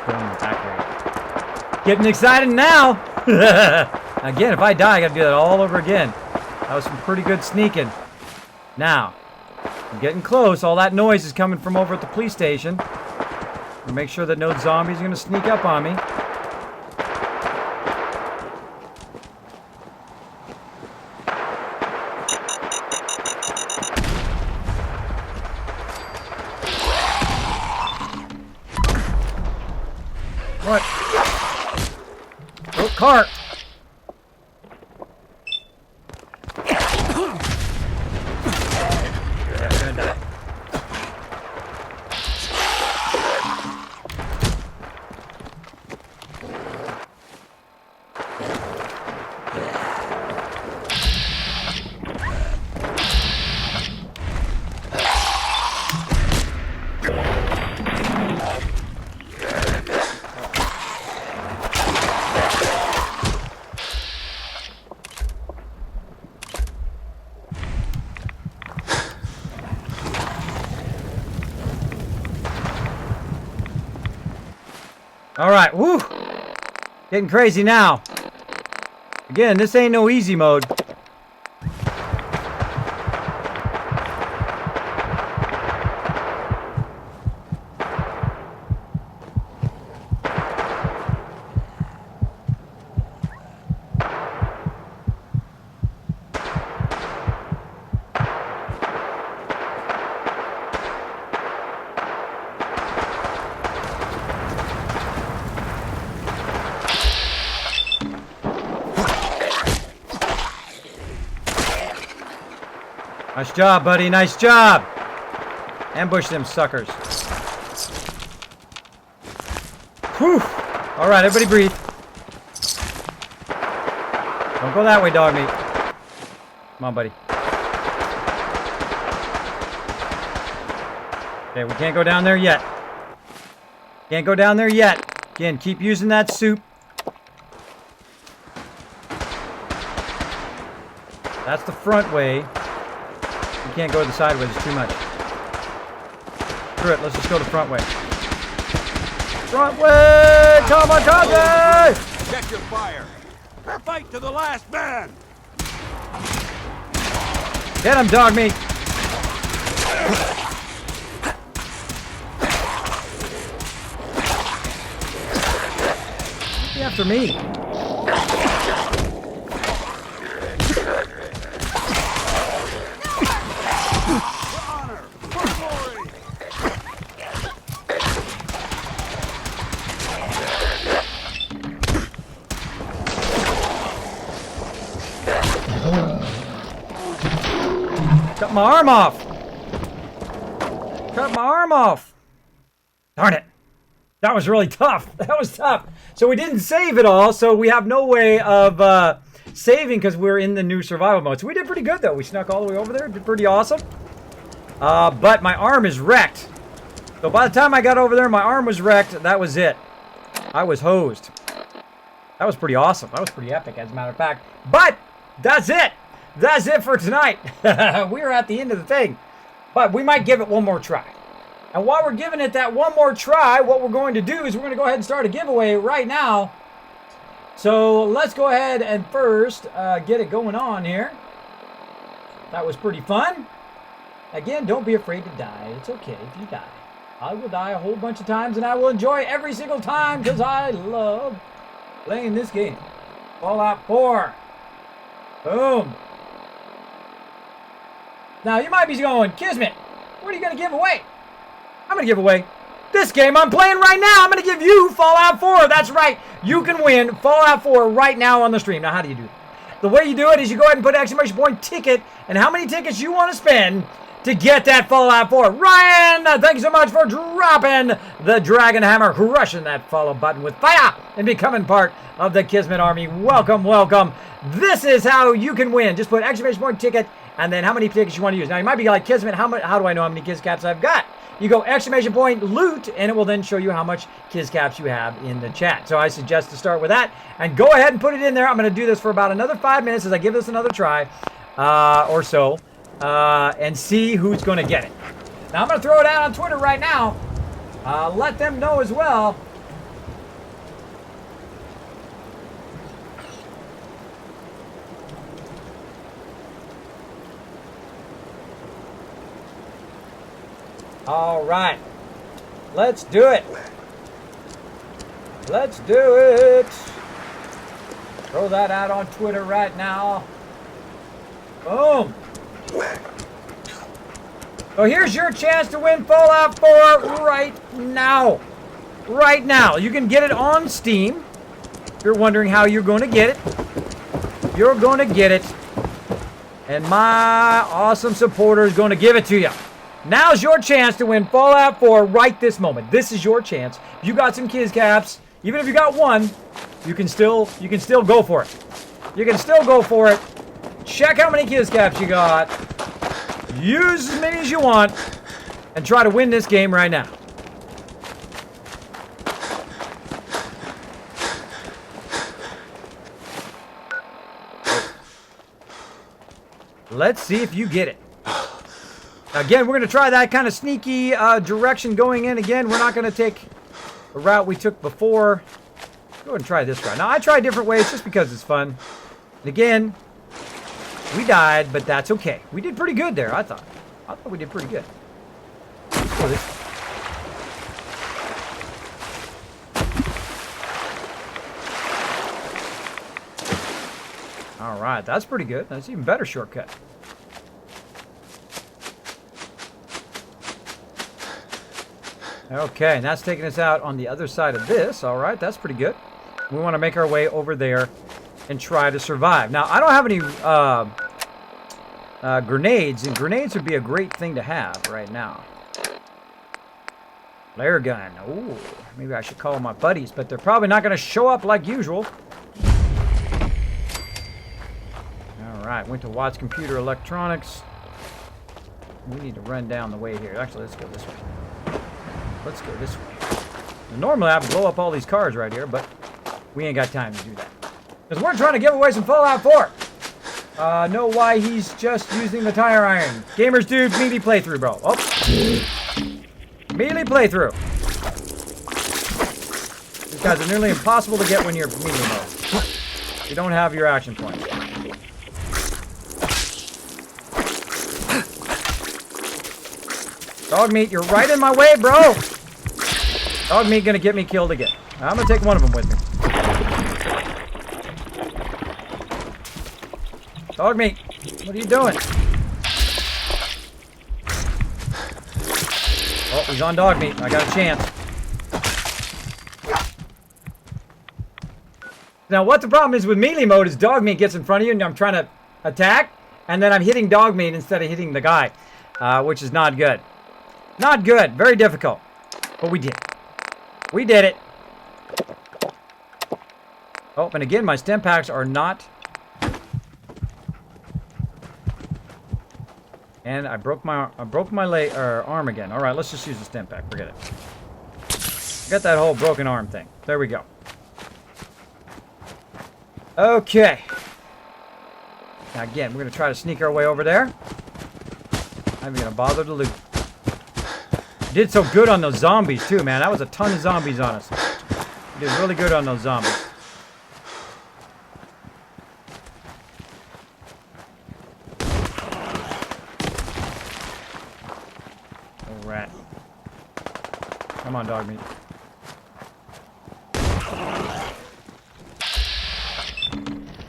Going in the back way. Getting excited now! Again, if I die, I gotta do that all over again. That was some pretty good sneaking. Now, I'm getting close. All that noise is coming from over at the police station. I'll make sure that no zombies are gonna sneak up on me. What? Oh, cart. Yeah, I'm gonna die. All right, woo! Getting crazy now. Again, this ain't no easy mode. Nice job, buddy. Nice job. Ambush them suckers. Whew. All right, everybody breathe. Don't go that way, dog meat. Come on, buddy. Okay, we can't go down there yet. Can't go down there yet. Again, keep using that soup. That's the front way. You can't go the sideways, it's too much. Screw it, let's just go the front way. Front way! Kamikaze! Check your fire. Fight to the last man. Get him, dog meat! Be after me. Cut my arm off! Cut my arm off! Darn it! That was really tough. That was tough. So we didn't save it all, so we have no way of saving because we're in the new survival mode. So we did pretty good, though. We snuck all the way over there. Did pretty awesome. But my arm is wrecked. So by the time I got over there, my arm was wrecked. That was it. I was hosed. That was pretty awesome. That was pretty epic, as a matter of fact. But that's it. That's it for tonight. We're at the end of the thing. But we might give it one more try. And while we're giving it that one more try, what we're going to do is we're going to go ahead and start a giveaway right now. So let's go ahead and first get it going on here. That was pretty fun. Again, don't be afraid to die. It's okay if you die. I will die a whole bunch of times and I will enjoy every single time because I love playing this game. Fallout 4. Boom. Now, you might be going, Kismet, what are you going to give away? I'm going to give away this game I'm playing right now. I'm going to give you Fallout 4. That's right. You can win Fallout 4 right now on the stream. Now, how do you do it? The way you do it is you go ahead and put exclamation point ticket and how many tickets you want to spend to get that Fallout 4. Ryan, thank you so much for dropping the Dragon Hammer, crushing that follow button with fire and becoming part of the Kismet Army. Welcome, welcome. This is how you can win. Just put exclamation point ticket and then how many tickets you want to use. Now, you might be like, Kismet, how do I know how many Kiz Caps I've got? You go exclamation point loot, and it will then show you how much Kiz Caps you have in the chat. So I suggest to start with that, and go ahead and put it in there. I'm going to do this for about another 5 minutes as I give this another try, or so, and see who's going to get it. Now, I'm going to throw it out on Twitter right now. Let them know as well. All right, let's do it. Let's do it. Throw that out on Twitter right now. Boom. So here's your chance to win Fallout 4 right now. right now. You can get it on Steam. If you're wondering how you're going to get it, you're going to get it. And my awesome supporter is going to give it to you. Now's your chance to win Fallout 4 right this moment. This is your chance. If you got some Kiz caps, even if you got one, you can still go for it. You can still go for it. Check how many Kiz caps you got. Use as many as you want. And try to win this game right now. Let's see if you get it. Again, we're going to try that kind of sneaky direction going in. Again, we're not going to take the route we took before. Go ahead and try this route. Now, I try different ways just because it's fun. And again, we died, but that's okay. We did pretty good there, I thought. I thought we did pretty good. Let's go this way. All right, that's pretty good. That's an even better shortcut. Okay, and that's taking us out on the other side of this. All right, that's pretty good. We want to make our way over there and try to survive. Now, I don't have any grenades, and grenades would be a great thing to have right now. Flare gun. Ooh, maybe I should call my buddies, but they're probably not going to show up like usual. All right, went to Watts Computer Electronics. We need to run down the way here. Actually, let's go this way. Let's go this way. Now, normally, I would blow up all these cars right here, but we ain't got time to do that. Because we're trying to give away some Fallout 4. Know why he's just using the tire iron. Gamers do melee playthrough, bro. Oh. Melee playthrough. These guys are nearly impossible to get when you're melee mode. You don't have your action points. Dog meat, you're right in my way, bro. Dog meat gonna get me killed again. I'm gonna take one of them with me. Dog meat, what are you doing? Oh, he's on dog meat. I got a chance. Now, what the problem is with melee mode is dog meat gets in front of you and I'm trying to attack, and then I'm hitting dog meat instead of hitting the guy, which is not good. Not good. Very difficult. But we did it. We did it. Oh, and again, my stim packs are not. And I broke my arm again. All right, let's just use the stim pack. Forget it. Got that whole broken arm thing. There we go. Okay. Now again, we're gonna try to sneak our way over there. I'm gonna bother to loot. Did so good on those zombies too, man. That was a ton of zombies on us. Did really good on those zombies. Oh, rat. Come on, dog meat.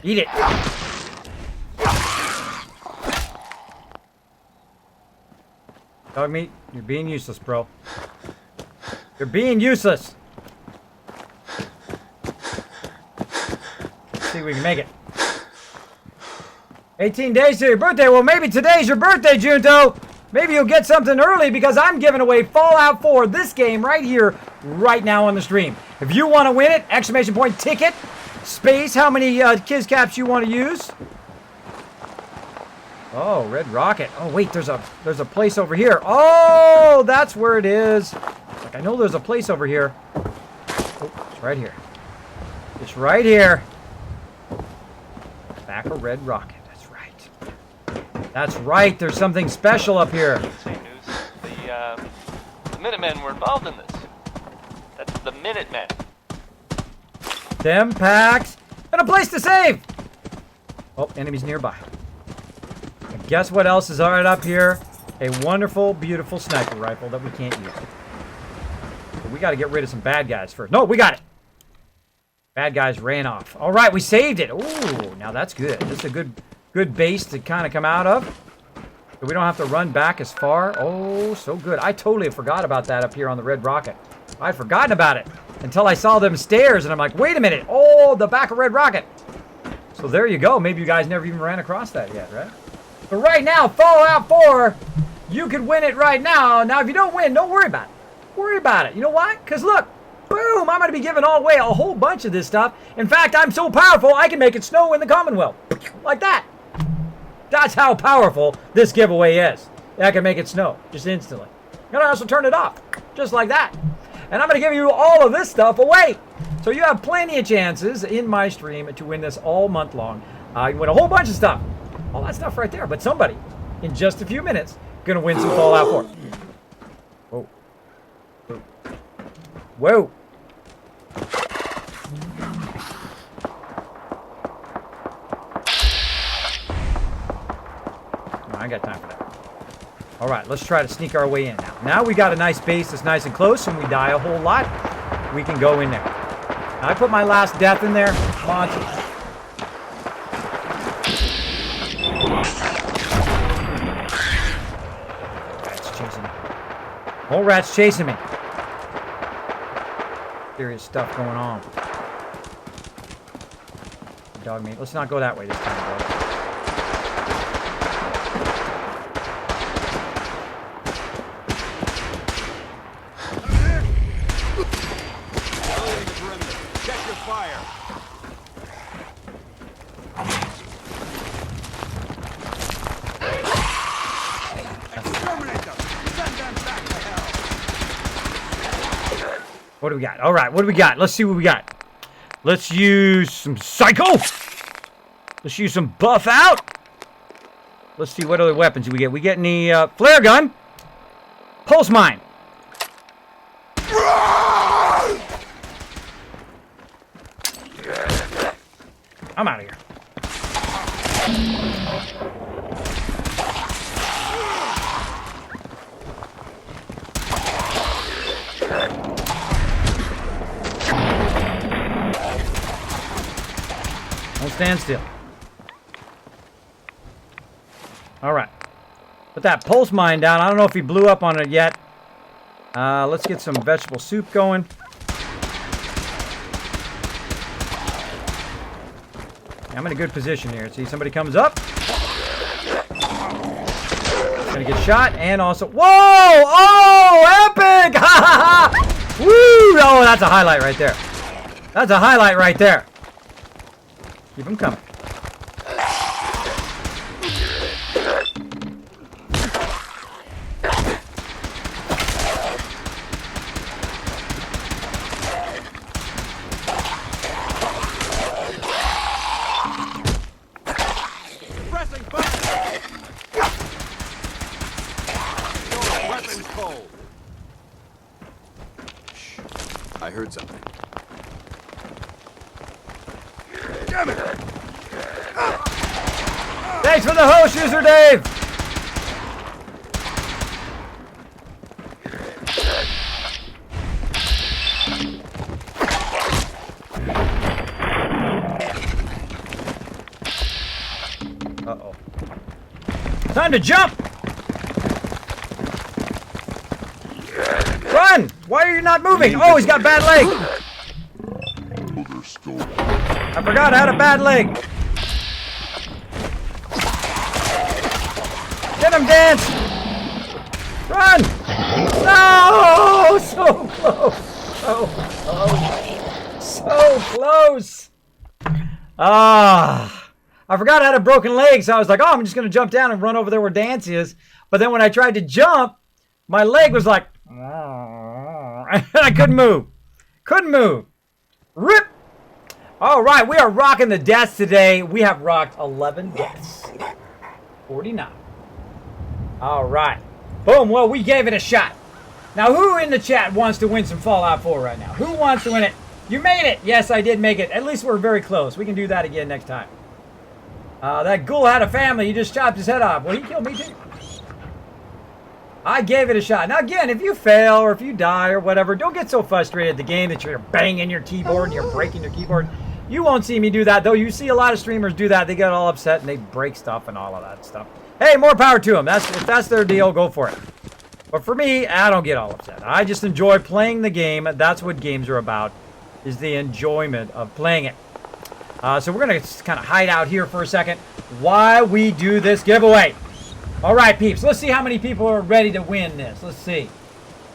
Eat it. Dog meat, you're being useless, bro. You're being useless. Let's see if we can make it. 18 days to your birthday. Well, maybe today's your birthday, Junto. Maybe you'll get something early because I'm giving away Fallout 4, this game right here, right now on the stream. If you want to win it, exclamation point ticket, space, how many Kiz caps you want to use. Oh, red rocket. Oh, wait, there's a place over here. Oh, that's where it is. Like, I know there's a place over here. Oh, it's right here. It's right here. Back a red rocket. That's right. That's right. There's something special up here. Same news. The Minutemen were involved in this. That's the Minutemen. Stim packs. And a place to save. Oh, enemies nearby. And guess what else is right up here? A wonderful, beautiful sniper rifle that we can't use. But we got to get rid of some bad guys first. No, we got it. Bad guys ran off. All right, we saved it. Ooh, now that's good. This is a good base to kind of come out of. We don't have to run back as far. Oh, so good. I totally forgot about that up here on the red rocket. I'd forgotten about it until I saw them stairs, and I'm like, wait a minute. Oh, the back of red rocket. So there you go. Maybe you guys never even ran across that yet, right? But right now, Fallout 4, you could win it right now. Now, if you don't win, don't worry about it. Worry about it. You know why? Because look, boom, I'm going to be giving away a whole bunch of this stuff. In fact, I'm so powerful, I can make it snow in the Commonwealth. Like that. That's how powerful this giveaway is. I can make it snow just instantly. And I also turn it off, just like that. And I'm going to give you all of this stuff away. So you have plenty of chances in my stream to win this all month long. You win a whole bunch of stuff. All that stuff right there. But somebody, in just a few minutes, going to win some Fallout 4. Whoa. Whoa. I ain't got time for that. All right, let's try to sneak our way in now. Now we got a nice base that's nice and close, and we die a whole lot. We can go in there. Now, I put my last death in there. Come on. Rats chasing me. More rats chasing me. Serious stuff going on. Dog meat. Let's not go that way this time, bro. What do we got? All right, what do we got? Let's see what we got. Let's use some Psycho. Let's use some Buff Out. Let's see what other weapons do we get. We get any flare gun. Pulse mine. I'm out of here. Don't stand still. All right. Put that pulse mine down. I don't know if he blew up on it yet. Let's get some vegetable soup going. I'm in a good position here. See, somebody comes up. Gonna get shot, and also... Whoa! Oh, epic! Ha ha ha! Woo! Oh, that's a highlight right there. That's a highlight right there. Keep them coming. I heard something. Thanks for the host, user Dave. Uh-oh. Time to jump! Run! Why are you not moving? Oh, he's got bad leg! I forgot I had a bad leg. Get him, Dance! Run! No! So close! So close! So close! Ah! I forgot I had a broken leg, so I was like, oh, I'm just going to jump down and run over there where Dance is. But then when I tried to jump, my leg was like... and I couldn't move. Couldn't move. RIP! All right, we are rocking the deaths today. We have rocked 11 deaths. 49. All right. Boom. Well, we gave it a shot. Now, who in the chat wants to win some Fallout 4 right now? Who wants to win it? You made it. Yes, I did make it. At least we're very close. We can do that again next time. That ghoul had a family. He just chopped his head off. Well, he killed me too. I gave it a shot. Now, again, if you fail or if you die or whatever, don't get so frustrated at the game that you're banging your keyboard and you're breaking your keyboard. You won't see me do that, though. You see a lot of streamers do that. They get all upset and they break stuff and all of that stuff. Hey, more power to them. If that's their deal, go for it. But for me, I don't get all upset. I just enjoy playing the game. That's what games are about, is the enjoyment of playing it. So we're going to kind of hide out here for a second while we do this giveaway. All right, peeps. Let's see how many people are ready to win this. Let's see.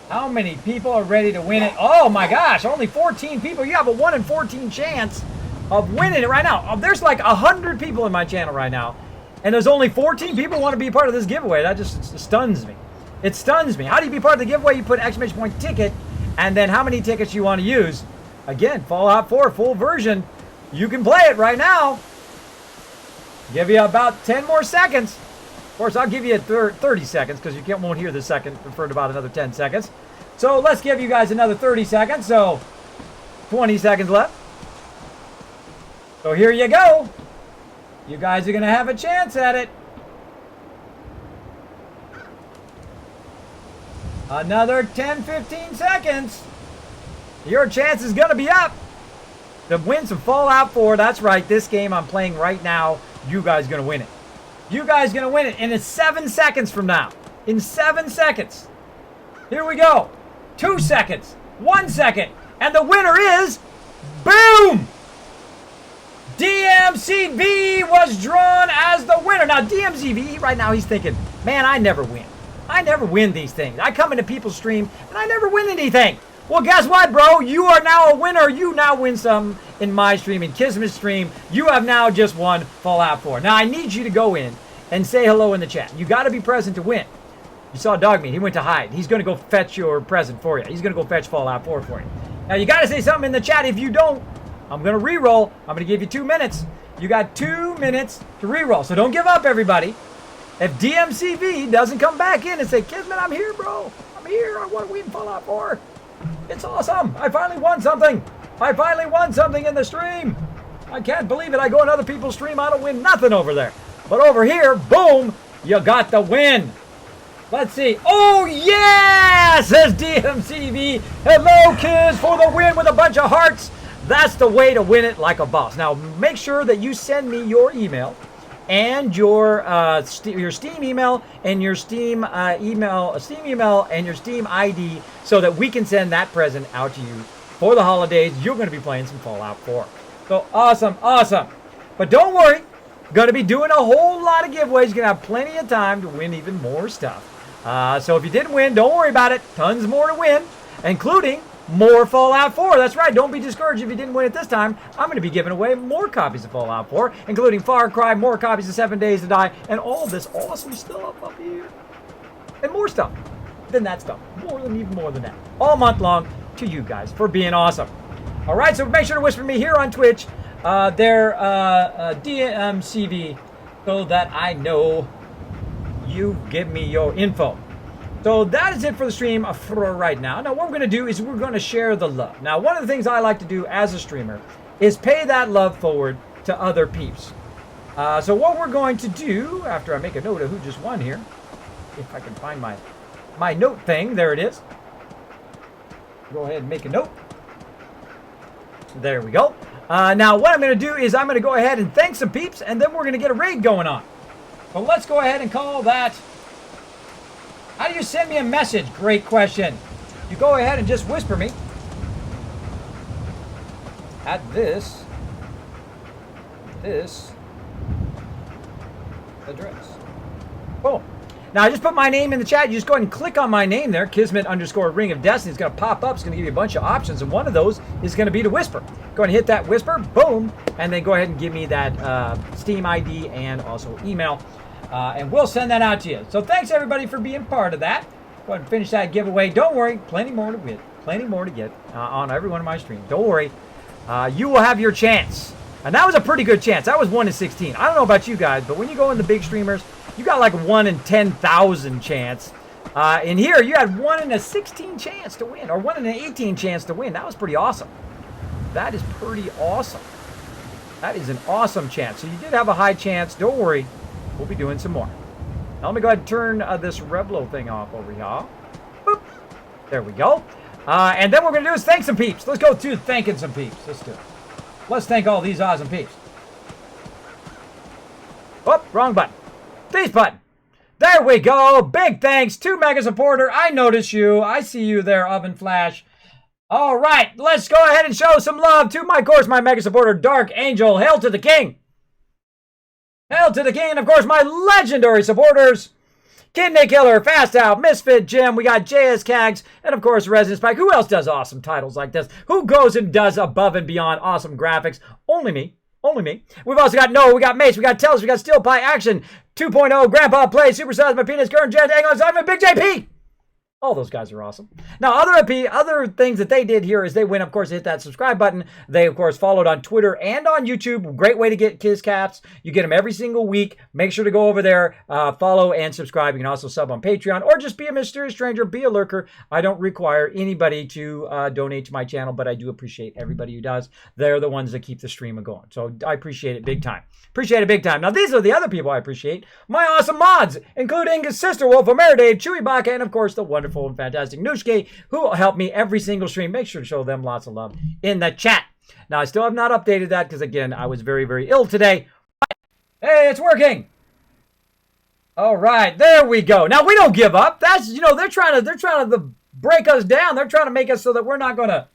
How many people are ready to win it? Oh, my gosh. Only 14 people. You have a 1 in 14 chance of winning it right now. There's like 100 people in my channel right now. And there's only 14 people who want to be part of this giveaway. That just stuns me. It stuns me. How do you be part of the giveaway? You put exclamation point ticket, and then how many tickets you want to use. Again, Fallout 4 full version. You can play it right now. Give you about 10 more seconds. Of course, I'll give you 30 seconds because you won't hear the second for about another 10 seconds. So let's give you guys another 30 seconds. So 20 seconds left. So here you go. You guys are going to have a chance at it. Another 10, 15 seconds. Your chance is going to be up to win some Fallout 4. That's right. This game I'm playing right now, you guys are going to win it. You guys are going to win it. And it's 7 seconds from now. In 7 seconds. Here we go. 2 seconds. 1 second. And the winner is... Boom! DMCV was drawn as the winner. Now, DMCV, right now, he's thinking, man, I never win. I never win these things. I come into people's stream, and I never win anything. Well, guess what, bro? You are now a winner. You now win some in my stream, in Kismet's stream. You have now just won Fallout 4. Now, I need you to go in and say hello in the chat. You got to be present to win. You saw Dogmeat. He went to hide. He's going to go fetch your present for you. He's going to go fetch Fallout 4 for you. Now, you got to say something in the chat. If you don't, I'm going to re-roll. I'm going to give you 2 minutes. You got 2 minutes to re-roll. So don't give up, everybody. If DMCV doesn't come back in and say, Kismet, I'm here, bro. I'm here. I want to win Fallout 4. It's awesome. I finally won something. I finally won something in the stream. I can't believe it. I go on other people's stream. I don't win nothing over there. But over here, boom, you got the win. Let's see. Oh, yeah, says DMCV. Hello, kids, for the win with a bunch of hearts. That's the way to win it like a boss. Now, make sure that you send me your email and your Steam email and your Steam email and your Steam ID so that we can send that present out to you for the holidays. You're going to be playing some Fallout 4. So awesome, awesome. But don't worry, going to be doing a whole lot of giveaways. You're going to have plenty of time to win even more stuff. So if you didn't win, don't worry about it. Tons more to win, including more Fallout 4. That's right. Don't be discouraged if you didn't win it this time. I'm going to be giving away more copies of Fallout 4, including Far Cry, more copies of 7 Days to Die, and all this awesome stuff up here. And more stuff than that stuff. Even more than that. All month long to you guys for being awesome. All right, so make sure to whisper me here on Twitch, DMCV, so that I know you give me your info. So that is it for the stream for right now. Now, what we're going to do is we're going to share the love. Now, one of the things I like to do as a streamer is pay that love forward to other peeps. So what we're going to do, after I make a note of who just won here, if I can find my note thing, there it is. Go ahead and make a note. There we go. Now, what I'm going to do is I'm going to go ahead and thank some peeps, and then we're going to get a raid going on. So let's go ahead and call that... How do you send me a message? Great question. You go ahead and just whisper me at this address. Boom. Now, I just put my name in the chat. You just go ahead and click on my name there, Kismet_Ring of Destiny. It's going to pop up. It's going to give you a bunch of options, and one of those is going to be to whisper. Go ahead and hit that whisper. Boom. And then go ahead and give me that Steam ID and also email. And we'll send that out to you. So thanks, everybody, for being part of that. Go ahead and finish that giveaway. Don't worry. Plenty more to win. Plenty more to get on every one of my streams. Don't worry. You will have your chance. And that was a pretty good chance. That was 1 in 16. I don't know about you guys, but when you go in the big streamers, you got like 1 in 10,000 chance. In here, you had 1 in a 16 chance to win, or 1 in an 18 chance to win. That was pretty awesome. That is pretty awesome. That is an awesome chance. So you did have a high chance. Don't worry. We'll be doing some more. Now let me go ahead and turn this Revlo thing off over here. Boop. There we go. And then what we're going to do is thank some peeps. Let's go to thanking some peeps. Let's do it. Let's thank all these awesome peeps. Oh, wrong button. This button. There we go. Big thanks to Mega Supporter. I notice you. I see you there, Oven Flash. All right, let's go ahead and show some love to my Mega Supporter, Dark Angel. Hail to the King. Hail to the King. And, of course, my legendary supporters, Kidney Killer, Fast Out, Misfit Jim. We got JS Cags, and, of course, Resident Spike. Who else does awesome titles like this? Who goes and does above and beyond awesome graphics? Only me. Only me. We've also got Noah, we got Mace, we got Tells, we got Steel Pie Action, 2.0, Grandpa Play, Super Size My Penis, Current Jet, Anglon, Simon, Big JP. All those guys are awesome. Now, other things that they did here is they went, of course, hit that subscribe button. They, of course, followed on Twitter and on YouTube. Great way to get Kiz Caps. You get them every single week. Make sure to go over there, follow and subscribe. You can also sub on Patreon or just be a mysterious stranger, be a lurker. I don't require anybody to donate to my channel, but I do appreciate everybody who does. They're the ones that keep the stream going. So I appreciate it big time. Appreciate it big time. Now, these are the other people I appreciate. My awesome mods, including Sister Wolf, Ameridave, Chewy Baka, and, of course, the wonderful and fantastic Nooshke, who help me every single stream. Make sure to show them lots of love in the chat. Now, I still have not updated that because, again, I was very, very ill today. But, hey, it's working. All right, there we go. Now, we don't give up. That's, they're trying to break us down. They're trying to make us so that we're not going to,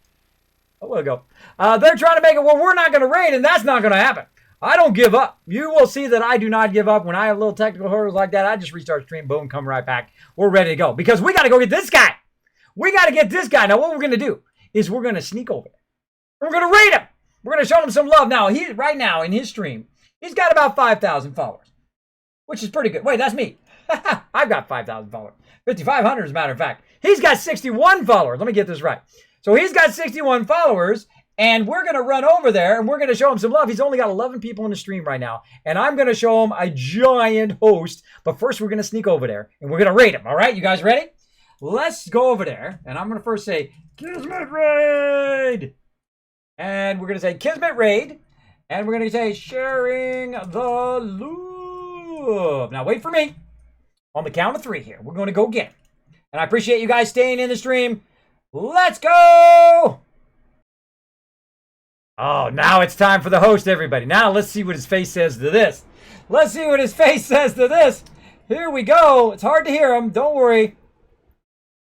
we'll go. They're trying to make it where we're not going to raid, and that's not going to happen. I don't give up. You will see that I do not give up. When I have little technical hurdles like that, I just restart stream, boom, come right back. We're ready to go because we got to go get this guy. We got to get this guy. Now, what we're going to do is we're going to sneak over there. We're going to raid him. We're going to show him some love. Now, right now in his stream, he's got about 5,000 followers, which is pretty good. Wait, that's me. I've got 5,000 followers. 5,500 as a matter of fact. He's got 61 followers. Let me get this right. So he's got 61 followers. And we're going to run over there, and we're going to show him some love. He's only got 11 people in the stream right now. And I'm going to show him a giant host. But first, we're going to sneak over there, and we're going to raid him. All right? You guys ready? Let's go over there. And I'm going to first say, Kismet Raid! And we're going to say, Kismet Raid. And we're going to say, sharing the love. Now, wait for me. On the count of 3 here. We're going to go get him. And I appreciate you guys staying in the stream. Let's go! Oh, now it's time for the host, everybody. Now let's see what his face says to this. Let's see what his face says to this. Here we go. It's hard to hear him. Don't worry.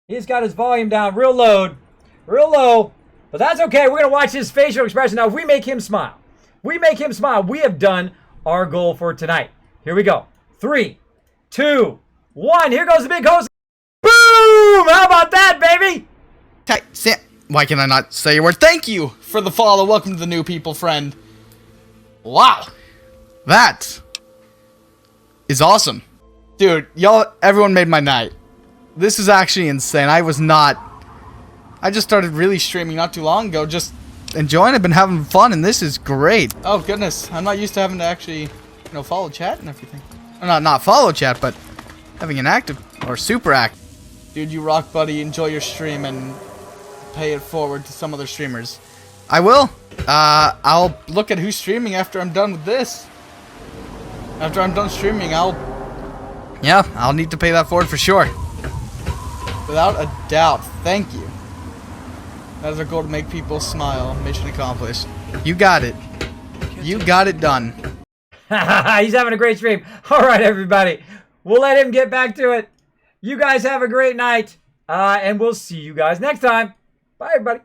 He's got his volume down real low. But that's okay. We're going to watch his facial expression. Now, if we make him smile, we have done our goal for tonight. Here we go. 3, 2, 1. Here goes the big host. Boom! How about that, baby? Why can I not say a word? Thank you for the follow. Welcome to the new people, friend. Wow. That is awesome. Dude, everyone made my night. This is actually insane. I just started really streaming not too long ago, just enjoying it, been having fun, and this is great. Oh, goodness. I'm not used to having to actually, follow chat and everything. Or not follow chat, but having an active or super active. Dude, you rock, buddy. Enjoy your stream and pay it forward to some other streamers. I will. I'll look at who's streaming after I'm done with this. After I'm done streaming, I'll need to pay that forward for sure. Without a doubt. Thank you. That is our goal, to make people smile. Mission accomplished. You got it. You got it done. He's having a great stream. All right, everybody. We'll let him get back to it. You guys have a great night. And we'll see you guys next time. Bye, everybody.